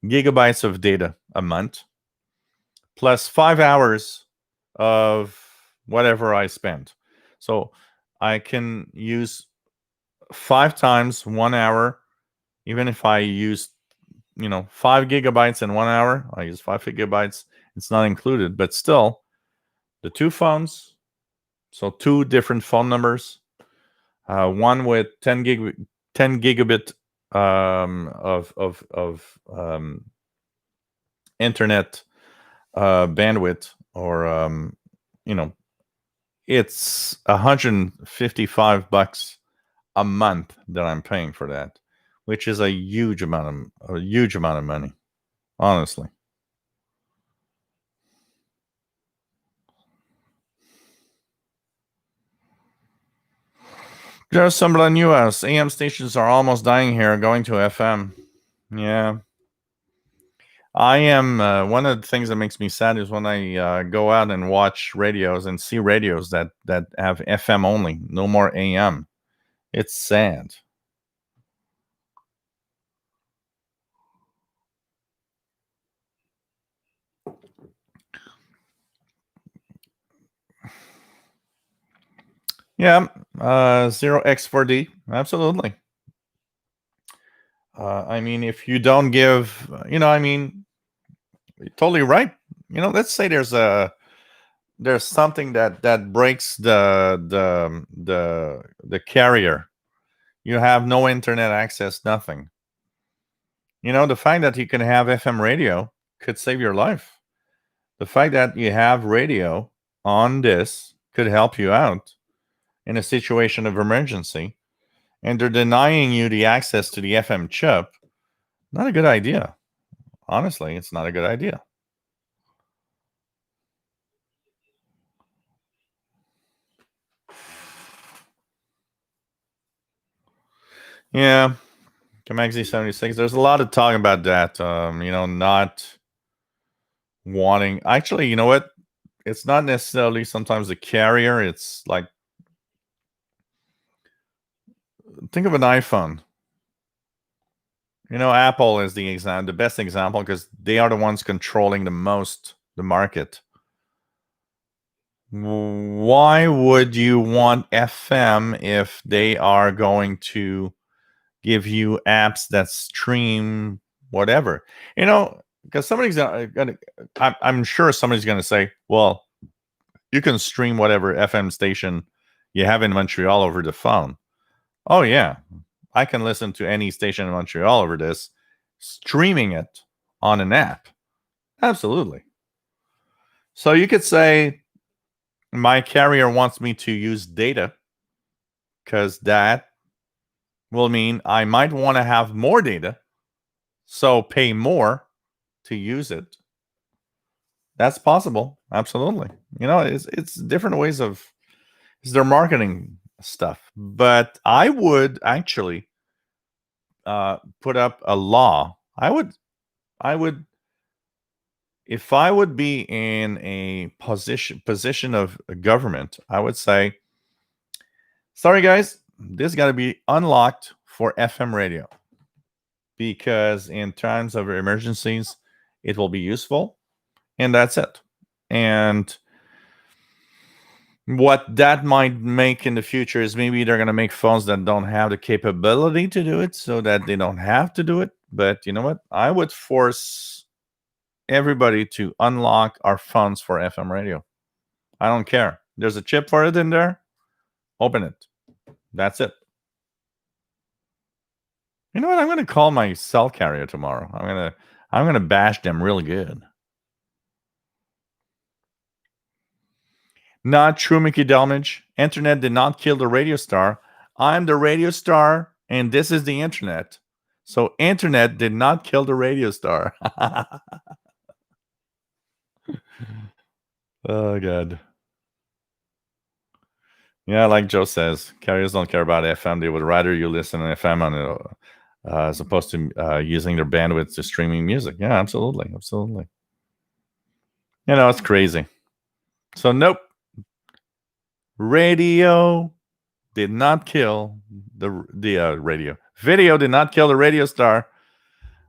gigabytes of data a month, plus 5 hours of whatever I spend. So I can use 5 times 1 hour. Even if I use 5 gigabytes in 1 hour, I use 5 gigabytes. It's not included, but still, the 2 phones, so 2 different phone numbers, one with 10 gigabit of internet bandwidth, or it's $155 a month that I'm paying for that, which is a huge amount of money, honestly. Just Sunderland, US. AM stations are almost dying here, going to FM. Yeah. I am, one of the things that makes me sad is when I go out and watch radios and see radios that have FM only, no more AM. It's sad. Yeah, 0x4D, absolutely. I mean, if you don't give, I mean, you're totally right. Let's say there's something that breaks the carrier. You have no internet access, nothing. The fact that you can have FM radio could save your life. The fact that you have radio on this could help you out in a situation of emergency, and they're denying you the access to the FM chip. Not a good idea. Honestly, it's not a good idea. Yeah, Kamaxi 76. There's a lot of talk about that. Not wanting. Actually, you know what? It's not necessarily sometimes the carrier. It's like, think of an iPhone. Apple is the best example, because they are the ones controlling the market. Why would you want FM if they are going to give you apps that stream whatever? Because somebody's gonna. I'm sure somebody's gonna say, "Well, you can stream whatever FM station you have in Montreal over the phone." Oh yeah, I can listen to any station in Montreal over this, streaming it on an app. Absolutely. So you could say, my carrier wants me to use data, because that will mean I might want to have more data, so pay more to use it. That's possible. Absolutely. It's different ways of, it's their marketing stuff. But I would actually put up a law. I would If I would be in a position of government, I would say, sorry guys, this got to be unlocked for FM radio because in times of emergencies, it will be useful, and that's it. And what that might make in the future is maybe they're going to make phones that don't have the capability to do it so that they don't have to do it. But you know what? I would force everybody to unlock our phones for FM radio. I don't care. There's a chip for it in there. Open it. That's it. You know what? I'm going to call my cell carrier tomorrow. I'm going to bash them really good. Not true, Mickey Delmage. Internet did not kill the radio star. I'm the radio star, and this is the internet. So, internet did not kill the radio star. Oh, God. Yeah, like Joe says, carriers don't care about FM. They would rather you listen on FM on it, as opposed to using their bandwidth to streaming music. Yeah, absolutely. Absolutely. It's crazy. So, nope. Radio did not kill the radio. Video did not kill the radio star.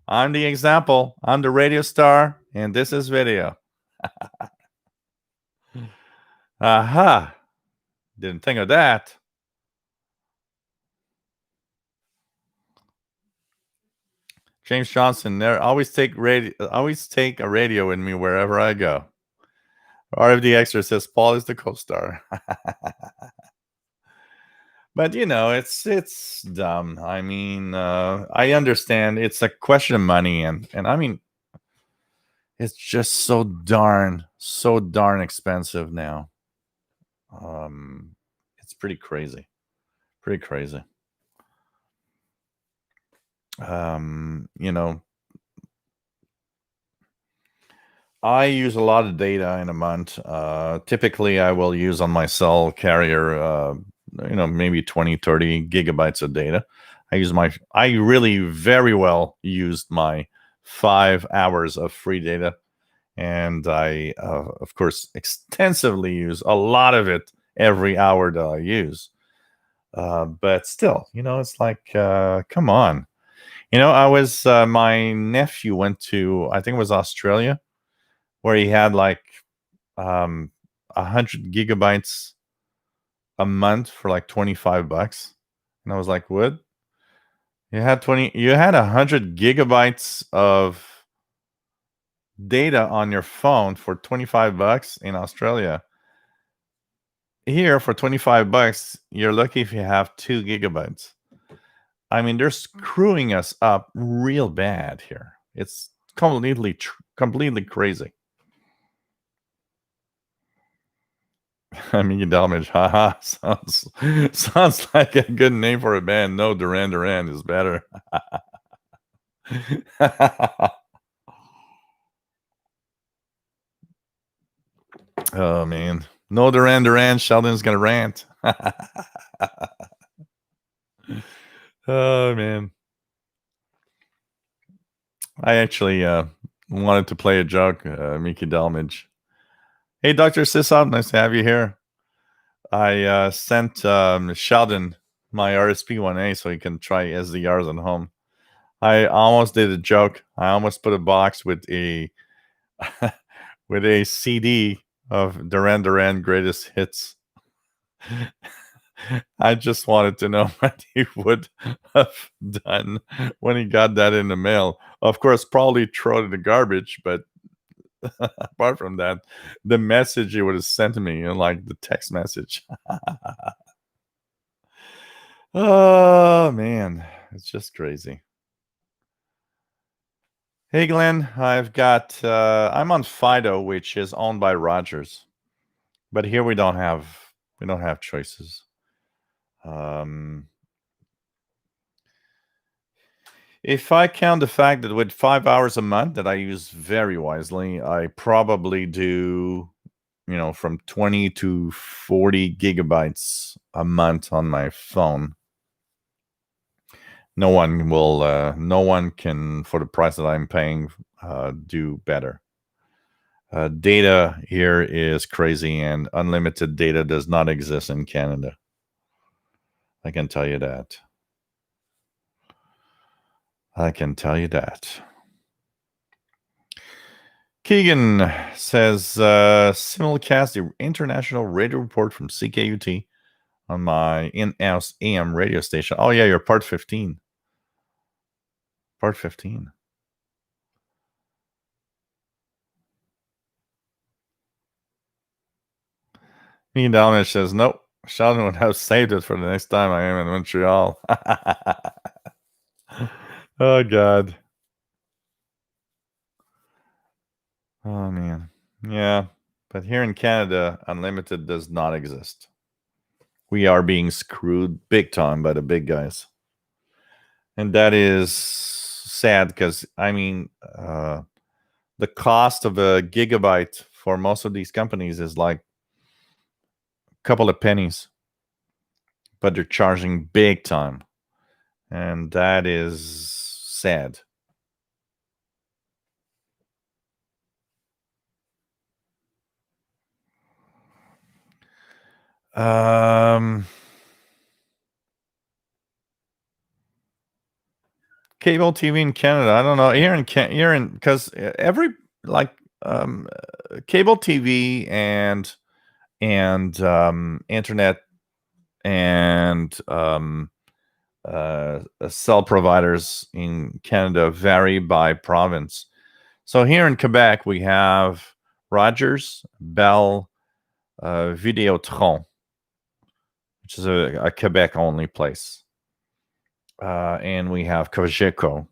I'm the example. I'm the radio star, and this is video. Aha. Didn't think of that. James Johnson, there always take a radio with me wherever I go. RFD Extra says Paul is the co-star. But it's dumb. I mean, I understand it's a question of money, and I mean, it's just so darn expensive now. It's pretty crazy. Pretty crazy. I use a lot of data in a month. Typically, I will use on my cell carrier, maybe 20, 30 gigabytes of data. I really very well used my 5 hours of free data. And I, of course, extensively use a lot of it every hour that I use. But still, it's like, come on. My nephew went to, I think it was Australia, where he had like 100 gigabytes a month for like $25. And I was like, what? You had 100 gigabytes of data on your phone for $25 in Australia. Here for $25, you're lucky if you have 2 gigabytes. I mean, they're screwing us up real bad here. It's completely crazy. I mean, Dalmage, haha, sounds like a good name for a band. No, Duran Duran is better. Oh man, no Duran Duran. Sheldon's gonna rant. Oh man, I actually wanted to play a joke, Mickey Dalmage. Hey, Dr. Sisop, nice to have you here. I sent Sheldon my RSP1A so he can try SDRs at home. I almost did a joke. I almost put a box with a with a CD of Duran Duran greatest hits. I just wanted to know what he would have done when he got that in the mail. Of course, probably throw it in the garbage, but apart from that, the message he would have sent to me, like the text message. Oh man, it's just crazy. Hey Glenn, I'm on Fido, which is owned by Rogers, but here we don't have choices. If I count the fact that with 5 hours a month that I use very wisely, I probably do, from 20 to 40 gigabytes a month on my phone. No one can, for the price that I'm paying, do better. Data here is crazy, and unlimited data does not exist in Canada. I can tell you that. I can tell you that. Keegan says, simulcast the international radio report from CKUT on my in-house AM radio station. Oh, yeah, you're part 15. Part 15. Ian Dalmish says, nope. Sheldon would have saved it for the next time I am in Montreal. Oh, God. Oh, man. Yeah. But here in Canada, unlimited does not exist. We are being screwed big time by the big guys. And that is sad because, I mean, the cost of a gigabyte for most of these companies is like a couple of pennies, but they're charging big time. And that is sad. Cable TV in Canada. I don't know. Here in because every like cable TV and internet and cell providers in Canada vary by province. So here in Quebec, we have Rogers, Bell, Videotron, which is a Quebec only place. And we have Cogeco,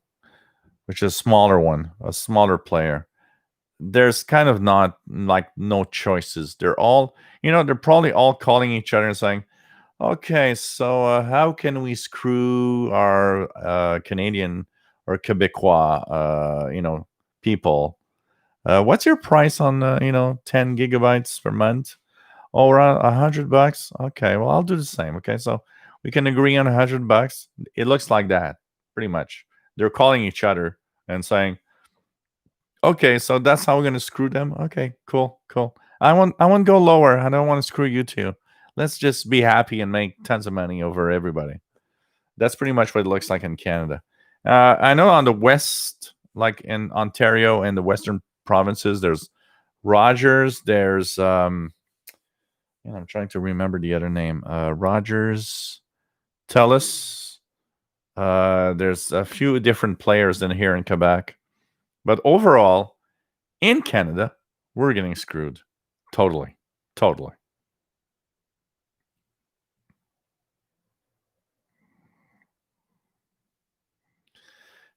which is a smaller one, a smaller player. There's kind of not like no choices. They're all, they're probably all calling each other and saying, okay, so how can we screw our Canadian or Quebecois, people? What's your price on, 10 gigabytes per month? Oh, around $100. Okay, well, I'll do the same. Okay, so we can agree on $100. It looks like that, pretty much. They're calling each other and saying, okay, so that's how we're gonna screw them. Okay, cool. I want to go lower. I don't want to screw you too. Let's just be happy and make tons of money over everybody. That's pretty much what it looks like in Canada. I know on the west, like in Ontario and the western provinces, there's Rogers. There's I'm trying to remember the other name. Rogers, TELUS. There's a few different players than here in Quebec, but overall, in Canada, we're getting screwed. Totally.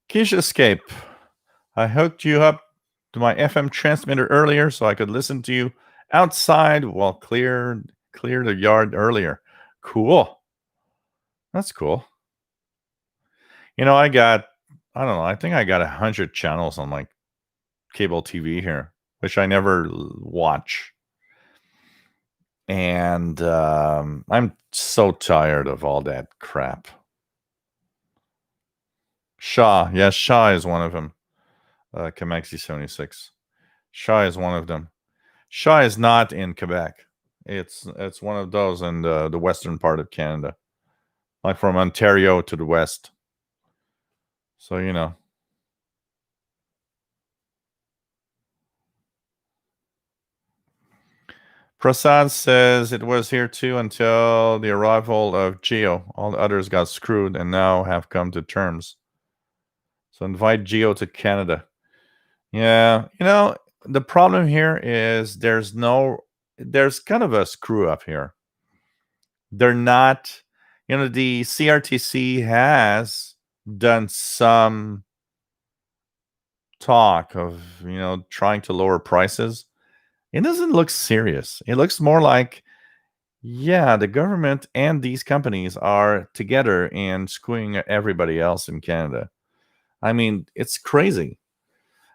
Kish Escape. I hooked you up to my FM transmitter earlier so I could listen to you outside while clear the yard earlier. Cool. That's cool. I don't know, I think I got 100 channels on my cable TV here, which I never watch. And I'm so tired of all that crap. Shaw. Yes, Shaw is one of them. Kamaxi 76. Shaw is one of them. Shaw is not in Quebec. It's one of those in the western part of Canada, like from Ontario to the west. So Prasad says it was here too until the arrival of Geo. All the others got screwed and now have come to terms. So invite Geo to Canada. Yeah, the problem here is there's kind of a screw up here. They're not, the CRTC has done some talk of, trying to lower prices. It doesn't look serious. It looks more like, yeah, the government and these companies are together and screwing everybody else in Canada. I mean, it's crazy.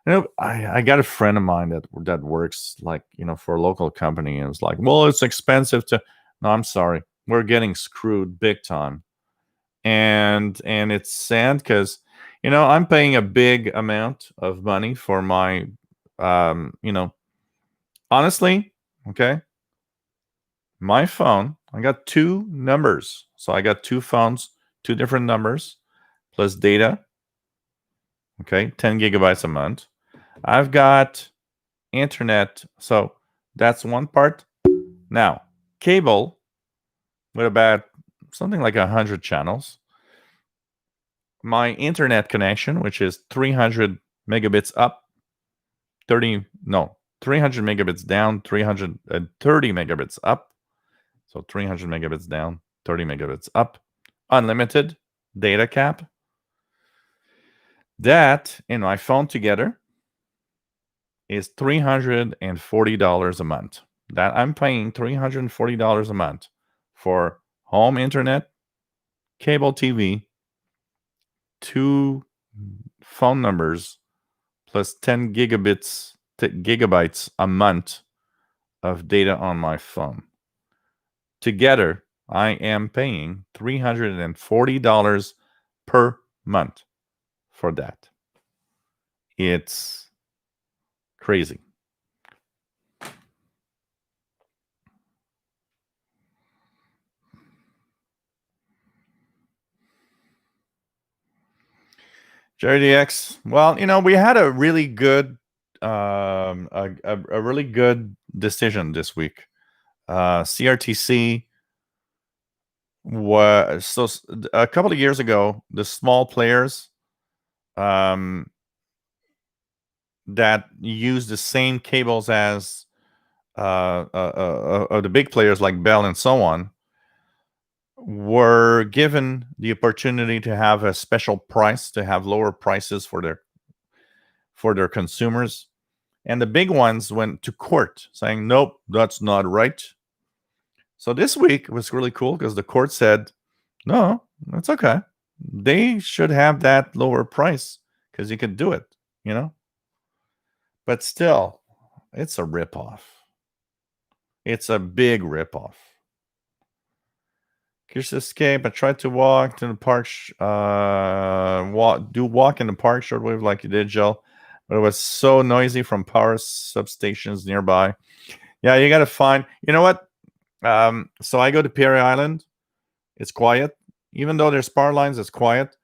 I got a friend of mine that works like, for a local company, and it's like, well, it's expensive to. No, I'm sorry, we're getting screwed big time, and it's sad because, I'm paying a big amount of money for my, Honestly, okay, my phone, I got two numbers. So I got two phones, two different numbers, plus data. Okay, 10 gigabytes a month. I've got internet. So that's one part. Now, cable with about something like 100 channels. My internet connection, which is 300 megabits up, 300 megabits down, 330 megabits up. So 300 megabits down, 30 megabits up. Unlimited data cap. That in my phone together is $340 a month. That I'm paying $340 a month for home internet, cable TV, two phone numbers, plus 10 gigabytes a month of data on my phone. Together, I am paying $340 per month for that. It's crazy. Jerry DX. Well, we had a really good, a really good decision this week. CRTC was so a couple of years ago. The small players that use the same cables as the big players like Bell and so on were given the opportunity to have a special price, to have lower prices for their consumers. And the big ones went to court saying, nope, that's not right. So this week was really cool because the court said, no, that's okay. They should have that lower price because you can do it. But still, it's a ripoff. It's a big ripoff. Here's escape. I tried to walk to the park, walk in the park shortwave like you did, Jill, but it was so noisy from power substations nearby. Yeah, you got to find. You know what? So I go to Perry Island. It's quiet, even though there's power lines. It's quiet.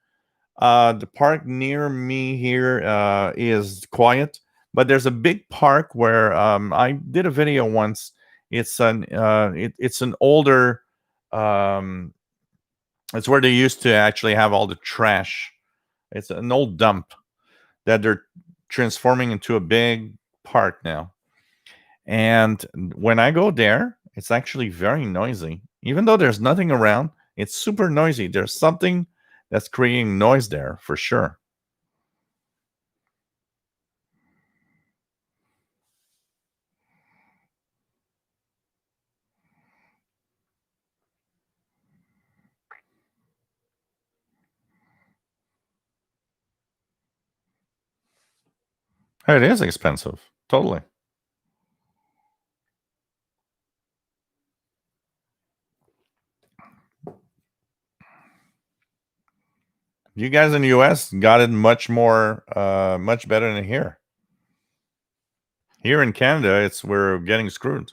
The park near me here is quiet, but there's a big park where I did a video once. It's an older. It's where they used to actually have all the trash. It's an old dump that they're transforming into a big park now. And when I go there, it's actually very noisy. Even though there's nothing around, it's super noisy. There's something that's creating noise there for sure. It is expensive. Totally. You guys in the US got it much better than here. Here in Canada, we're getting screwed.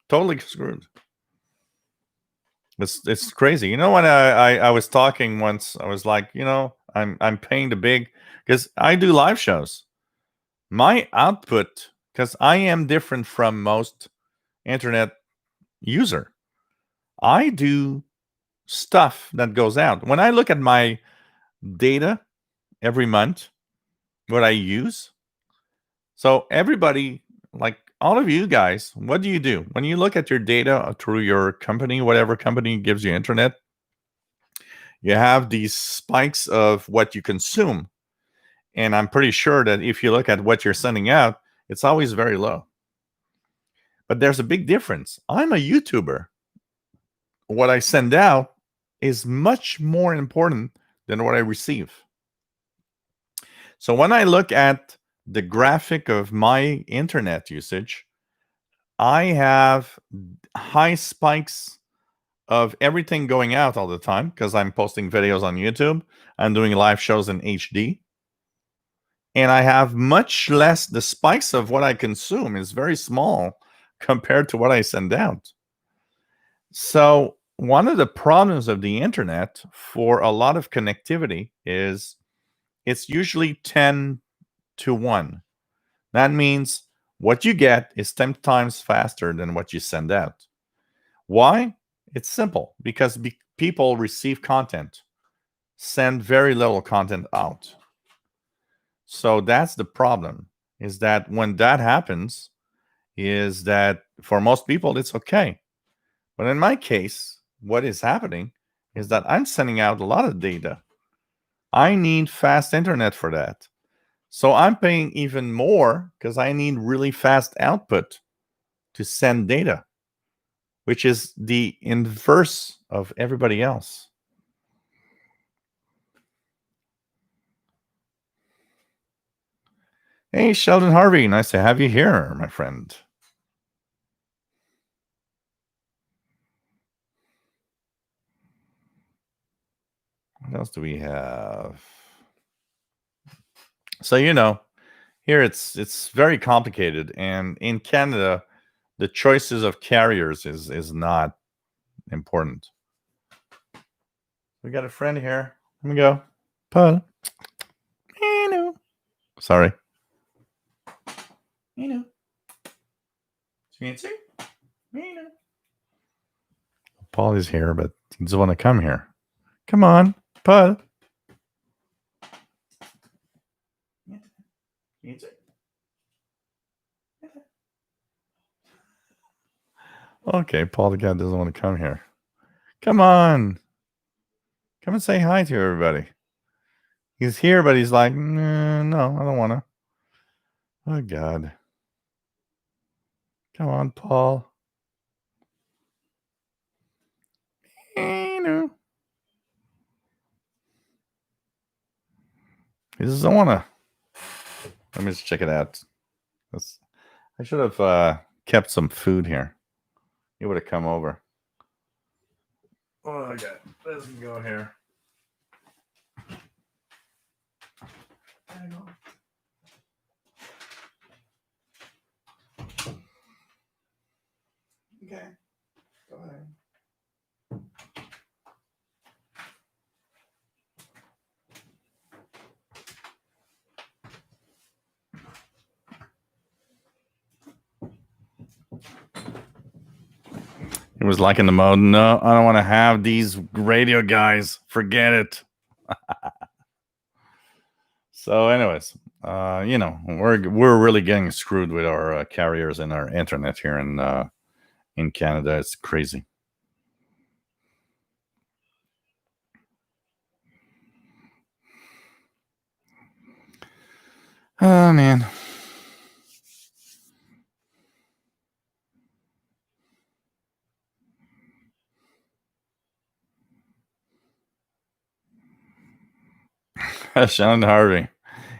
Totally screwed. It's crazy. When I was talking once, I was like, I'm paying the big because I do live shows. My output, because I am different from most internet user. I do stuff that goes out. When I look at my data every month, what I use. So everybody, like all of you guys, what do you do? When you look at your data through your company, whatever company gives you internet, you have these spikes of what you consume. And I'm pretty sure that if you look at what you're sending out, it's always very low. But there's a big difference. I'm a YouTuber. What I send out is much more important than what I receive. So when I look at the graphic of my internet usage, I have high spikes of everything going out all the time because I'm posting videos on YouTube. I'm doing live shows in HD. And I have much less, the spikes of what I consume is very small compared to what I send out. So, one of the problems of the internet for a lot of connectivity is it's usually 10 to 1. That means what you get is 10 times faster than what you send out. Why? It's simple because people receive content, send very little content out. So that's the problem, is that when that happens, is that for most people it's okay. But in my case, what is happening is that I'm sending out a lot of data. I need fast internet for that. So I'm paying even more because I need really fast output to send data, which is the inverse of everybody else. Hey, Sheldon Harvey, nice to have you here, my friend. What else do we have? So here it's very complicated, and in Canada, the choices of carriers is not important. We got a friend here. Let me go. Paul. Sorry. Paul is here, but he doesn't want to come here. Come on, Paul. Okay, Paul the cat doesn't want to come here. Come on. Come and say hi to everybody. He's here, but he's like, no, I don't want to. Oh, God. Come on, Paul. He doesn't want to. Let me just check it out. I should have kept some food here. He would have come over. Oh, okay. Let's go here. Okay. Go ahead. He was like in the mode, no, I don't want to have these radio guys. Forget it. So, anyways, we're really getting screwed with our carriers and our internet here in Canada. It's crazy. Oh man. Shannon Harvey.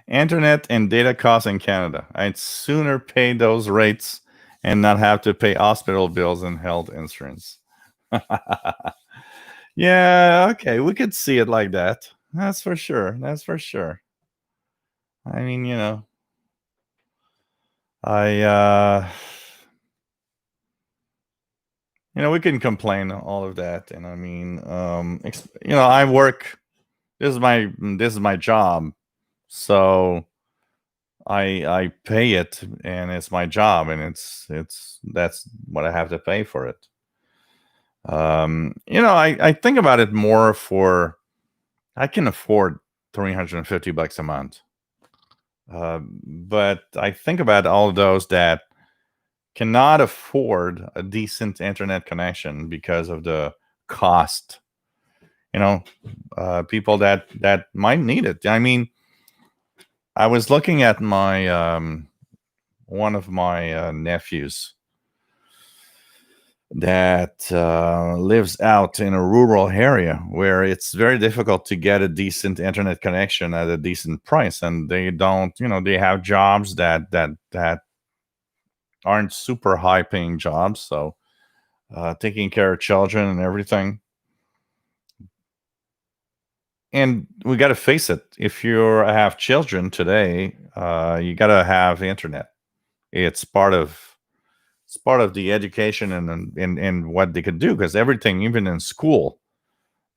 Internet and data costs in Canada. I'd sooner pay those rates and not have to pay hospital bills and health insurance. Yeah, okay, we could see it like that. That's for sure. That's for sure. I mean, I we can complain all of that, and I mean, I work. This is my job, so I pay it, and it's my job, and that's what I have to pay for it. I think about it more for I can afford $350 a month, but I think about all of those that cannot afford a decent internet connection because of the cost. People that might need it. I mean, I was looking at my one of my nephews that lives out in a rural area where it's very difficult to get a decent internet connection at a decent price, and they don't. They have jobs that aren't super high paying jobs, so taking care of children and everything. And we got to face it. If you have children today, you got to have internet. It's part of It's part of the education and what they could do, because everything, even in school,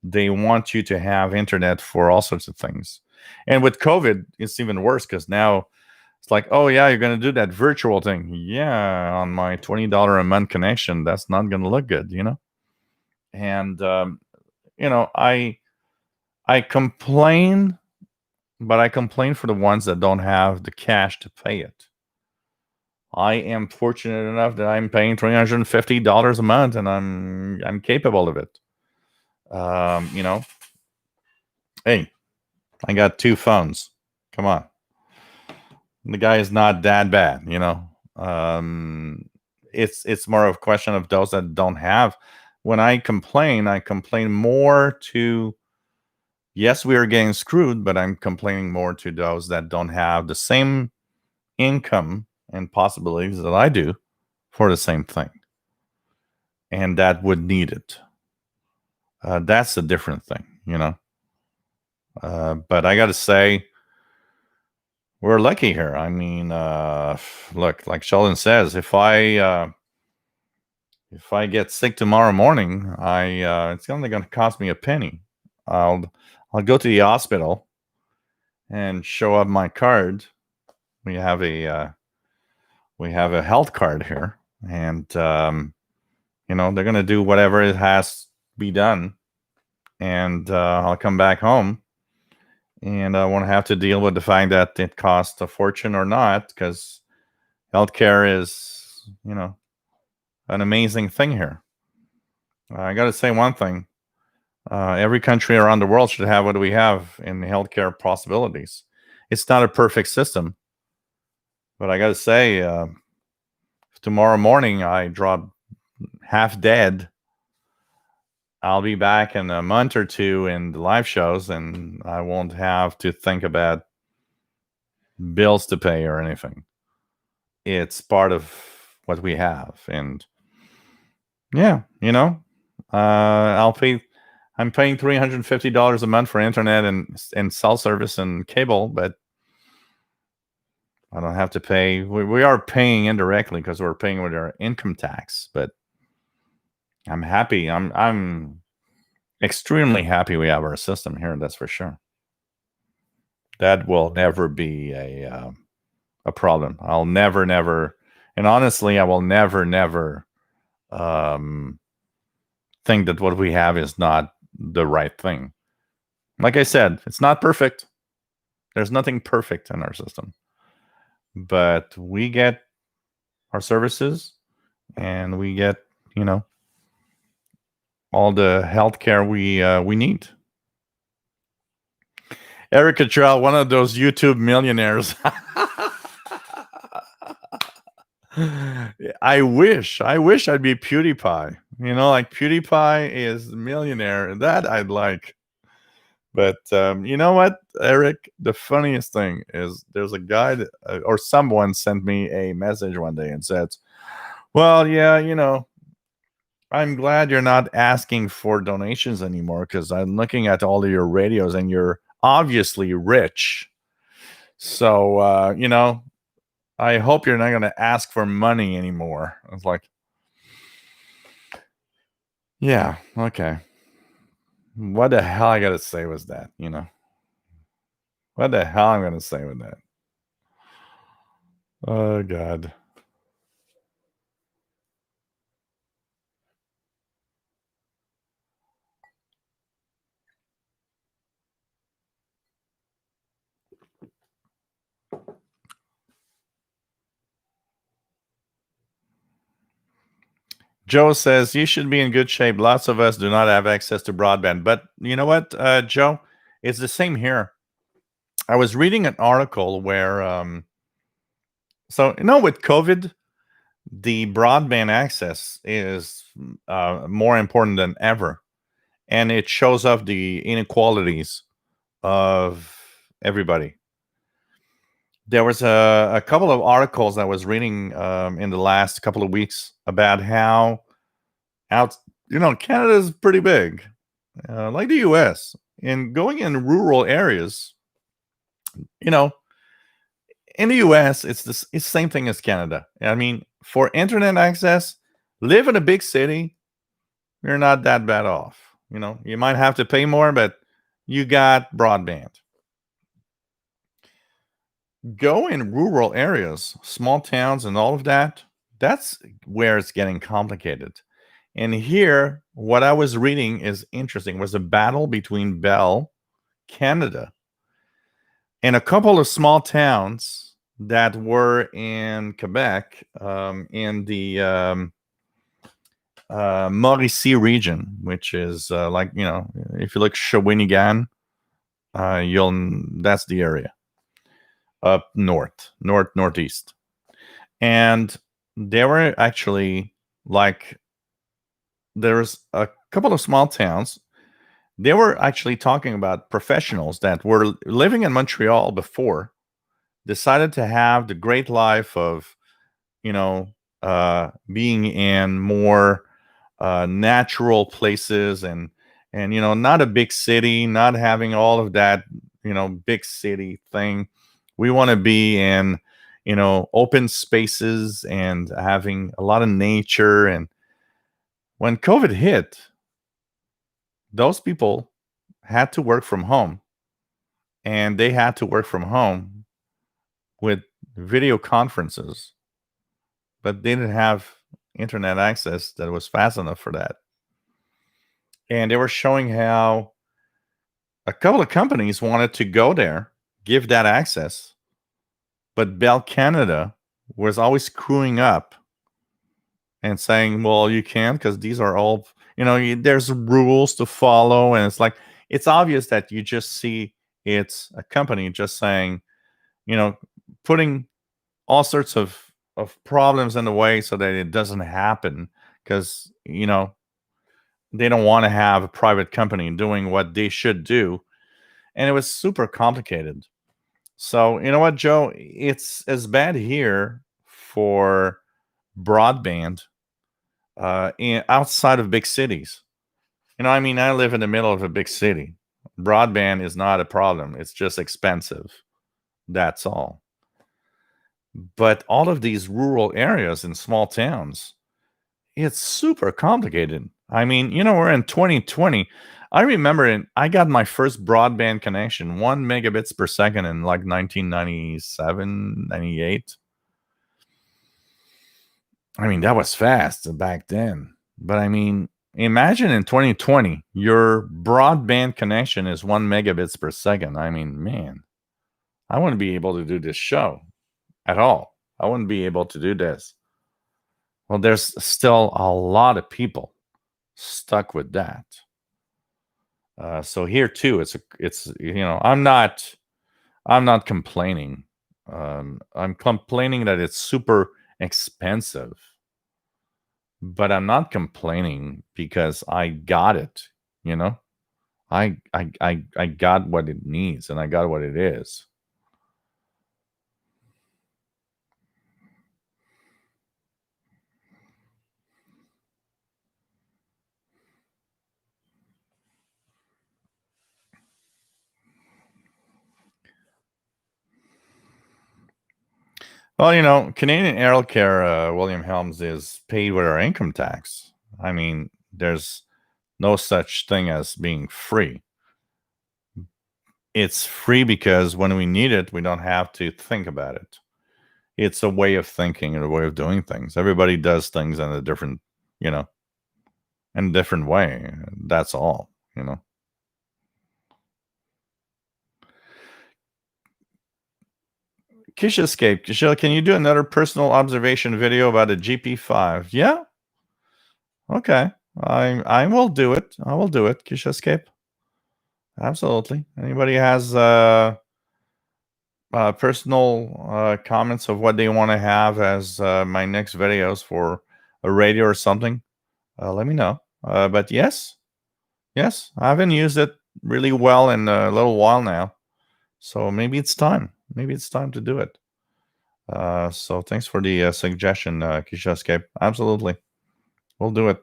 they want you to have internet for all sorts of things. And with COVID, it's even worse because now it's like, oh yeah, you're going to do that virtual thing. Yeah, on my $20 a month connection, that's not going to look good, And I complain, but I complain for the ones that don't have the cash to pay it. I am fortunate enough that I'm paying $350 a month, and I'm capable of it. Hey, I got 2 phones. Come on, the guy is not that bad. It's more of a question of those that don't have. When I complain more to. Yes, we are getting screwed, but I'm complaining more to those that don't have the same income and possibilities that I do for the same thing, and that would need it. That's a different thing. But I got to say, we're lucky here. I mean, look, like Sheldon says, if I get sick tomorrow morning, it's only going to cost me a penny. I'll go to the hospital and show up my card. We have a health card here, and they're going to do whatever it has to be done, and I'll come back home, and I won't have to deal with the fact that it costs a fortune or not, because healthcare is an amazing thing here. I got to say one thing: every country around the world should have what we have in healthcare possibilities. It's not a perfect system, but I got to say, if tomorrow morning I drop half dead, I'll be back in a month or two in the live shows, and I won't have to think about bills to pay or anything. It's part of what we have. And yeah, I'm paying $350 a month for internet and cell service and cable, but I don't have to pay. We are paying indirectly because we're paying with our income tax, but I'm happy. I'm extremely happy we have our system here. That's for sure. That will never be a problem. I'll never, and honestly, I will never think that what we have is not the right thing. Like I said, it's not perfect. There's nothing perfect in our system, but we get our services, and we get all the healthcare we need. Eric Cottrell, one of those YouTube millionaires. I wish I'd be PewDiePie. Like PewDiePie is a millionaire, and that I'd like. But you know what, Eric? The funniest thing is there's a guy or someone sent me a message one day and said, well, yeah, I'm glad you're not asking for donations anymore, because I'm looking at all of your radios and you're obviously rich. So, I hope you're not going to ask for money anymore. I was like, yeah, okay. What the hell I got to say was that, What the hell I'm going to say with that? Oh, God. Joe says, you should be in good shape. Lots of us do not have access to broadband. But you know what, Joe? It's the same here. I was reading an article where, with COVID, the broadband access is more important than ever. And it shows up the inequalities of everybody. There was a couple of articles I was reading in the last couple of weeks about how Canada is pretty big, like the U.S. And going in rural areas, in the U.S. it's the same thing as Canada. I mean, for internet access, live in a big city, you're not that bad off. You might have to pay more, but you got broadband. Go in rural areas, small towns, and all of that. That's where it's getting complicated. And here, what I was reading is interesting. Was a battle between Bell, Canada, and a couple of small towns that were in Quebec, in the Mauricie region, which is if you look Shawinigan, that's the area up northeast, and they were actually like there's a couple of small towns. They were actually talking about professionals that were living in Montreal before, decided to have the great life of being in more natural places, and not a big city, not having all of that big city thing. We want to be in open spaces and having a lot of nature. And when COVID hit, those people had to work from home, and they had to work from home with video conferences, but they didn't have internet access that was fast enough for that. And they were showing how a couple of companies wanted to go there, give that access, but Bell Canada was always screwing up and saying, well, you can't because these are all, there's rules to follow. And it's like, it's obvious that you just see it's a company just saying, putting all sorts of problems in the way so that it doesn't happen, because they don't want to have a private company doing what they should do. And it was super complicated. So you know what, Joe, it's as bad here for broadband outside of big cities. I live in the middle of a big city. Broadband is not a problem, it's just expensive. That's all. But all of these rural areas in small towns, it's super complicated. We're in 2020. I remember I got my first broadband connection, 1 megabits per second, in like 1997, 98. That was fast back then. But imagine in 2020, your broadband connection is 1 megabits per second. Man, I wouldn't be able to do this show at all. I wouldn't be able to do this. Well, there's still a lot of people stuck with that. So here too, I'm not complaining. I'm complaining that it's super expensive, but I'm not complaining because I got it. I got what it needs, and I got what it is. Well, Canadian Aerocare, William Helms, is paid with our income tax. There's no such thing as being free. It's free because when we need it, we don't have to think about it. It's a way of thinking and a way of doing things. Everybody does things in a different way. That's all. Kisha Escape. Kisha, can you do another personal observation video about a GP5? Yeah. Okay. I will do it. I will do it. Kisha Escape. Absolutely. Anybody has personal comments of what they want to have as my next videos for a radio or something, let me know. But yes, I haven't used it really well in a little while now, so maybe it's time. Maybe it's time to do it. So thanks for the suggestion, Kisha Escape. Absolutely, we'll do it.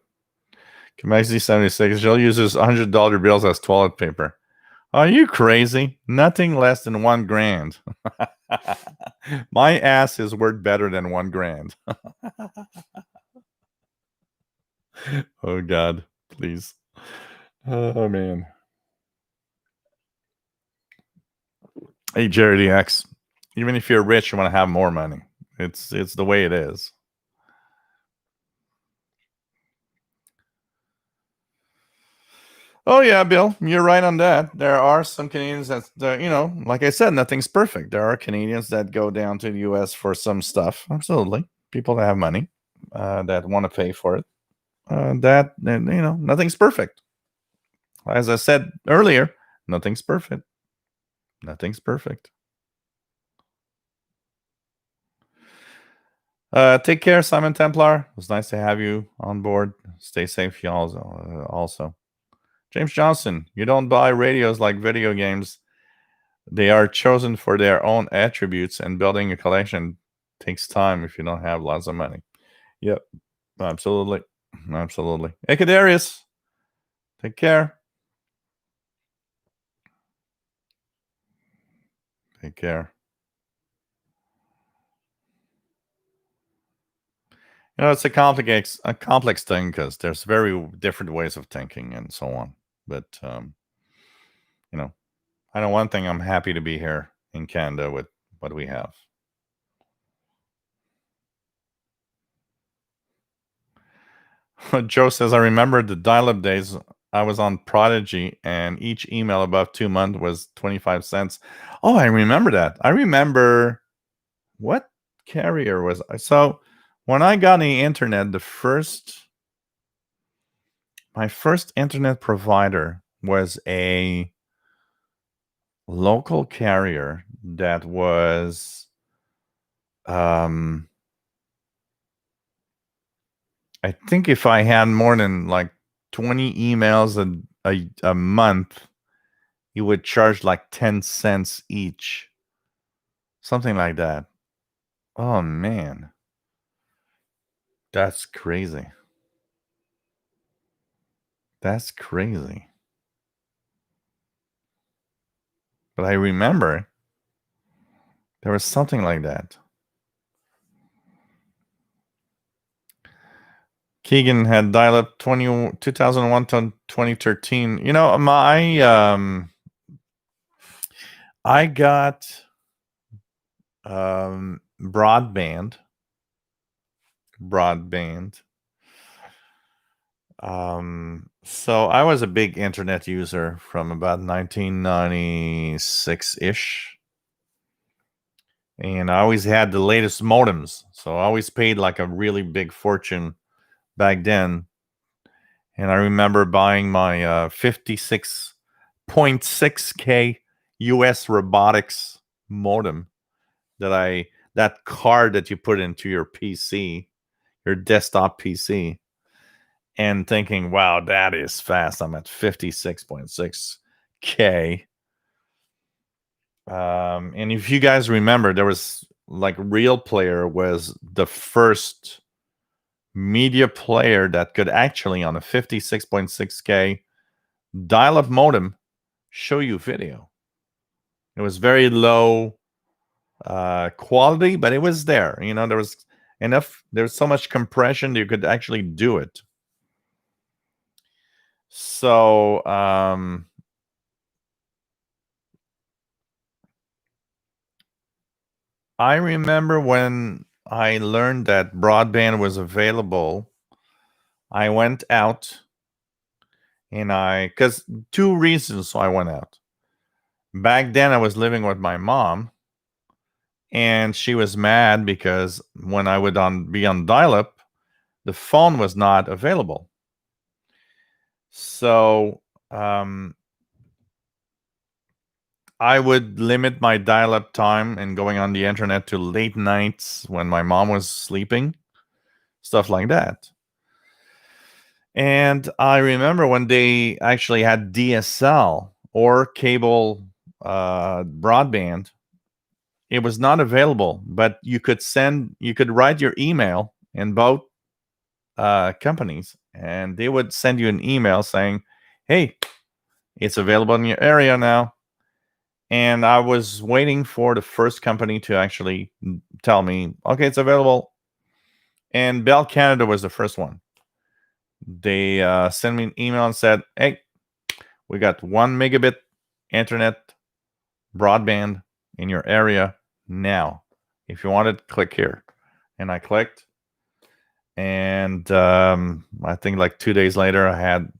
Kamaxi 76. Jill uses $100 bills as toilet paper. Are you crazy? Nothing less than $1,000. My ass is worth better than $1,000. Oh God, please. Oh man. Hey Jerry X. Even if you're rich, you want to have more money. It's the way it is. Oh yeah, Bill, you're right on that. There are some Canadians that, like I said, nothing's perfect. There are Canadians that go down to the U.S. for some stuff. Absolutely, people that have money, that want to pay for it. Nothing's perfect. As I said earlier, nothing's perfect. Nothing's perfect. Take care, Simon Templar. It was nice to have you on board. Stay safe, y'all. Also, James Johnson, you don't buy radios like video games. They are chosen for their own attributes, and building a collection takes time if you don't have lots of money. Yep, absolutely. Absolutely. Ekadarius, take care. Take care. It's a complex thing because there's very different ways of thinking and so on. But you know, I know one thing: I'm happy to be here in Canada with what we have. Joe says, I remember the dial-up days. I was on Prodigy, and each email above 2 months was 25 cents. Oh, I remember that. I remember what carrier was I? So when I got the internet, my first internet provider was a local carrier that was, I think if I had more than like 20 emails a month, you would charge like 10 cents each. Something like that. Oh man. That's crazy. That's crazy. But I remember there was something like that. Keegan had dial up 2001 to 2013. I got broadband. So I was a big internet user from about 1996-ish. And I always had the latest modems. So I always paid like a really big fortune back then. And I remember buying my 56.6K US robotics modem that card that you put into your PC, your desktop PC, and thinking, wow, that is fast. I'm at 56.6K. And if you guys remember, there was like Real Player was the first media player that could actually, on a 56.6K dial-up modem, show you video. It was very low quality, but it was there. There was enough. There was so much compression that you could actually do it. So I remember when I learned that broadband was available, I went out and because two reasons I went out. Back then, I was living with my mom, and she was mad because when I would be on dial-up, the phone was not available. So I would limit my dial-up time and going on the internet to late nights when my mom was sleeping, stuff like that. And I remember when they actually had DSL or cable broadband, it was not available, but you could write your email in both companies, and they would send you an email saying, hey, it's available in your area now. And I was waiting for the first company to actually tell me, okay, it's available. And Bell Canada was the first one. They sent me an email and said, hey, we got 1 megabit internet broadband in your area now. If you want it, click here. And I clicked. And I think like 2 days later, I had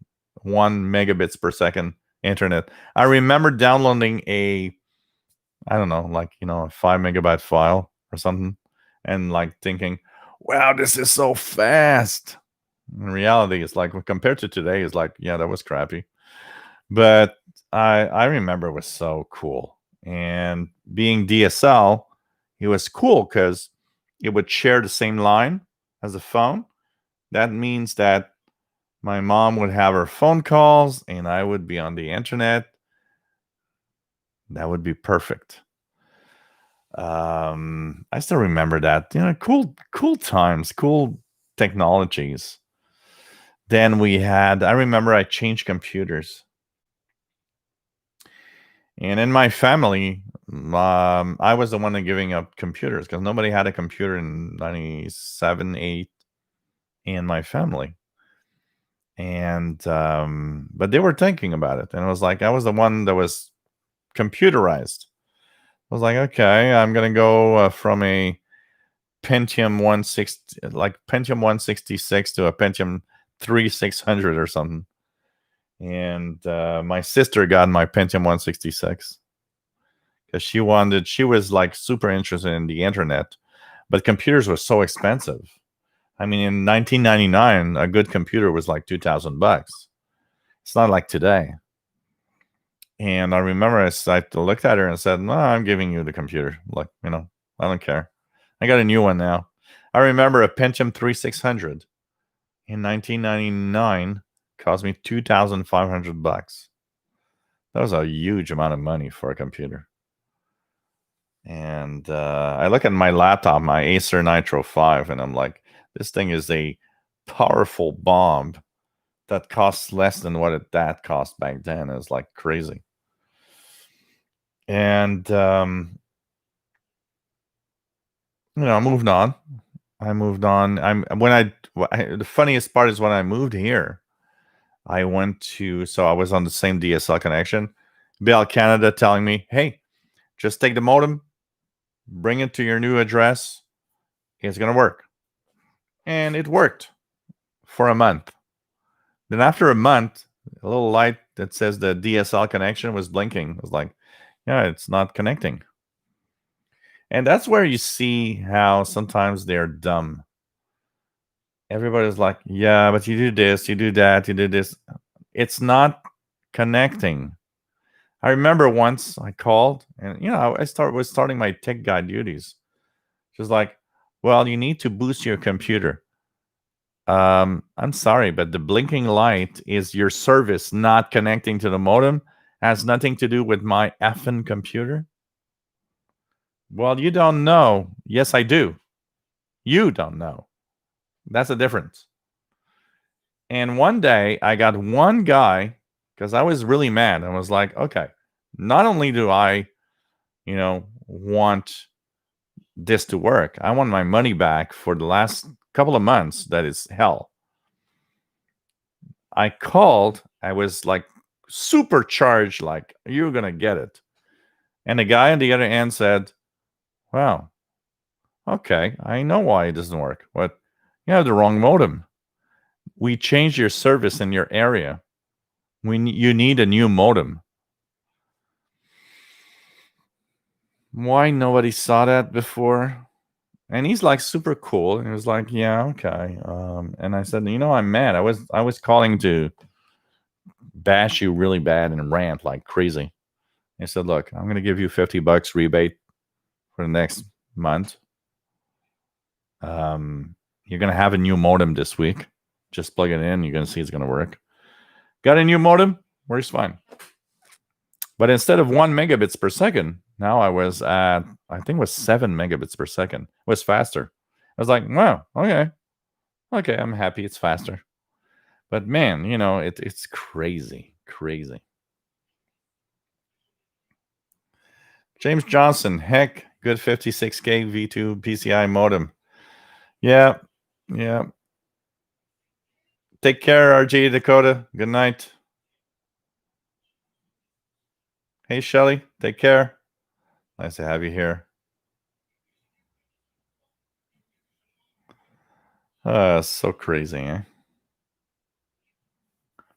1 megabits per second internet. I remember downloading I don't know, like, a 5 megabyte file or something, and like thinking, wow, this is so fast. In reality, it's like, compared to today, it's like, yeah, that was crappy. But I remember it was so cool. And being DSL, it was cool because it would share the same line as a phone. That means that my mom would have her phone calls and I would be on the internet. That would be perfect. I still remember that. Cool times, cool technologies. Then I remember I changed computers. And in my family, I was the one that giving up computers because nobody had a computer in 97, 8 in my family. And but they were thinking about it. And it was like I was the one that was computerized. I was like, okay, I'm gonna go from a Pentium 160, like Pentium 166 to a Pentium 3600 or something. And my sister got my Pentium 166 because she was like super interested in the internet, but computers were so expensive. I mean, in 1999, a good computer was like $2,000. It's not like today. And I remember I looked at her and said, no, I'm giving you the computer. Like, I don't care. I got a new one now. I remember a Pentium 3600 in 1999 cost me $2,500. That was a huge amount of money for a computer. And I look at my laptop, my Acer Nitro 5, and I'm like, this thing is a powerful bomb that costs less than what that cost back then. It's like crazy. And I moved on. The funniest part is when I moved here, I was on the same DSL connection. Bell Canada telling me, hey, just take the modem, bring it to your new address. It's going to work. And it worked for a month. Then after a month, a little light that says the DSL connection was blinking. I was like, yeah, it's not connecting. And that's where you see how sometimes they're dumb. Everybody's like, yeah, but you do this, you do that, you do this. It's not connecting. I remember once I called and was starting my tech guy duties. She was like, well, you need to boost your computer. I'm sorry, but the blinking light is your service not connecting to the modem. Has nothing to do with my effing computer. Well, you don't know. Yes, I do. You don't know. That's the difference. And one day I got one guy because I was really mad. I was like, okay, not only do I, want this to work, I want my money back for the last couple of months. That is hell. I called. I was like supercharged, like, you're going to get it. And the guy on the other end said, wow, okay, I know why it doesn't work. But you have the wrong modem. We changed your service in your area. You need a new modem. Why nobody saw that before? And he's like super cool. And he was like, yeah, okay. And I said, I'm mad. I was calling to bash you really bad and rant like crazy. He said, look, I'm going to give you $50 rebate for the next month. You're going to have a new modem this week. Just plug it in. You're going to see it's going to work. Got a new modem? Works fine. But instead of 1 megabits per second, now I was at, I think it was 7 megabits per second. It was faster. I was like, wow, okay. Okay, I'm happy it's faster. But man, it's crazy, crazy. James Johnson, heck, good 56K V2 PCI modem. Yeah, yeah. Take care, RG Dakota. Good night. Hey, Shelly, take care. Nice to have you here. So crazy, eh?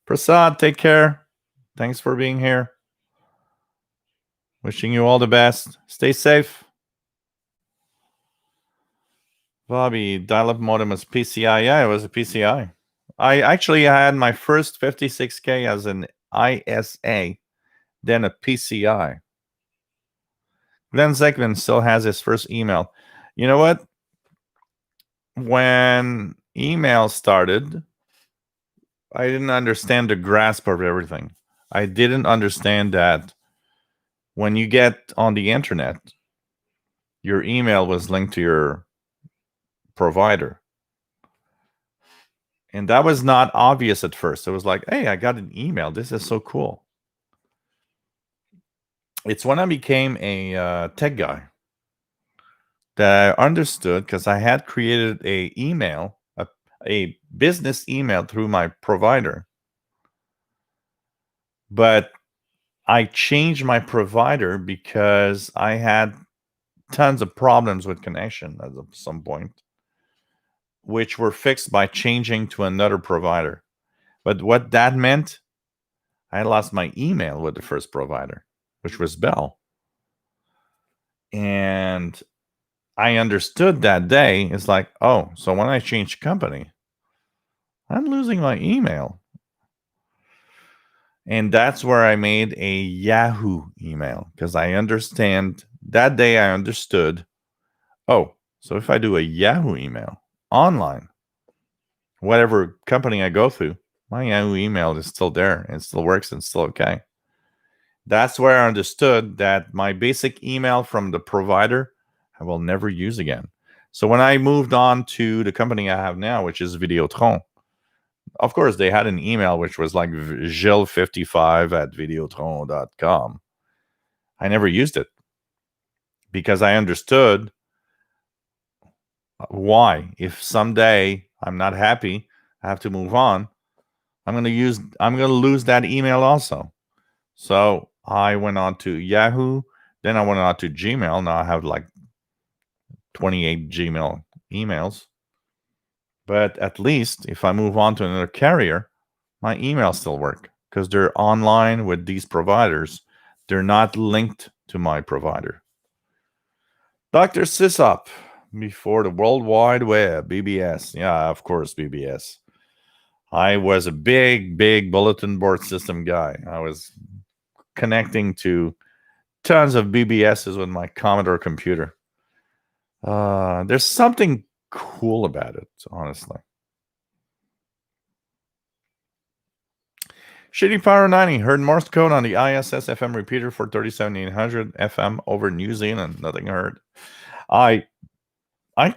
Prasad, take care. Thanks for being here. Wishing you all the best. Stay safe. Bobby, dial-up modem was PCI. Yeah, it was a PCI. I actually had my first 56K as an ISA, then a PCI. Glenn Zekman still has his first email. You know what? When email started, I didn't understand the grasp of everything. I didn't understand that when you get on the internet, your email was linked to your provider. And that was not obvious at first. It was like, hey, I got an email. This is so cool. It's when I became a tech guy that I understood, because I had created a business email through my provider. But I changed my provider because I had tons of problems with connection at some point, which were fixed by changing to another provider. But what that meant, I lost my email with the first provider, which was Bell. And I understood that day. It's like, oh, so when I change company, I'm losing my email. And that's where I made a Yahoo email, because I understand that day I understood, oh, so if I do a Yahoo email online, whatever company I go through, my Yahoo email is still there and it still works and still okay. That's where I understood that my basic email from the provider I will never use again. So when I moved on to the company I have now, which is Videotron, of course, they had an email which was like gil55@videotron.com. I never used it because I understood why. If someday I'm not happy, I have to move on, I'm going to lose that email also. So I went on to Yahoo, then I went on to Gmail. Now I have like 28 Gmail emails. But at least if I move on to another carrier, my emails still work because they're online with these providers. They're not linked to my provider. Dr. Sysop, before the World Wide Web, BBS. Yeah, of course, BBS. I was a big bulletin board system guy. I was connecting to tons of BBSs with my Commodore computer. There's something cool about it, honestly. Shitty Power 90 heard Morse code on the ISS FM repeater for 37800 FM over New Zealand. Nothing heard. I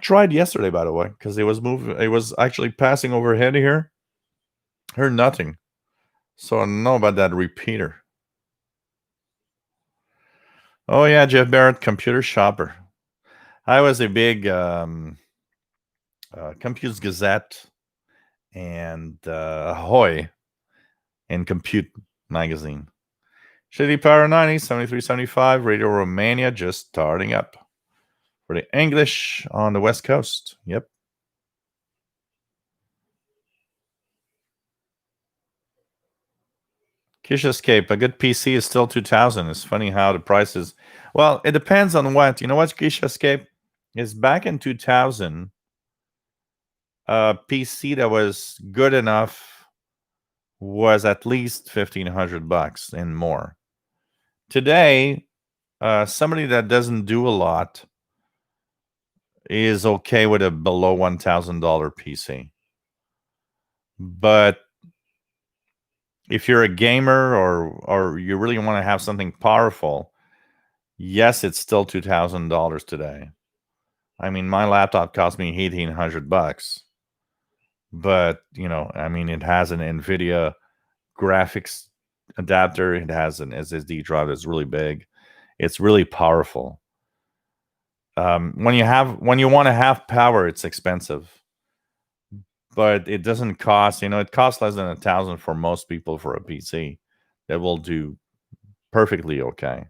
tried yesterday, by the way, because it was moving. It was actually passing overhead here. Heard nothing. So I don't know about that repeater. Oh yeah, Jeff Barrett, computer shopper. I was a big Compute Gazette and Ahoy and Compute magazine. Shitty Power 90, 7375, Radio Romania just starting up for the English on the West Coast. Yep. Kish Escape, a good PC is still 2000. It's funny how the price is. Well, it depends on what. You know what, Kish Escape? Is back in 2000, a PC that was good enough was at least $1,500 and more. Today, somebody that doesn't do a lot is okay with a below $1,000 PC. But if you're a gamer or you really want to have something powerful, yes, it's still $2,000 today. I mean, my laptop cost me $1,800, but I mean, it has an NVIDIA graphics adapter. It has an SSD drive that's really big. It's really powerful. When you want to have power, it's expensive, but it doesn't cost. It costs less than 1,000 for most people for a PC that will do perfectly okay.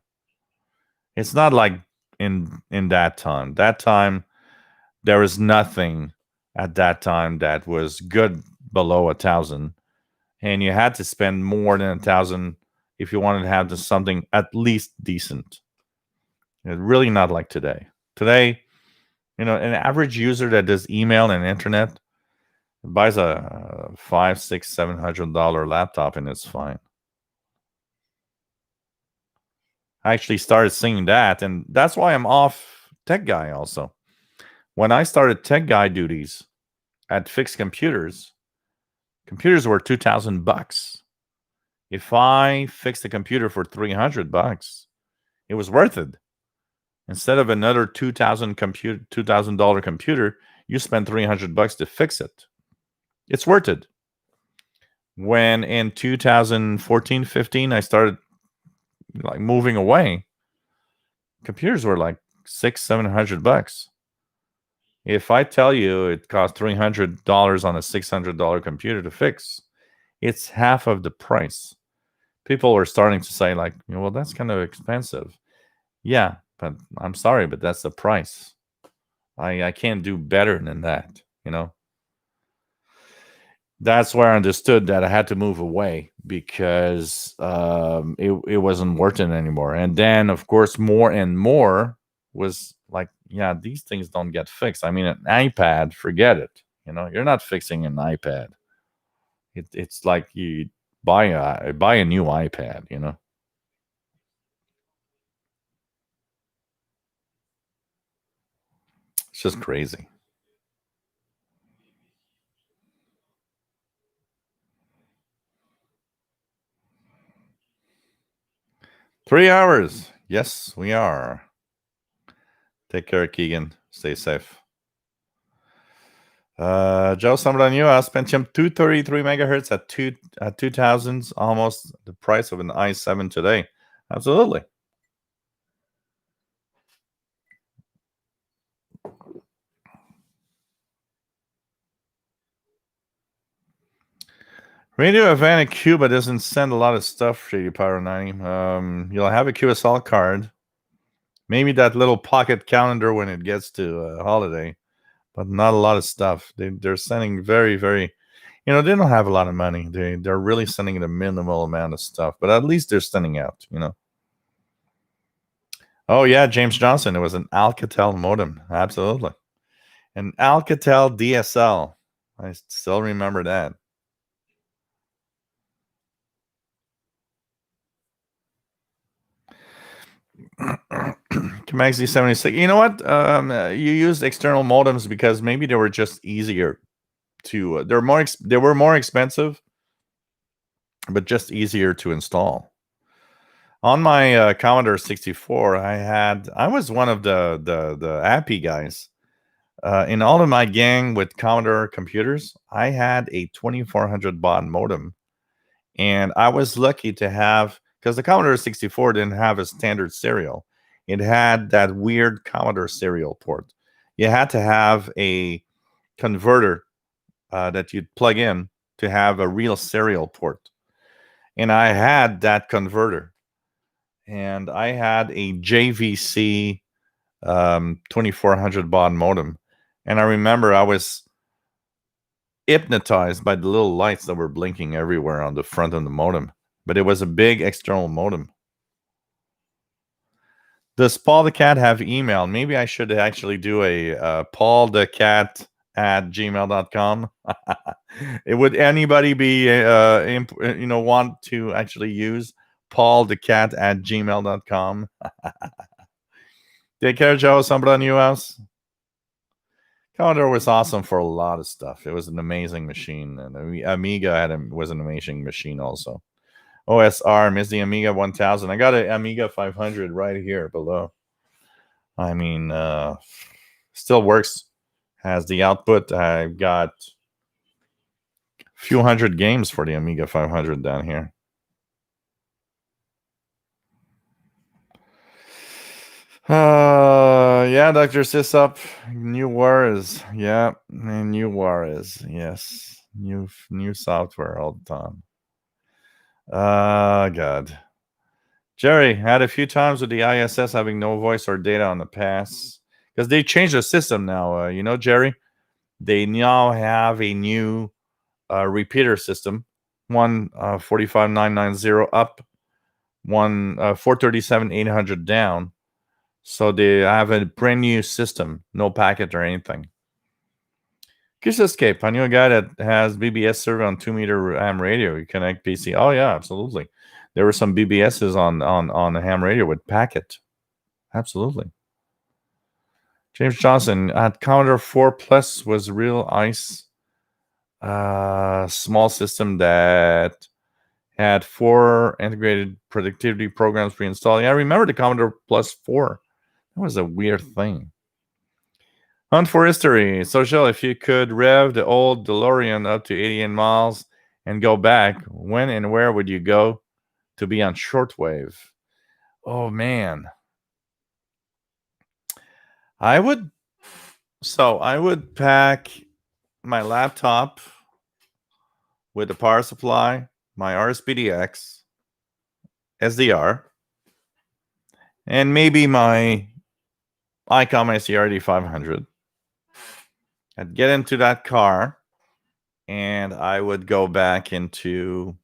It's not like in that time. That time there was nothing at that time that was good below 1,000, and you had to spend more than 1,000 if you wanted to have something at least decent. It's really not like today. Today, an average user that does email and internet buys a $500, $600, $700 laptop and it's fine. I actually started seeing that, and that's why I'm off Tech Guy also. When I started Tech Guy duties at Fixed Computers were $2,000. If I fixed a computer for $300, it was worth it. Instead of another $2,000 computer, you spend $300 to fix it. It's worth it. When in 2014, 15, I started like moving away, computers were like $600, $700. If I tell you it costs $300 on a $600 computer to fix, it's half of the price. People are starting to say like, well, that's kind of expensive. Yeah, but I'm sorry, but that's the price. I can't do better than that. That's where I understood that I had to move away because it wasn't worth it anymore. And then, of course, more and more was like, yeah, these things don't get fixed. I mean, an iPad, forget it. You're not fixing an iPad. It's like you buy a new iPad. It's just crazy. 3 hours. Yes, we are. Take care, Keegan. Stay safe. Joe, somebody on you. Pentium 233 megahertz at 2000s, almost the price of an i7 today. Absolutely. Radio Havana Cuba doesn't send a lot of stuff, Shady Pyro 90. You'll have a QSL card. Maybe that little pocket calendar when it gets to a holiday, but not a lot of stuff. They're sending very, very, they don't have a lot of money. They're really sending a minimal amount of stuff, but at least they're sending out. Oh yeah, James Johnson. It was an Alcatel modem. Absolutely. An Alcatel DSL. I still remember that. Maxi 76. You know what? You used external modems because maybe they were just easier to. They were more expensive, but just easier to install. On my Commodore 64, I was one of the appy guys. In all of my gang with Commodore computers, I had a 2400 baud modem, and I was lucky to have, because the Commodore 64 didn't have a standard serial. It had that weird Commodore serial port. You had to have a converter that you'd plug in to have a real serial port. And I had that converter. And I had a JVC 2400 baud modem. And I remember I was hypnotized by the little lights that were blinking everywhere on the front of the modem. But it was a big external modem. Does Paul the Cat have email? Maybe I should actually do a paulthecat@gmail.com. Would anybody be want to actually use paulthecat@gmail.com? Take care, Joe. Somebody on you else? Commodore was awesome for a lot of stuff. It was an amazing machine, and Amiga was an amazing machine also. OSR, miss the Amiga 1000. I got an Amiga 500 right here below. I mean, still works. Has the output. I've got a few hundred games for the Amiga 500 down here. Yeah, Dr. Sisup. New Juarez. Yeah, New Juarez. Yes. New software all the time. God. Jerry, had a few times with the ISS having no voice or data on the pass. Because they changed the system now. Jerry? They now have a new repeater system. One 45990 up, one 437 800 down. So they have a brand new system, no packet or anything. Kiss Escape. I knew a guy that has BBS server on 2 meter ham radio. You connect PC. Oh yeah, absolutely. There were some BBSs on the ham radio with packet. Absolutely. James Johnson at Commodore 4 Plus was real ice. Small system that had 4 integrated productivity programs pre-installed. Yeah, I remember the Commodore Plus 4. That was a weird thing. Hunt for history. Social, if you could rev the old DeLorean up to 88 miles and go back, when and where would you go to be on shortwave? Oh, man. I would pack my laptop with the power supply, my RSPDX, SDR, and maybe my ICOM ICRD 500. I'd get into that car and I would go back into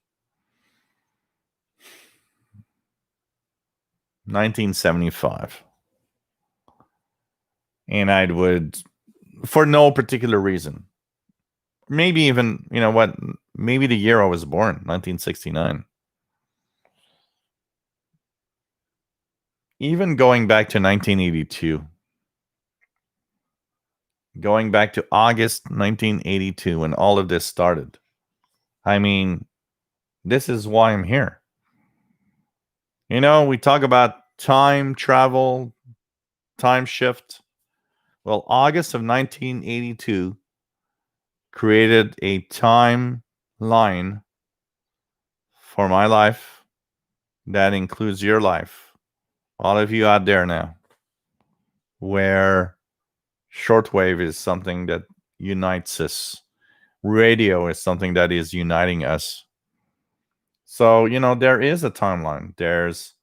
1975. And I would, for no particular reason, maybe even, maybe the year I was born, 1969. Even going back to 1982. Going back to August 1982 when all of this started. I mean, this is why I'm here. We talk about time travel, time shift. Well, August of 1982 created a timeline for my life that includes your life. All of you out there now, where shortwave is something that unites us. Radio is something that is uniting us. So, there is a timeline. There's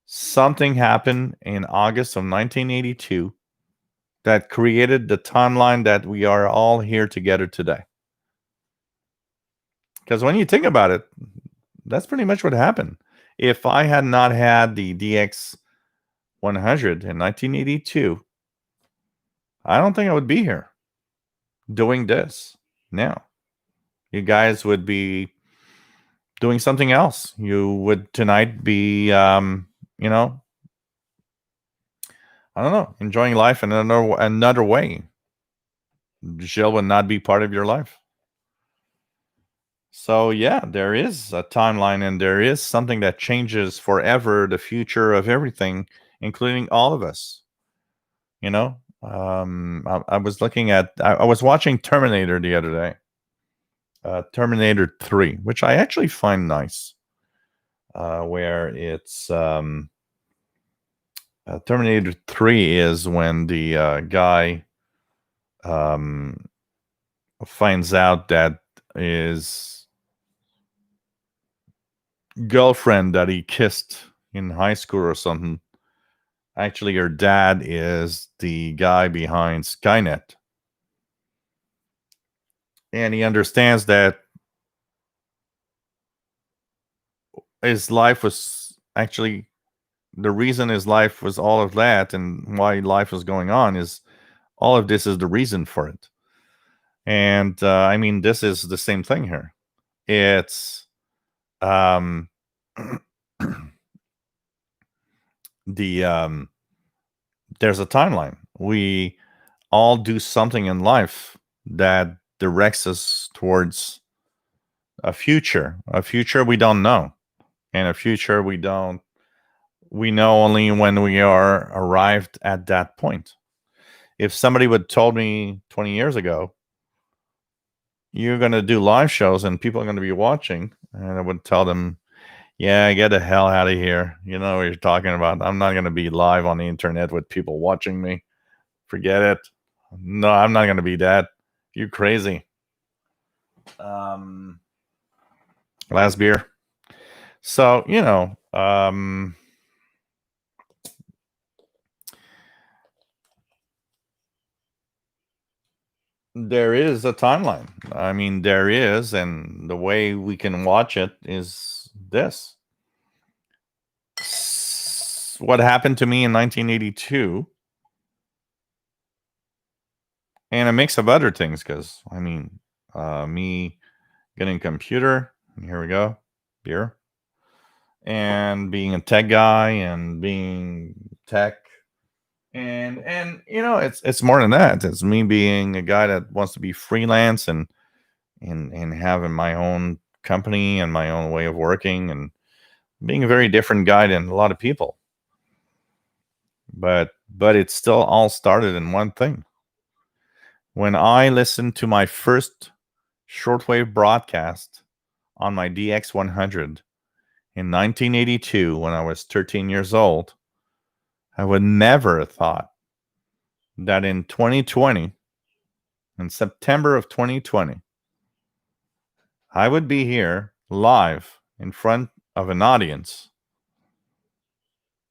something happened in August of 1982 that created the timeline that we are all here together today. Because when you think about it, that's pretty much what happened. If I had not had the DX 100 in 1982, I don't think I would be here doing this now. You guys would be doing something else. You would tonight be, I don't know, enjoying life in another way. Jill would not be part of your life. So yeah, there is a timeline and there is something that changes forever the future of everything, including all of us. I was looking at, I was watching Terminator the other day, Terminator 3, which I actually find nice, where it's Terminator 3 is when the guy finds out that his girlfriend that he kissed in high school or something, actually her dad is the guy behind Skynet. And he understands that his life was actually, the reason his life was all of that and why life was going on is all of this is the reason for it. And this is the same thing here. It's there's a timeline. We all do something in life that directs us towards a future we don't know, and a future we know only when we are arrived at that point. If somebody would told me 20 years ago, you're going to do live shows and people are going to be watching, and I would tell them, Yeah, get the hell out of here. You know what you're talking about. I'm not going to be live on the internet with people watching me. Forget it. No, I'm not going to be that. You crazy. Um, Last beer. So, there is a timeline. I mean, there is, and the way we can watch it is this. What happened to me in 1982, and a mix of other things, because, I mean, me getting a computer, here we go, beer, and being a tech guy and being tech. And it's more than that. It's me being a guy that wants to be freelance and having my own company and my own way of working and being a very different guy than a lot of people. But it still all started in one thing. When I listened to my first shortwave broadcast on my DX100 in 1982 when I was 13 years old, I would never have thought that in 2020, in September of 2020, I would be here live in front of an audience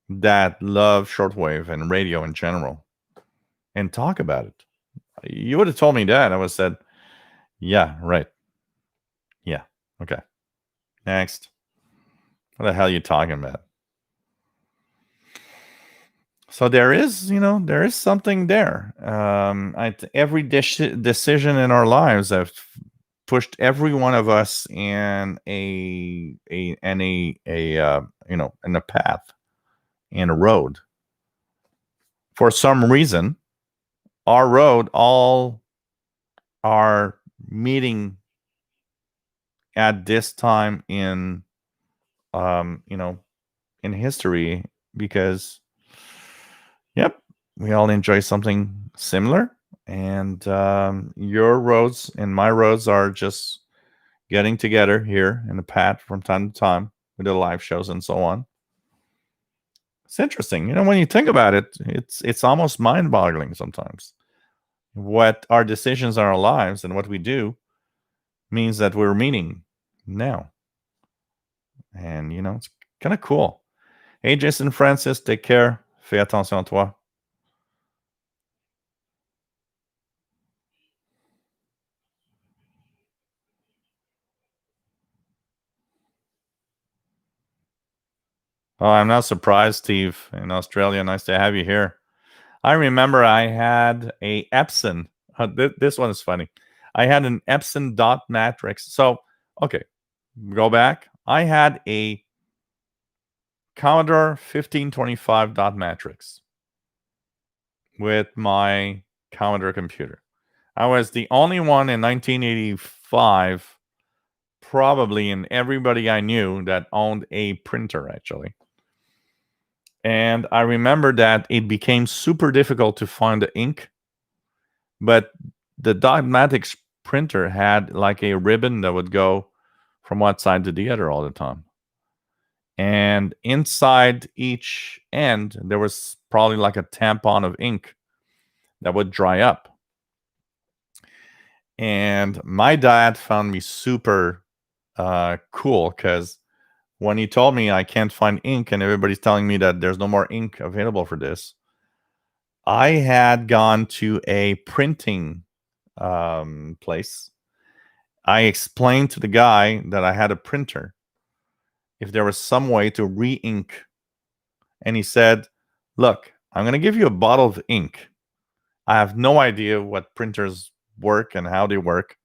that love shortwave and radio in general and talk about it. You would have told me that. I would have said, yeah, right. Yeah. Okay. Next. What the hell are you talking about? So there is something there. Every decision in our lives have pushed every one of us in in a path, in a road. For some reason, our road all are meeting at this time in history because, yep, we all enjoy something similar. And your roads and my roads are just getting together here in the path from time to time with the live shows and so on. It's interesting. When you think about it, it's almost mind-boggling sometimes. What our decisions in our lives and what we do means that we're meeting now. And, it's kind of cool. Hey, Jason Francis, take care. Fais attention à toi. Oh, I'm not surprised, Steve, in Australia. Nice to have you here. I remember I had a Epson. This one is funny. I had an Epson dot matrix. So, okay, go back. I had a Commodore 1525 dot matrix with my Commodore computer. I was the only one in 1985, probably, and everybody I knew that owned a printer, actually. And I remember that it became super difficult to find the ink, but the Dotmatics printer had like a ribbon that would go from one side to the other all the time. And inside each end, there was probably like a tampon of ink that would dry up. And my dad found me super cool because when he told me I can't find ink and everybody's telling me that there's no more ink available for this, I had gone to a printing place. I explained to the guy that I had a printer, if there was some way to re-ink. And he said, look, I'm going to give you a bottle of ink. I have no idea what printers work and how they work,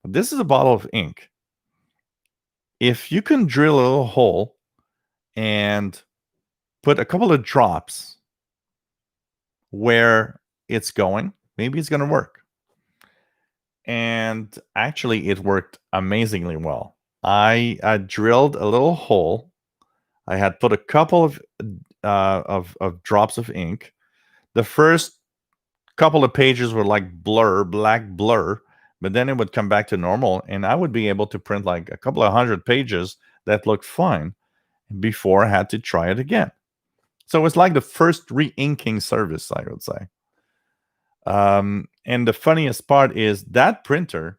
but this is a bottle of ink. If you can drill a little hole and put a couple of drops where it's going, maybe it's going to work. And actually, it worked amazingly well. I drilled a little hole. I had put a couple of drops of ink. The first couple of pages were like black blur, but then it would come back to normal, and I would be able to print like a couple of 100 pages that looked fine. before I had to try it again. So it was like the first re-inking service, I would say. And the funniest part is that printer,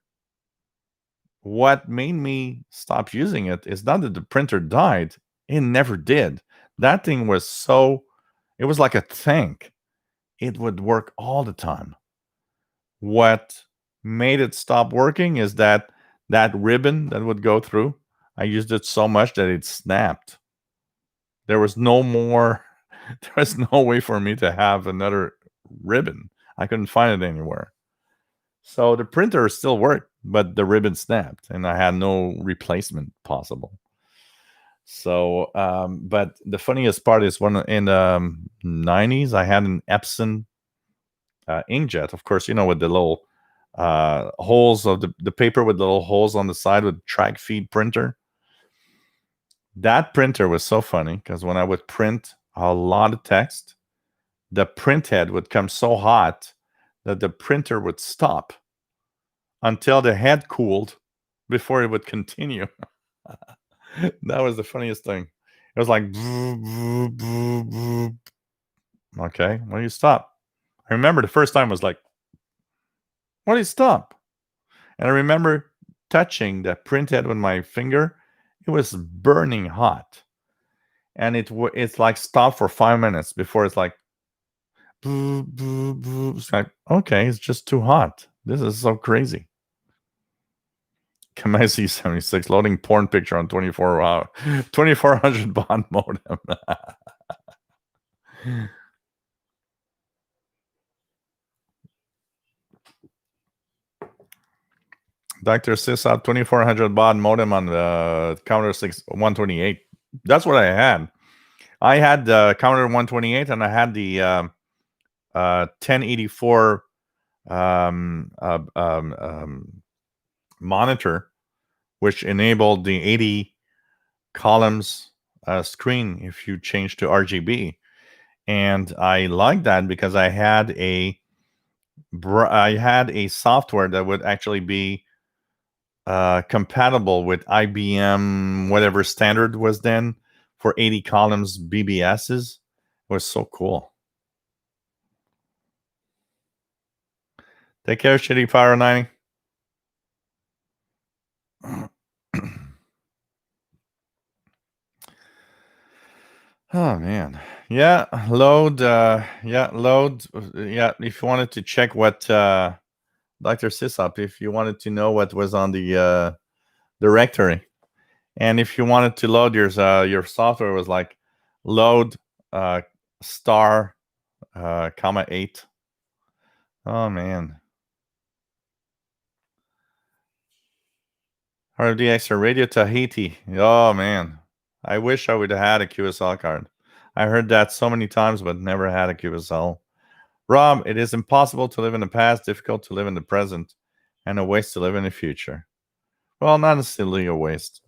what made me stop using it is not that the printer died. It never did. That thing was it was like a tank. It would work all the time. What made it stop working is that ribbon that would go through. I used it so much that it snapped. There was no more, there was no way for me to have another ribbon. I couldn't find it anywhere. So the printer still worked, but the ribbon snapped and I had no replacement possible. So, but the funniest part is when in the 90s, I had an Epson inkjet, of course, with the little holes of the paper with the little holes on the side with track feed printer. That printer was so funny because when I would print a lot of text, the print head would come so hot that the printer would stop until the head cooled before it would continue. That was the funniest thing. It was like, okay, why do you stop? I remember the first time was like, why do you stop? And I remember touching the printhead with my finger. It was burning hot. And it's like stopped for 5 minutes before it's like, it's like, okay, it's just too hot. This is so crazy. Kamasi 76 loading porn picture on 2400 baud modem. Dr. Sysop 2400 baud modem on the counter 128. That's what I had. I had the counter 128 and I had the 1084 monitor, which enabled the 80 columns screen if you change to RGB. And I liked that because I had a software that would actually be compatible with IBM, whatever standard was then for 80 columns BBSs. It was so cool. Take care, Shitty Power 90. Oh man. Yeah, load. Load. Yeah, if you wanted to check what Dr. Sysop, if you wanted to know what was on the directory, and if you wanted to load your software was like load star comma 8. Oh man. RDX or Radio Tahiti. Oh man. I wish I would have had a QSL card. I heard that so many times, but never had a QSL. Rob, it is impossible to live in the past, difficult to live in the present, and a waste to live in the future. Well, not necessarily a waste.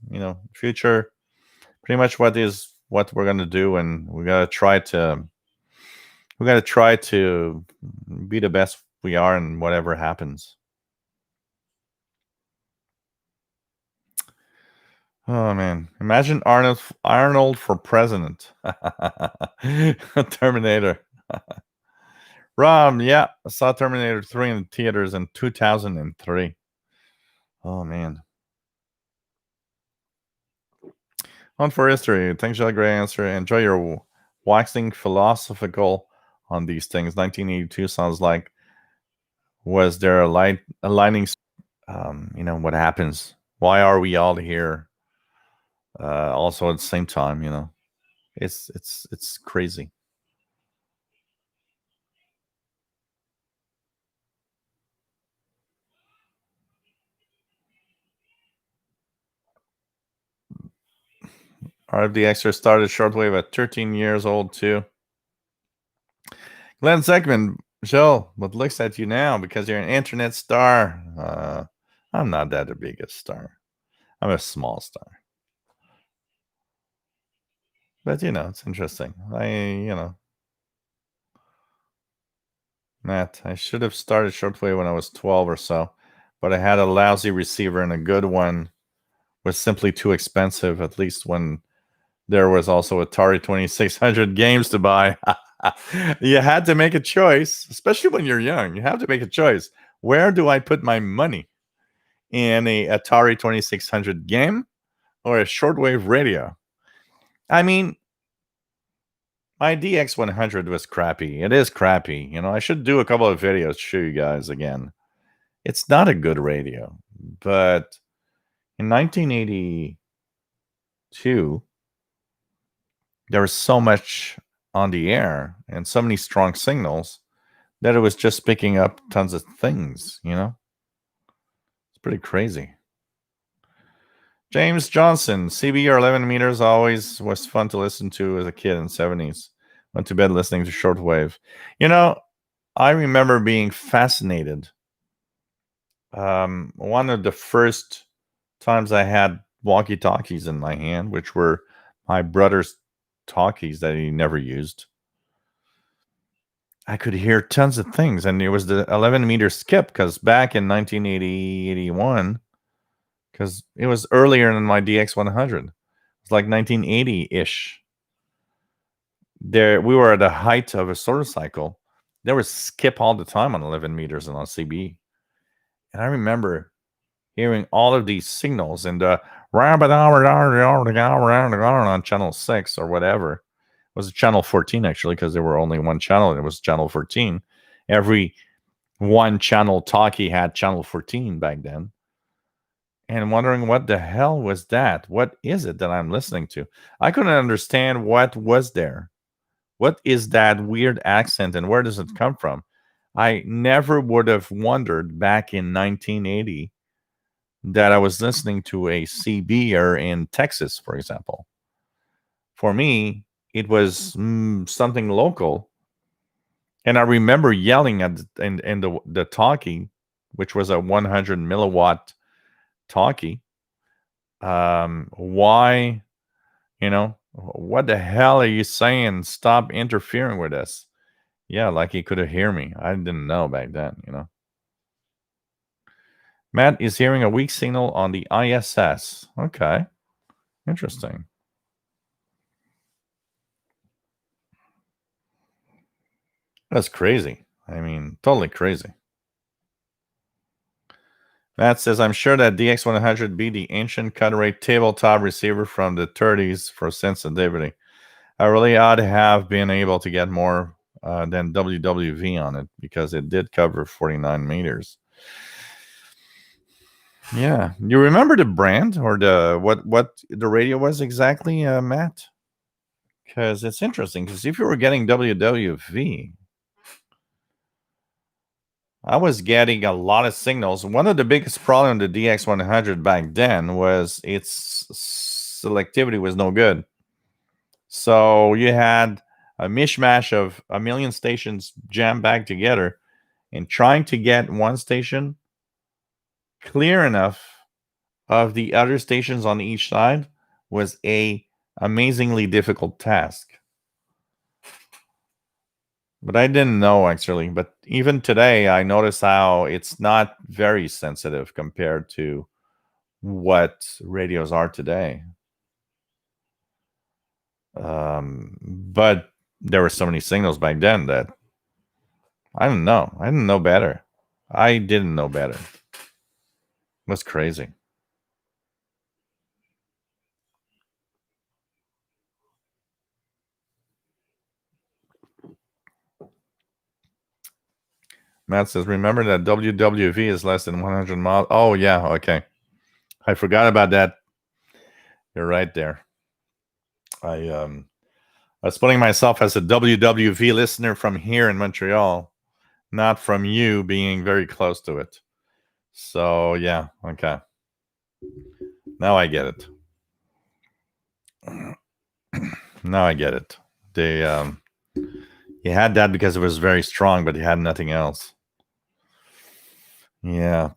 Future, pretty much what we're gonna do, and we gotta try to be the best we are in whatever happens. Oh man, imagine Arnold for president. Terminator. Rob, yeah, I saw Terminator 3 in the theaters in 2003. Oh man. On for history. Thanks, Jelly Gray answer. Enjoy your waxing philosophical on these things. 1982 sounds like was there a lightning? What happens? Why are we all here? Also at the same time, it's crazy. RFDXer started Shortwave at 13 years old too. Glenn Zeckman, Joe, what looks at you now because you're an internet star. I'm not that big a star. I'm a small star. But it's interesting. Matt, I should have started Shortwave when I was 12 or so, but I had a lousy receiver and a good one was simply too expensive, at least when There was also Atari 2600 games to buy. You had to make a choice, especially when you're young. You have to make a choice. Where do I put my money? In a Atari 2600 game or a shortwave radio? I mean, my DX100 was crappy. It is crappy. I should do a couple of videos to show you guys again. It's not a good radio. But in 1982, there was so much on the air and so many strong signals that it was just picking up tons of things. It's pretty crazy. James Johnson, CB or 11 meters always was fun to listen to as a kid in the 70s. Went to bed listening to shortwave. I remember being fascinated. One of the first times I had walkie-talkies in my hand, which were my brother's talkies that he never used. I could hear tons of things, and it was the 11-meter skip, because back in 1980, 81, because it was earlier than my DX100. It's like 1980-ish. We were at the height of a solar cycle. There was skip all the time on 11 meters and on CB. And I remember hearing all of these signals in the on channel 6 or whatever. It was channel 14, actually, because there were only one channel, and it was channel 14. Every one channel talkie had channel 14 back then. And wondering what the hell was that? What is it that I'm listening to? I couldn't understand what was there. What is that weird accent, and where does it come from? I never would have wondered back in 1980 that I was listening to a CBer in Texas, for example. For me, it was something local. And I remember yelling at in the talkie, which was a 100 milliwatt talkie. Why, what the hell are you saying? Stop interfering with us. Yeah, like he could have hear me. I didn't know back then, Matt is hearing a weak signal on the ISS. Okay. Interesting. That's crazy. I mean, totally crazy. Matt says, I'm sure that DX100 be the ancient cut rate tabletop receiver from the 30s for sensitivity. I really ought to have been able to get more than WWV on it, because it did cover 49 meters. Yeah. You remember the brand or what the radio was exactly, Matt? Because it's interesting, because if you were getting WWV, I was getting a lot of signals. One of the biggest problems with the DX100 back then was its selectivity was no good. So you had a mishmash of a million stations jammed back together, and trying to get one station clear enough of the other stations on each side was a amazingly difficult task. But I didn't know, actually. But even today, I notice how it's not very sensitive compared to what radios are today. But there were so many signals back then that I don't know. I didn't know better. I didn't know better. It was crazy. Matt says, remember that WWV is less than 100 miles. Oh, yeah. Okay. I forgot about that. You're right there. I was putting myself as a WWV listener from here in Montreal, not from you being very close to it. So, yeah. Okay. Now I get it. Now I get it. They you had that because it was very strong, but you had nothing else. Yeah.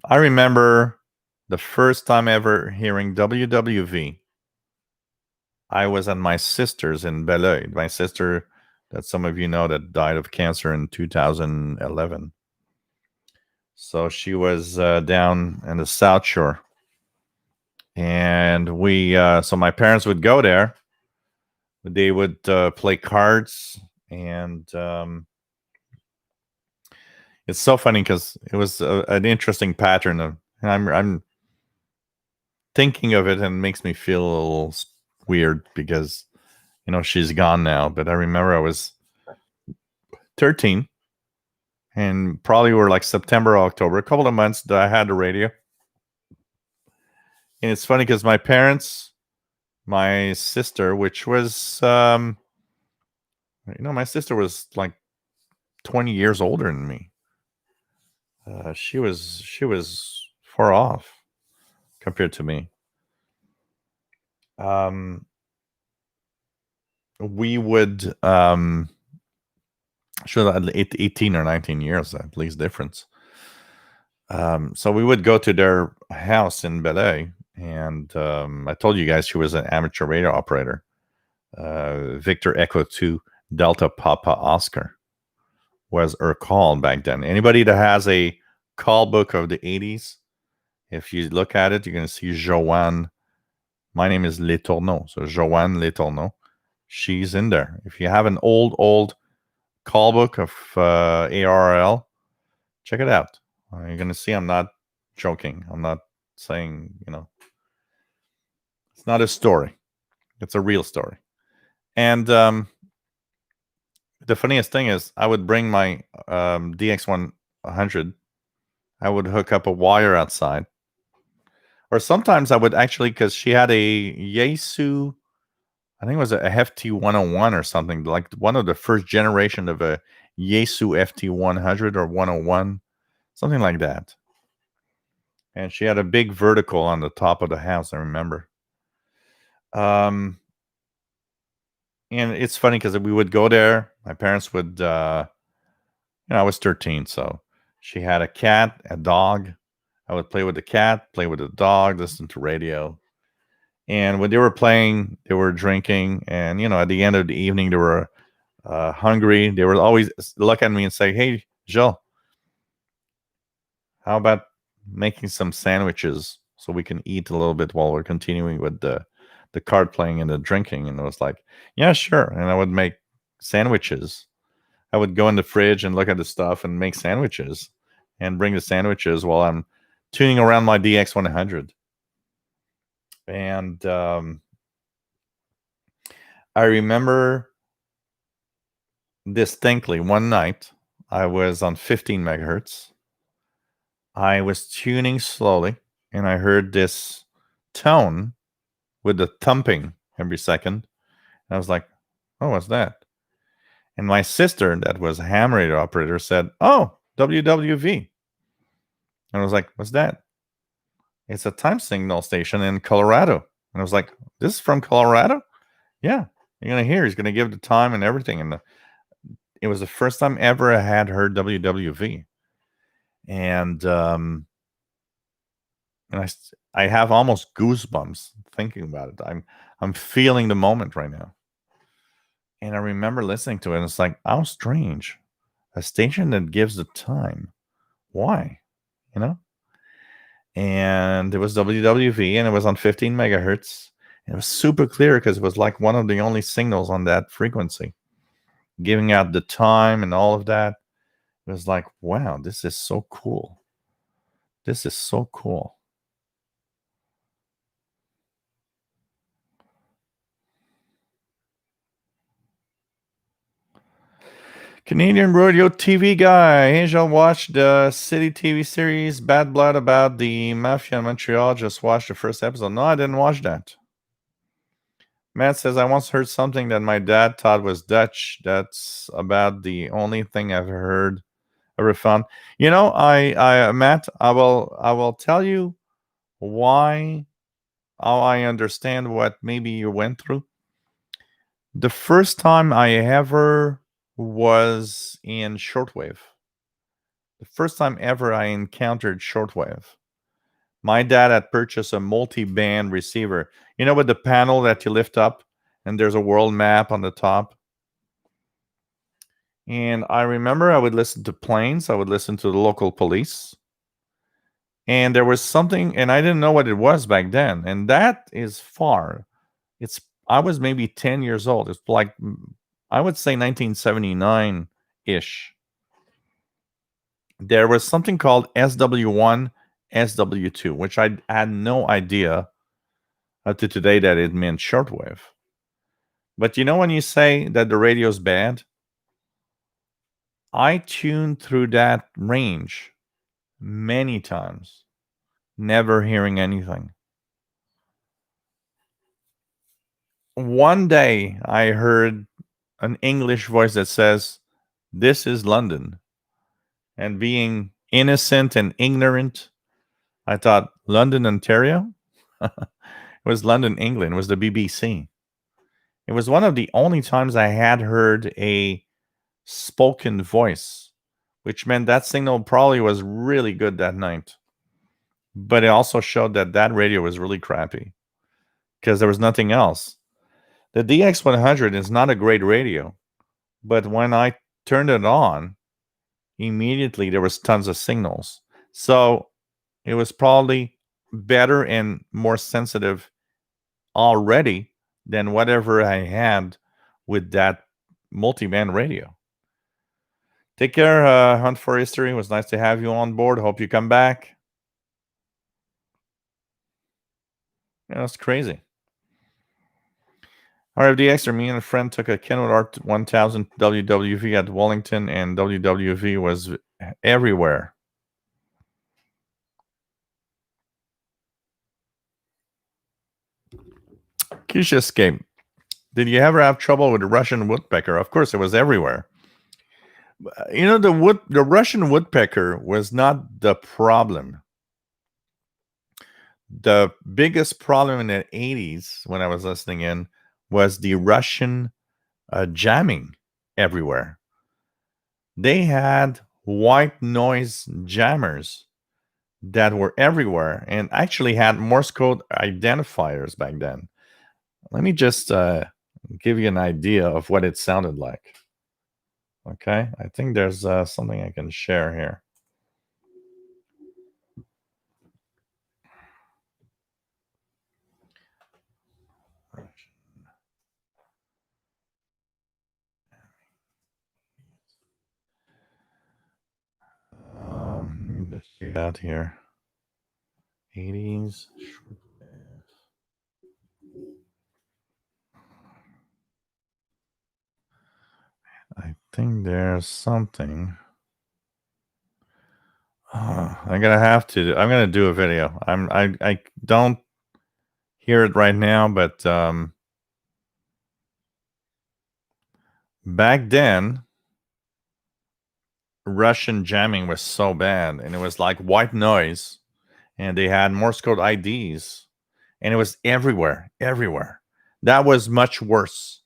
I remember the first time ever hearing WWV. I was at my sister's in Belleuil. My sister, that some of you know, that died of cancer in 2011. So she was down in the South Shore. And so my parents would go there. They would play cards, and it's so funny because it was an interesting pattern of. And I'm thinking of it, and it makes me feel a little weird because she's gone now. But I remember I was 13, and probably were like September, October, a couple of months that I had the radio. And it's funny because my parents, my sister, which was, my sister was like 20 years older than me. She was far off compared to me. We would, sure, 18 or 19 years at least difference. So we would go to their house in Belay, and I told you guys she was an amateur radio operator. Victor Echo 2 Delta Papa Oscar was her call back then. Anybody that has a call book of the 80s, if you look at it, you're going to see Joanne. My name is Letourneau. So Joanne Letourneau. She's in there. If you have an old call book of ARL, check it out. You're going to see I'm not joking. I'm not saying, it's not a story. It's a real story. And the funniest thing is I would bring my DX100. I would hook up a wire outside. Or sometimes I would actually, because she had a Yaesu, I think it was a FT101 or something, like one of the first generation of a Yaesu FT100 or 101, something like that. And she had a big vertical on the top of the house, I remember. And it's funny because we would go there. My parents would, I was 13, so she had a cat, a dog. I would play with the cat, play with the dog, listen to radio. And when they were playing, they were drinking. And, at the end of the evening, they were hungry. They would always look at me and say, "Hey, Joe, how about making some sandwiches so we can eat a little bit while we're continuing with the card playing and the drinking?" And I was like, "Yeah, sure." And I would make sandwiches. I would go in the fridge and look at the stuff and make sandwiches and bring the sandwiches while I'm tuning around my DX100. And I remember distinctly one night I was on 15 megahertz. I was tuning slowly, and I heard this tone with the thumping every second. And I was like, "Oh, what's that?" And my sister, that was a ham radio operator, said, "Oh, WWV." And I was like, "What's that?" "It's a time signal station in Colorado." And I was like, "This is from Colorado?" "Yeah, you're going to hear. He's going to give the time and everything." And it was the first time ever I had heard WWV. And I have almost goosebumps thinking about it. I'm feeling the moment right now. And I remember listening to it, and it's like, how strange. A station that gives the time. Why? You know? And it was WWV, and it was on 15 megahertz. And it was super clear because it was like one of the only signals on that frequency, giving out the time and all of that. It was like, wow, this is so cool. This is so cool. Canadian rodeo TV guy. Angel watched the City TV series Bad Blood about the mafia in Montreal. Just watched the first episode. No, I didn't watch that. Matt says, I once heard something that my dad thought was Dutch. That's about the only thing I've heard ever found. Matt, I will tell you how I understand what maybe you went through. The first time I ever was in shortwave, the first time ever I encountered shortwave, my dad had purchased a multi-band receiver. You know, with the panel that you lift up and there's a world map on the top. And I remember I would listen to planes. I would listen to the local police. And there was something, and I didn't know what it was back then. And that is far. It's I was maybe 10 years old. It's like I would say 1979 ish. There was something called SW1, SW2, which I had no idea up to today that it meant shortwave. But you know, when you say that the radio's bad, I tuned through that range many times, never hearing anything. One day I heard an English voice that says, "This is London." And being innocent and ignorant, I thought, London, Ontario? It was London, England. It was the BBC. It was one of the only times I had heard a spoken voice, which meant that signal probably was really good that night. But it also showed that that radio was really crappy because there was nothing else. The DX100 is not a great radio, but when I turned it on, immediately there was tons of signals. So it was probably better and more sensitive already than whatever I had with that multi-band radio. Take care, Hunt for History. It was nice to have you on board. Hope you come back. Yeah, that's crazy. RFDX, or me and a friend took a Kenwood Art 1000 WWV at Wellington, and WWV was everywhere. Keisha Escape. Did you ever have trouble with the Russian woodpecker? Of course, it was everywhere. You know, the Russian woodpecker was not the problem. The biggest problem in the 80s when I was listening in was the Russian jamming everywhere. They had white noise jammers that were everywhere and actually had Morse code identifiers back then. Let me just give you an idea of what it sounded like. Okay, I think there's something I can share here. Let's see that here. 80s. I think there's something. I'm gonna do a video. I don't hear it right now, but back then Russian jamming was so bad, and it was like white noise, and they had Morse code IDs, and it was everywhere, everywhere. That was much worse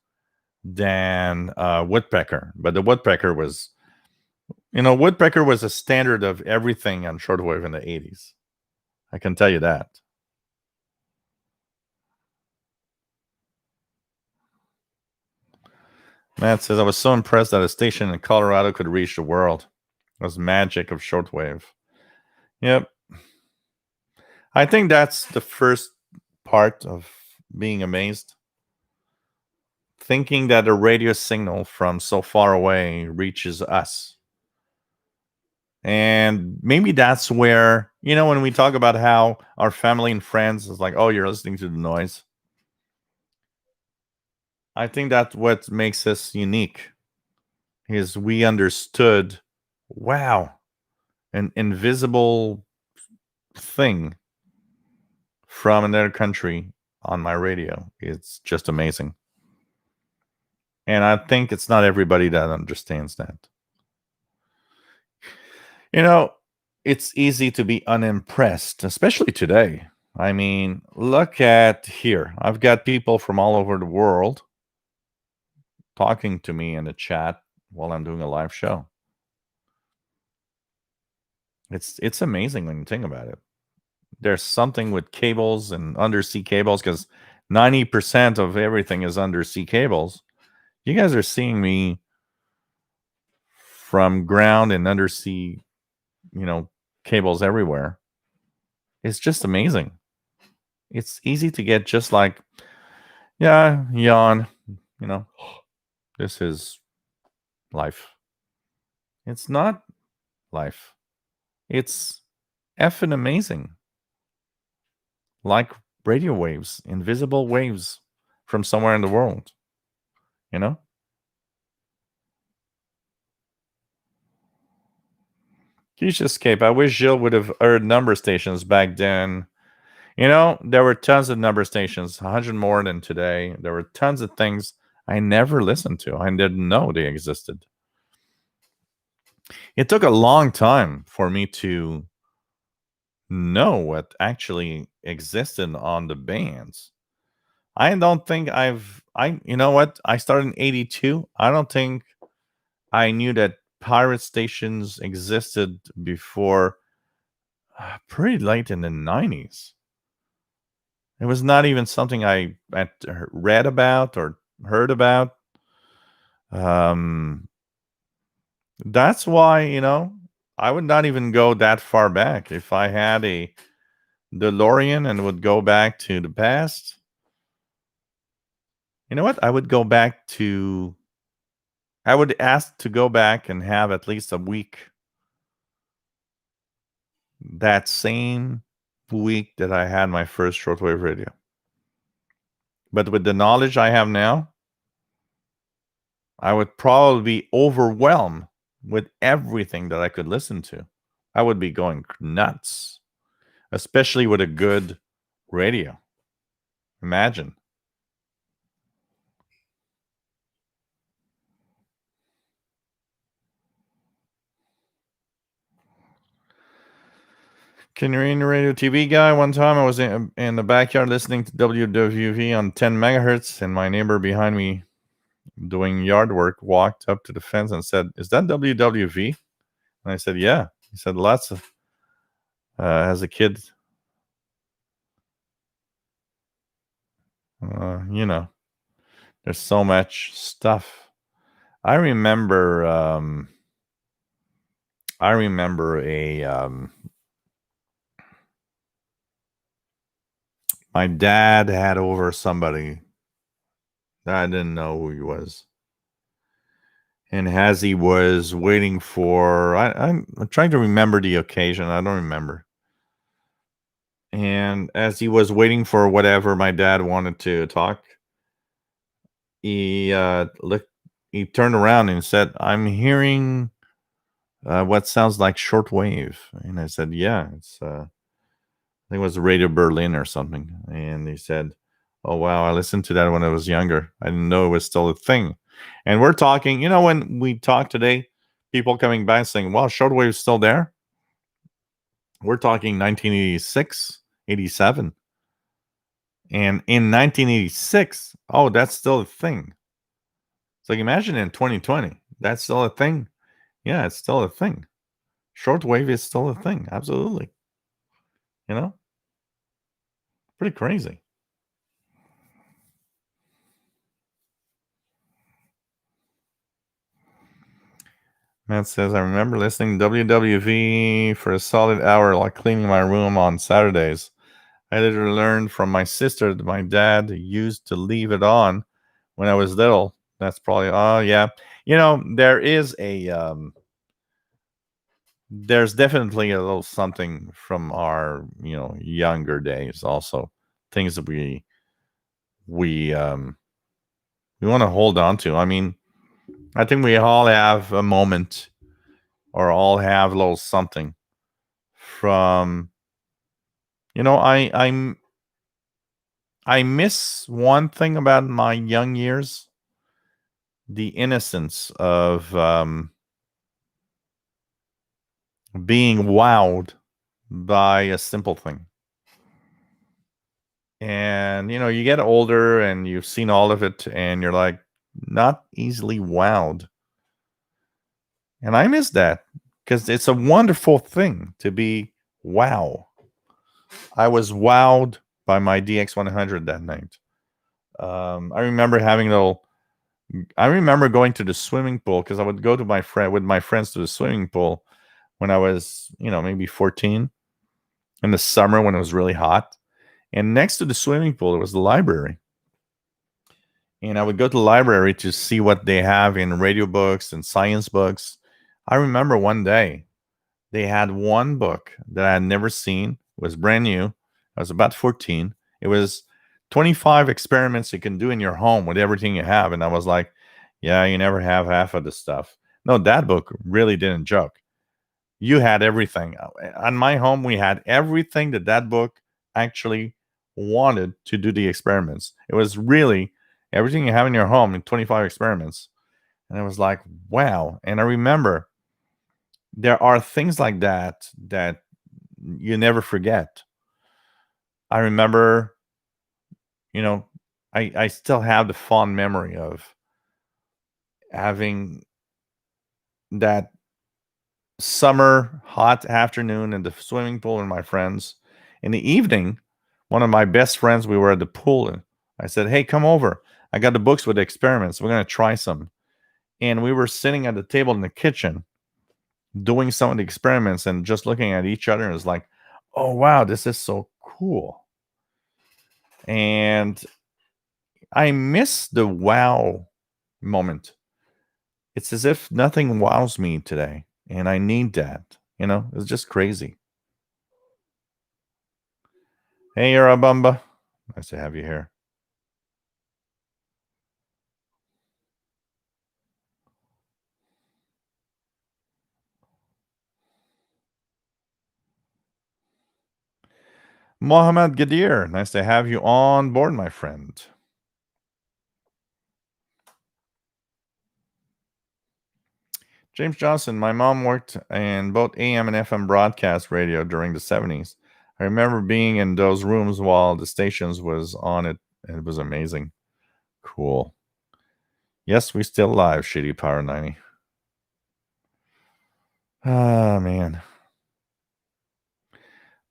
than woodpecker, but the woodpecker was, woodpecker was a standard of everything on shortwave in the 80s. I can tell you that. Matt says, I was so impressed that a station in Colorado could reach the world. It was magic of shortwave. Yep. I think that's the first part of being amazed. Thinking that a radio signal from so far away reaches us. And maybe that's where, when we talk about how our family and friends is like, oh, you're listening to the noise. I think that's what makes us unique is we understood, wow, an invisible thing from another country on my radio. It's just amazing. And I think it's not everybody that understands that. It's easy to be unimpressed, especially today. I mean, look at here. I've got people from all over the world talking to me in the chat while I'm doing a live show. It's amazing when you think about it. There's something with cables and undersea cables because 90% of everything is undersea cables. You guys are seeing me from ground and undersea, cables everywhere. It's just amazing. It's easy to get just like, yeah, yawn, you know, this is life. It's not life. It's effing amazing. Like radio waves, invisible waves from somewhere in the world, you know? Huge escape. I wish Jill would have heard number stations back then. You know, there were tons of number stations, 100 more than today. There were tons of things I never listened to. I didn't know they existed. It took a long time for me to know what actually existed on the bands. I don't think you know what? I started in 82. I don't think I knew that pirate stations existed before pretty late in the 90s. It was not even something I had read about or heard about. Um, that's why, I would not even go that far back. If I had a DeLorean and would go back to the past, you know what? I would ask to go back and have at least a week. That same week that I had my first shortwave radio. But with the knowledge I have now, I would probably be overwhelmed with everything that I could listen to. I would be going nuts, especially with a good radio. Imagine. Can you read the radio TV guy? One time I was in the backyard listening to WWV on 10 megahertz, and my neighbor behind me doing yard work walked up to the fence and said, "Is that WWV?" And I said, "Yeah." He said, "Lots of as a kid, you know, there's so much stuff." I remember. I remember my dad had over somebody that I didn't know who he was. And as he was waiting for, I'm trying to remember the occasion. I don't remember. And as he was waiting for whatever my dad wanted to talk, he looked. He turned around and said, "I'm hearing what sounds like shortwave." And I said, "Yeah, it's." I think it was Radio Berlin or something. And he said, "Oh wow, I listened to that when I was younger. I didn't know it was still a thing." And we're talking, when we talk today, people coming back saying, "Well, shortwave is still there." We're talking 1986, 87. And in 1986, oh, that's still a thing. So imagine in 2020, that's still a thing. Yeah, it's still a thing. Shortwave is still a thing. Absolutely. You know, pretty crazy. Matt says, "I remember listening to WWV for a solid hour while cleaning my room on Saturdays. I later learned from my sister that my dad used to leave it on when I was little." That's probably, oh, yeah. There's definitely a little something from our, younger days also. Things that we we want to hold on to. I mean, I think we all have a moment or all have a little something from, I miss one thing about my young years, the innocence of being wowed by a simple thing. And you get older and you've seen all of it and you're like not easily wowed. And I miss that because it's a wonderful thing to be wow. I was wowed by my DX100 that night. I remember I remember going to the swimming pool because I would go to with my friends to the swimming pool when I was, maybe 14. in the summer when it was really hot. And next to the swimming pool, there was the library. And I would go to the library to see what they have in radio books and science books. I remember one day they had one book that I had never seen. It was brand new. I was about 14. It was 25 experiments you can do in your home with everything you have. And I was like, yeah, you never have half of the stuff. No, that book really didn't joke. You had everything. On my home, we had everything that book actually wanted to do the experiments. It was really everything you have in your home in 25 experiments. And I was like, wow. And I remember there are things like that you never forget. I remember, you know, I still have the fond memory of having that summer hot afternoon in the swimming pool with my friends. In the evening, one of my best friends, we were at the pool. And I said, hey, come over. I got the books with the experiments. We're going to try some. And we were sitting at the table in the kitchen doing some of the experiments and just looking at each other. And it's like, oh, wow, this is so cool. And I miss the wow moment. It's as if nothing wows me today. And I need that. It's just crazy. Hey, Yarabumba. Nice to have you here. Mohammed Gadir. Nice to have you on board, my friend. James Johnson. My mom worked in both AM and FM broadcast radio during the 70s. I remember being in those rooms while the stations was on it. And it was amazing. Cool. Yes, we still live, Shitty Power 90. Ah, man.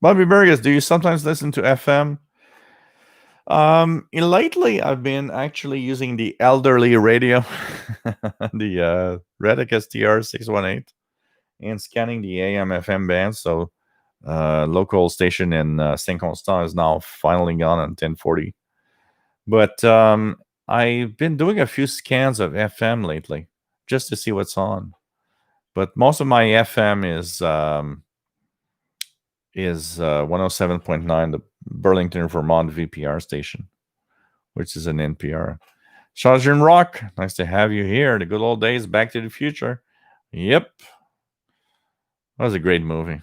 Bobby Burgess, do you sometimes listen to FM? Lately I've been actually using the elderly radio, the Reddick STR 618, and scanning the AM FM band. So local station in Saint Constant is now finally gone on 1040. But I've been doing a few scans of FM lately just to see what's on. But most of my FM is 107.9, the Burlington, Vermont VPR station, which is an NPR. Sergeant Rock, nice to have you here. The good old days, Back to the Future. Yep. That was a great movie.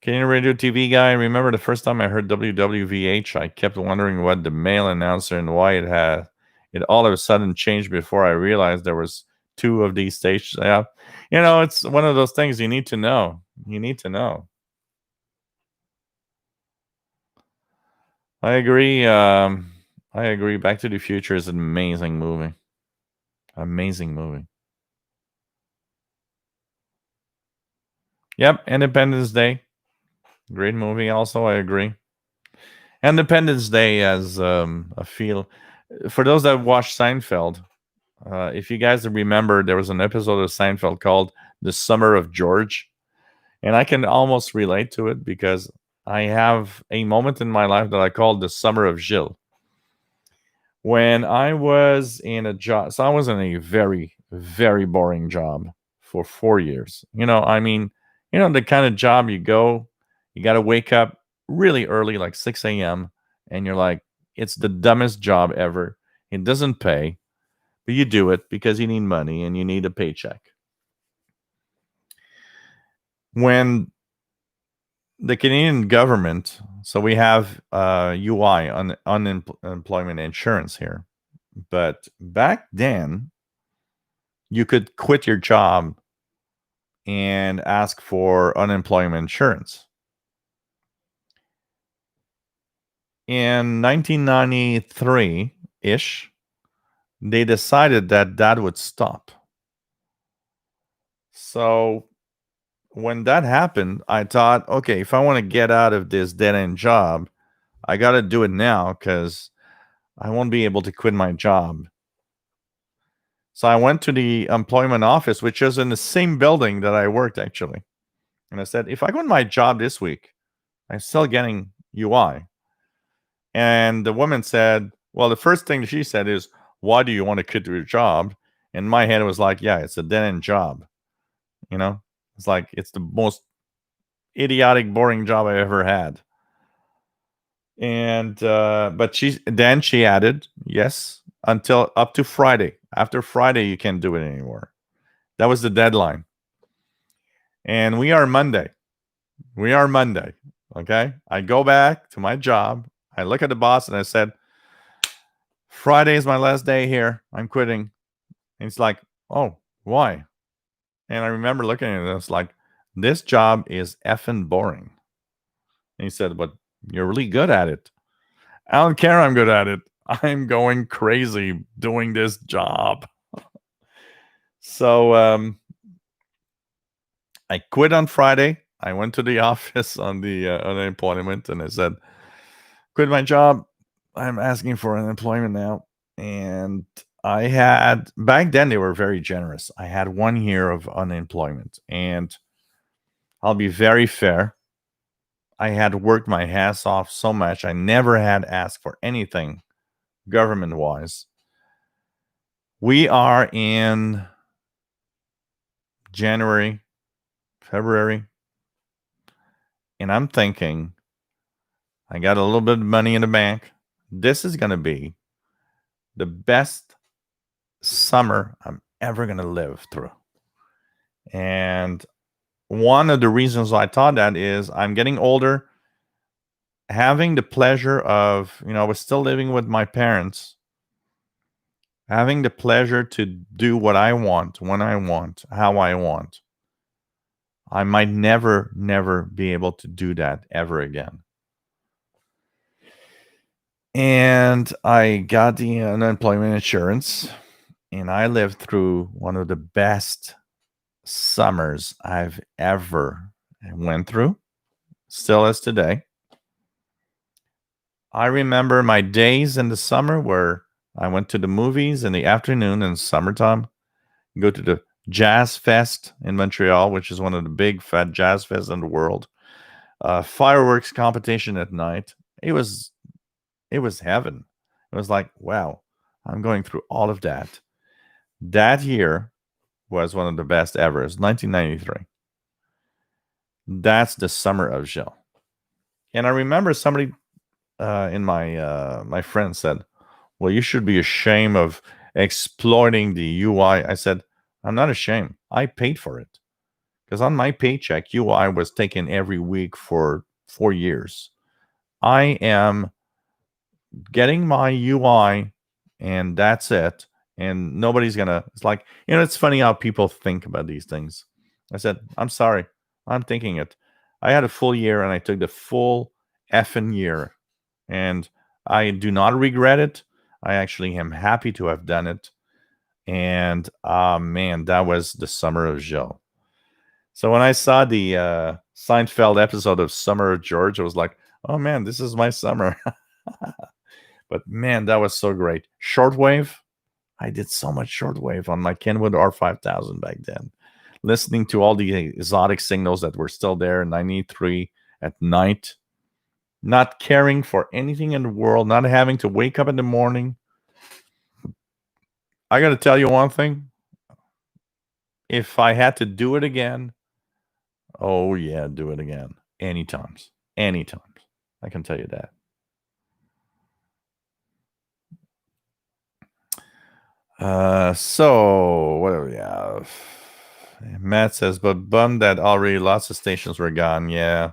Canadian Radio TV guy, remember the first time I heard WWVH, I kept wondering what the male announcer and why it all of a sudden changed before I realized there was two of these stations. Yeah. It's one of those things you need to know. You need to know. I agree. I agree. Back to the Future is an amazing movie. Amazing movie. Yep. Independence Day. Great movie. Also, I agree. Independence Day as a feel. For those that watch Seinfeld, if you guys remember, there was an episode of Seinfeld called "The Summer of George," and I can almost relate to it because I have a moment in my life that I call the Summer of Gilles. When I was in a job, so I was in a very, very boring job for 4 years. The kind of job you got to wake up really early, like 6 a.m., and you're like, it's the dumbest job ever. It doesn't pay, but you do it because you need money and you need a paycheck. When the Canadian government, so we have UI, unemployment insurance here, but back then you could quit your job and ask for unemployment insurance. In 1993-ish, they decided that would stop. So when that happened, I thought, okay, if I want to get out of this dead-end job, I got to do it now because I won't be able to quit my job. So I went to the employment office, which is in the same building that I worked actually. And I said, if I go to my job this week, I'm still getting UI. And the woman said, well, the first thing she said is, why do you want to quit your job? In my head, it was like, yeah, it's a dead end job. You know, it's like, it's the most idiotic, boring job I ever had. And, but she added, yes, until up to Friday. After Friday, you can't do it anymore. That was the deadline. And we are Monday. We are Monday. Okay. I go back to my job. I look at the boss and I said, Friday is my last day here. I'm quitting. And it's like, oh, why? And I remember looking at it and it's like, this job is effing boring. And he said, but you're really good at it. I don't care. I'm good at it. I'm going crazy doing this job. So I quit on Friday. I went to the office on the unemployment and I said, quit my job. I'm asking for unemployment now. And I had, back then, they were very generous. I had 1 year of unemployment. And I'll be very fair. I had worked my ass off so much. I never had asked for anything government wise. We are in January, February, and I'm thinking, I got a little bit of money in the bank. This is going to be the best summer I'm ever going to live through. And one of the reasons I thought that is I'm getting older, having the pleasure of, I was still living with my parents, having the pleasure to do what I want, when I want, how I want. I might never, never be able to do that ever again. And I got the unemployment insurance, and I lived through one of the best summers I've ever went through, still is today. I remember my days in the summer where I went to the movies in the afternoon in summertime, go to the Jazz Fest in Montreal, which is one of the big fat jazz fests in the world. Fireworks competition at night. It was heaven. It was like, wow, I'm going through all of that. That year was one of the best ever. It's 1993. That's the summer of Gilles. And I remember somebody in my friend said, well, you should be ashamed of exploiting the UI. I said, I'm not ashamed. I paid for it. Because on my paycheck, UI was taken every week for 4 years. I am getting my UI and that's it. And nobody's gonna, it's like, it's funny how people think about these things. I said, I'm sorry. I'm thinking it. I had a full year and I took the full effing year. And I do not regret it. I actually am happy to have done it. And man, that was the summer of Joe. So when I saw the Seinfeld episode of Summer of George, I was like, oh man, this is my summer. But man, that was so great. Shortwave. I did so much shortwave on my Kenwood R5000 back then, listening to all the exotic signals that were still there in 93 at night, not caring for anything in the world, not having to wake up in the morning. I got to tell you one thing. If I had to do it again, oh yeah, do it again. Anytimes. Anytimes. I can tell you that. So what do we have? Matt says, but bummed that already lots of stations were gone. Yeah.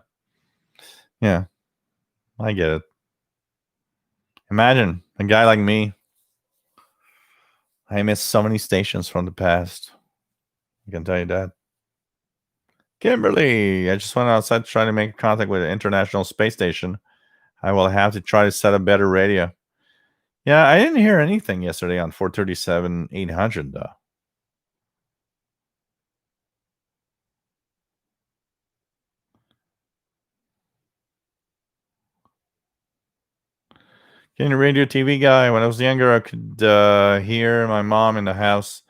Yeah. I get it. Imagine a guy like me. I miss so many stations from the past. I can tell you that. Kimberly, I just went outside to try to make contact with the International Space Station. I will have to try to set up better radio. Yeah, I didn't hear anything yesterday on 437 800 though. Getting a radio TV guy. When I was younger, I could hear my mom in the house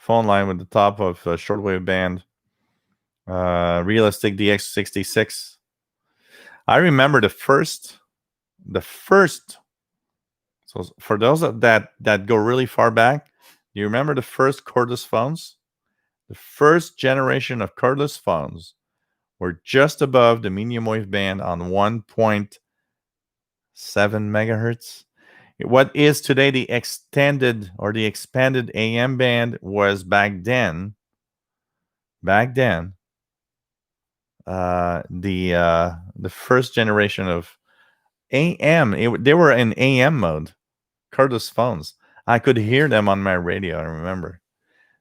phone line with the top of shortwave band, realistic DX66. I remember the first. So for those that go really far back, do you remember the first cordless phones? The first generation of cordless phones were just above the medium wave band on 1.7 megahertz. What is today the extended or the expanded AM band was back then. The first generation of AM. They were in AM mode. Cordless phones. I could hear them on my radio. I remember.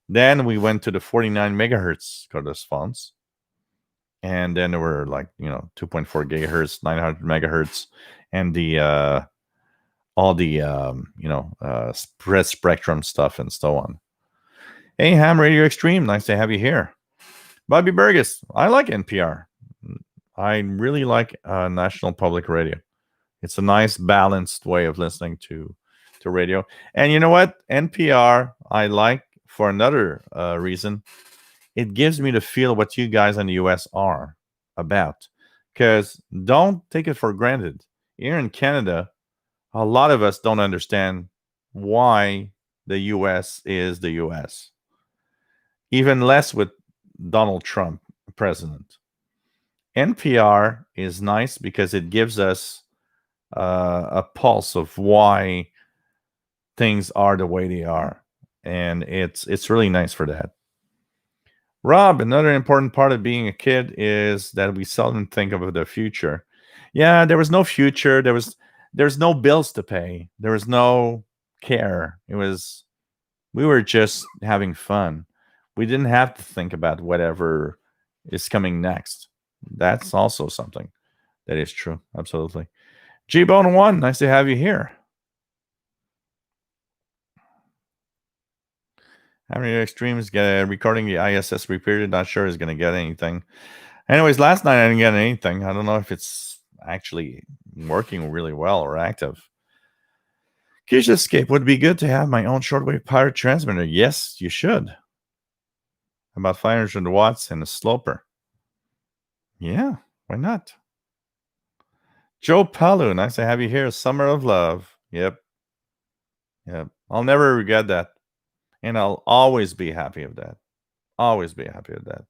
Then we went to the 49 megahertz cordless phones, and then there were 2.4 gigahertz, 900 megahertz, and the all the spread spectrum stuff and so on. Hey, Ham Radio Extreme, nice to have you here. Bobby Burgess, I like NPR. I really like National Public Radio. It's a nice balanced way of listening to radio. And you know what? NPR I like for another reason. It gives me the feel what you guys in the US are about. Because don't take it for granted. Here in Canada, a lot of us don't understand why the US is the US. Even less with Donald Trump president. NPR is nice because it gives us a pulse of why things are the way they are, and it's really nice for that. Rob, another important part of being a kid is that we seldom think of the future. Yeah, there was no future. There's no bills to pay. There was no care. We were just having fun. We didn't have to think about whatever is coming next. That's also something that is true. Absolutely. G-Bone 1, nice to have you here. How many extremes recording the ISS repeated? Not sure is going to get anything. Anyways, last night I didn't get anything. I don't know if it's actually working really well or active. Keisha Escape, would be good to have my own shortwave pirate transmitter. Yes, you should. About 500 watts and a sloper. Yeah, why not? Joe Palu, nice to have you here. Summer of Love. Yep. I'll never regret that. And I'll always be happy of that. Always be happy with that.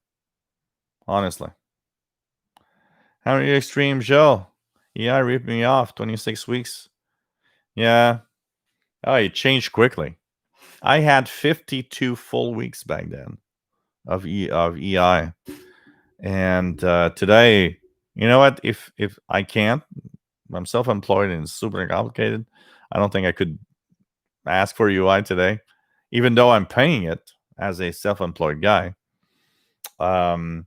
Honestly. How many extreme, Joe? Yeah, ripped me off. 26 weeks. Yeah. Oh, it changed quickly. I had 52 full weeks back then of EI. And today, you know what? If I can't, I'm self-employed and it's super complicated. I don't think I could ask for UI today, even though I'm paying it as a self-employed guy. I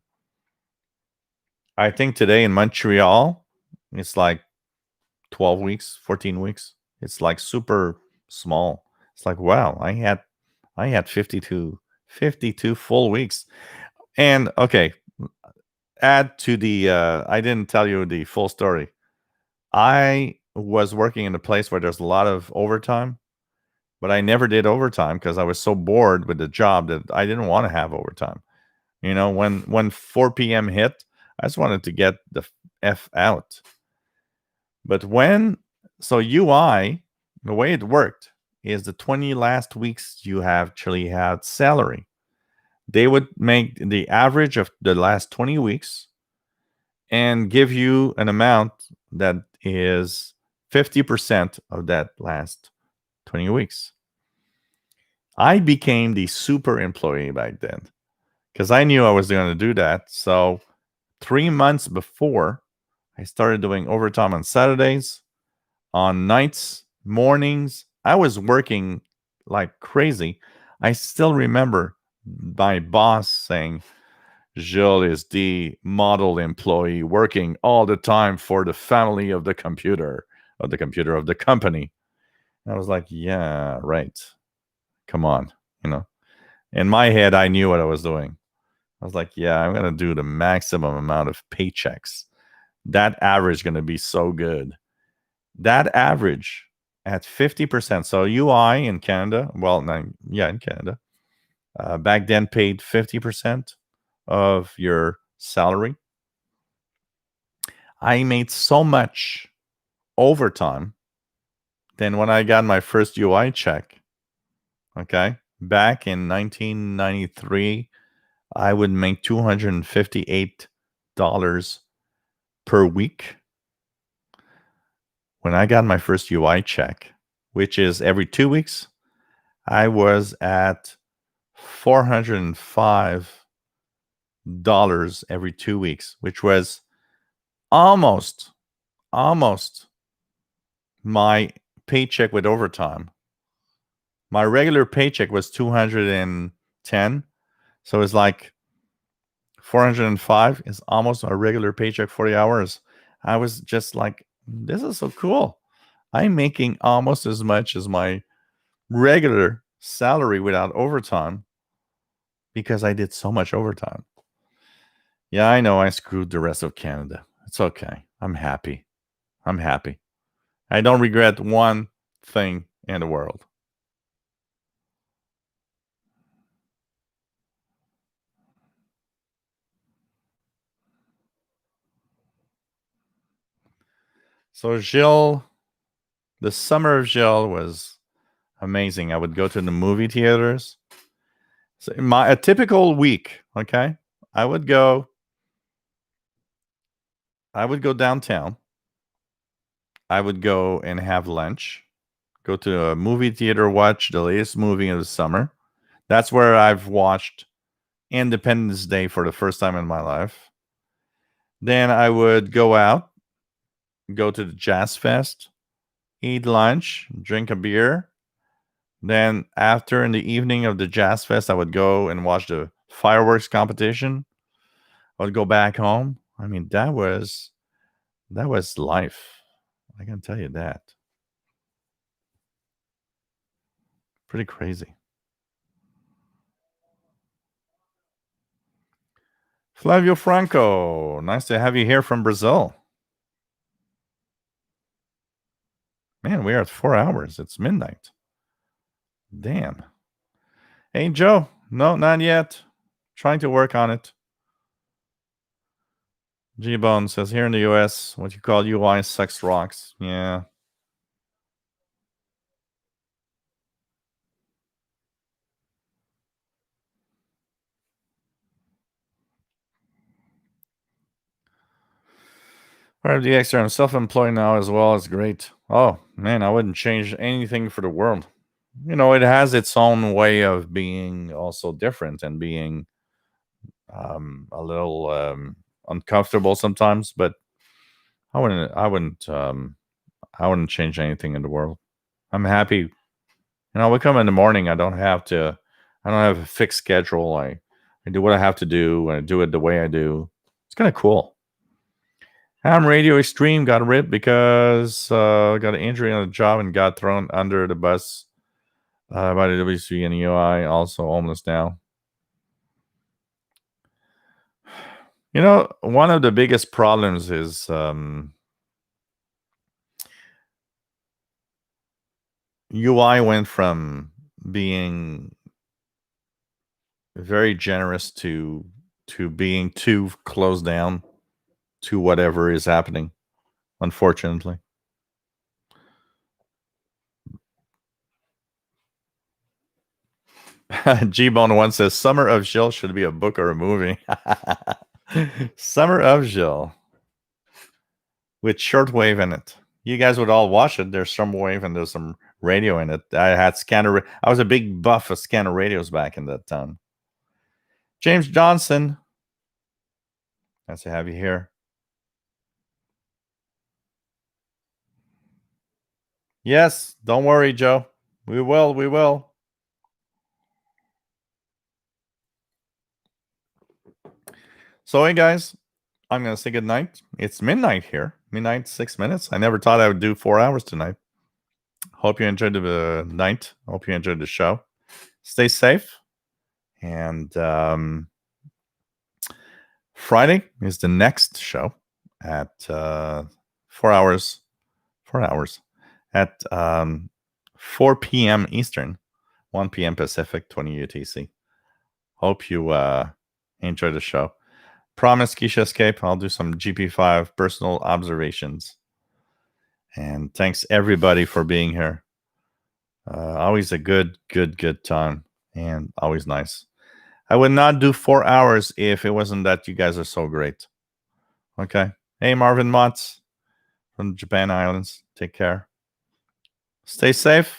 think today in Montreal, it's like 12 weeks, 14 weeks. It's like super small. It's like, wow, I had 52 full weeks. And okay, add to the I didn't tell you the full story. I was working in a place where there's a lot of overtime, but I never did overtime because I was so bored with the job that I didn't want to have overtime. You know, when 4 p.m. hit, I just wanted to get the F out. But so UI, the way it worked is the 20 last weeks you have actually had salary. They would make the average of the last 20 weeks and give you an amount that is 50% of that last 20 weeks. I became the super employee back then because I knew I was going to do that. So 3 months before, I started doing overtime on Saturdays, on nights, mornings. I was working like crazy. I still remember my boss saying, Gilles is the model employee working all the time for the family of the computer of the company. And I was like, yeah, right. Come on. In my head, I knew what I was doing. I was like, yeah, I'm going to do the maximum amount of paychecks. That average is going to be so good. That average at 50%. So UI in Canada, in Canada, back then paid 50% of your salary. I made so much overtime. Then when I got my first UI check, okay, back in 1993, I would make $258 per week. When I got my first UI check, which is every 2 weeks, I was at $405 every 2 weeks, which was almost my paycheck with overtime. My regular paycheck was 210, so it's like 405 is almost a regular paycheck, 40 hours. I was just like, this is so cool. I'm making almost as much as my regular salary without overtime because I did so much overtime. Yeah, I know I screwed the rest of Canada. It's okay. I'm happy. I don't regret one thing in the world. So Gilles, the summer of Gilles was amazing. I would go to the movie theaters. So a typical week, okay, I would go downtown. I would go and have lunch, go to a movie theater, watch the latest movie of the summer. That's where I've watched Independence Day for the first time in my life. Then I would go out, go to the Jazz Fest, eat lunch, drink a beer. Then after in the evening of the Jazz Fest, I would go and watch the fireworks competition. I would go back home. I mean, that was life. I can tell you that. Pretty crazy. Flavio Franco, nice to have you here from Brazil. Man, we are at 4 hours. It's midnight. Damn. Hey, Joe. No, not yet. Trying to work on it. G-Bone says, here in the US, what you call UI sex rocks. Yeah. Part of the extra, I'm self-employed now as well. It's great. Oh, man, I wouldn't change anything for the world. You know, it has its own way of being also different and being a little uncomfortable sometimes, but I wouldn't change anything in the world. I'm happy. You know, I wake up in the morning. I don't have a fixed schedule. I do what I have to do, and I do it the way I do. It's kind of cool. Ham Radio Extreme got ripped because got an injury on the job and got thrown under the bus by the WC and UI. Also homeless now. You know, one of the biggest problems is UI went from being very generous to being too closed down to whatever is happening, unfortunately. G-Bone one says, Summer of Gilles should be a book or a movie. Summer of Gilles with shortwave in it. You guys would all watch it. There's some wave and there's some radio in it. I had scanner. I was a big buff of scanner radios back in that time. James Johnson. Nice to have you here. Yes, don't worry, Joe. We will. So, hey, guys, I'm going to say good night. It's midnight here. Midnight, 6 minutes. I never thought I would do 4 hours tonight. Hope you enjoyed the night. Hope you enjoyed the show. Stay safe. And Friday is the next show at 4 hours. 4 hours at 4 p.m. Eastern, 1 p.m. Pacific, 20 UTC. Hope you enjoy the show. Promise, Keisha Escape. I'll do some GP5 personal observations. And thanks everybody for being here. Always a good time, and always nice. I would not do 4 hours if it wasn't that you guys are so great. Okay. Hey, Marvin Motts from Japan Islands. Take care. Stay safe.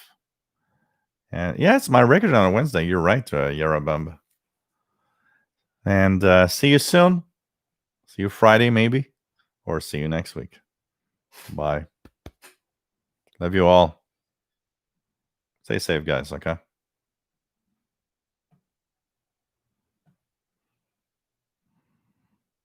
And yeah, it's my record on a Wednesday. You're right, Yarabamba. And see you soon. See you Friday, maybe. Or see you next week. Bye. Love you all. Stay safe, guys. Okay.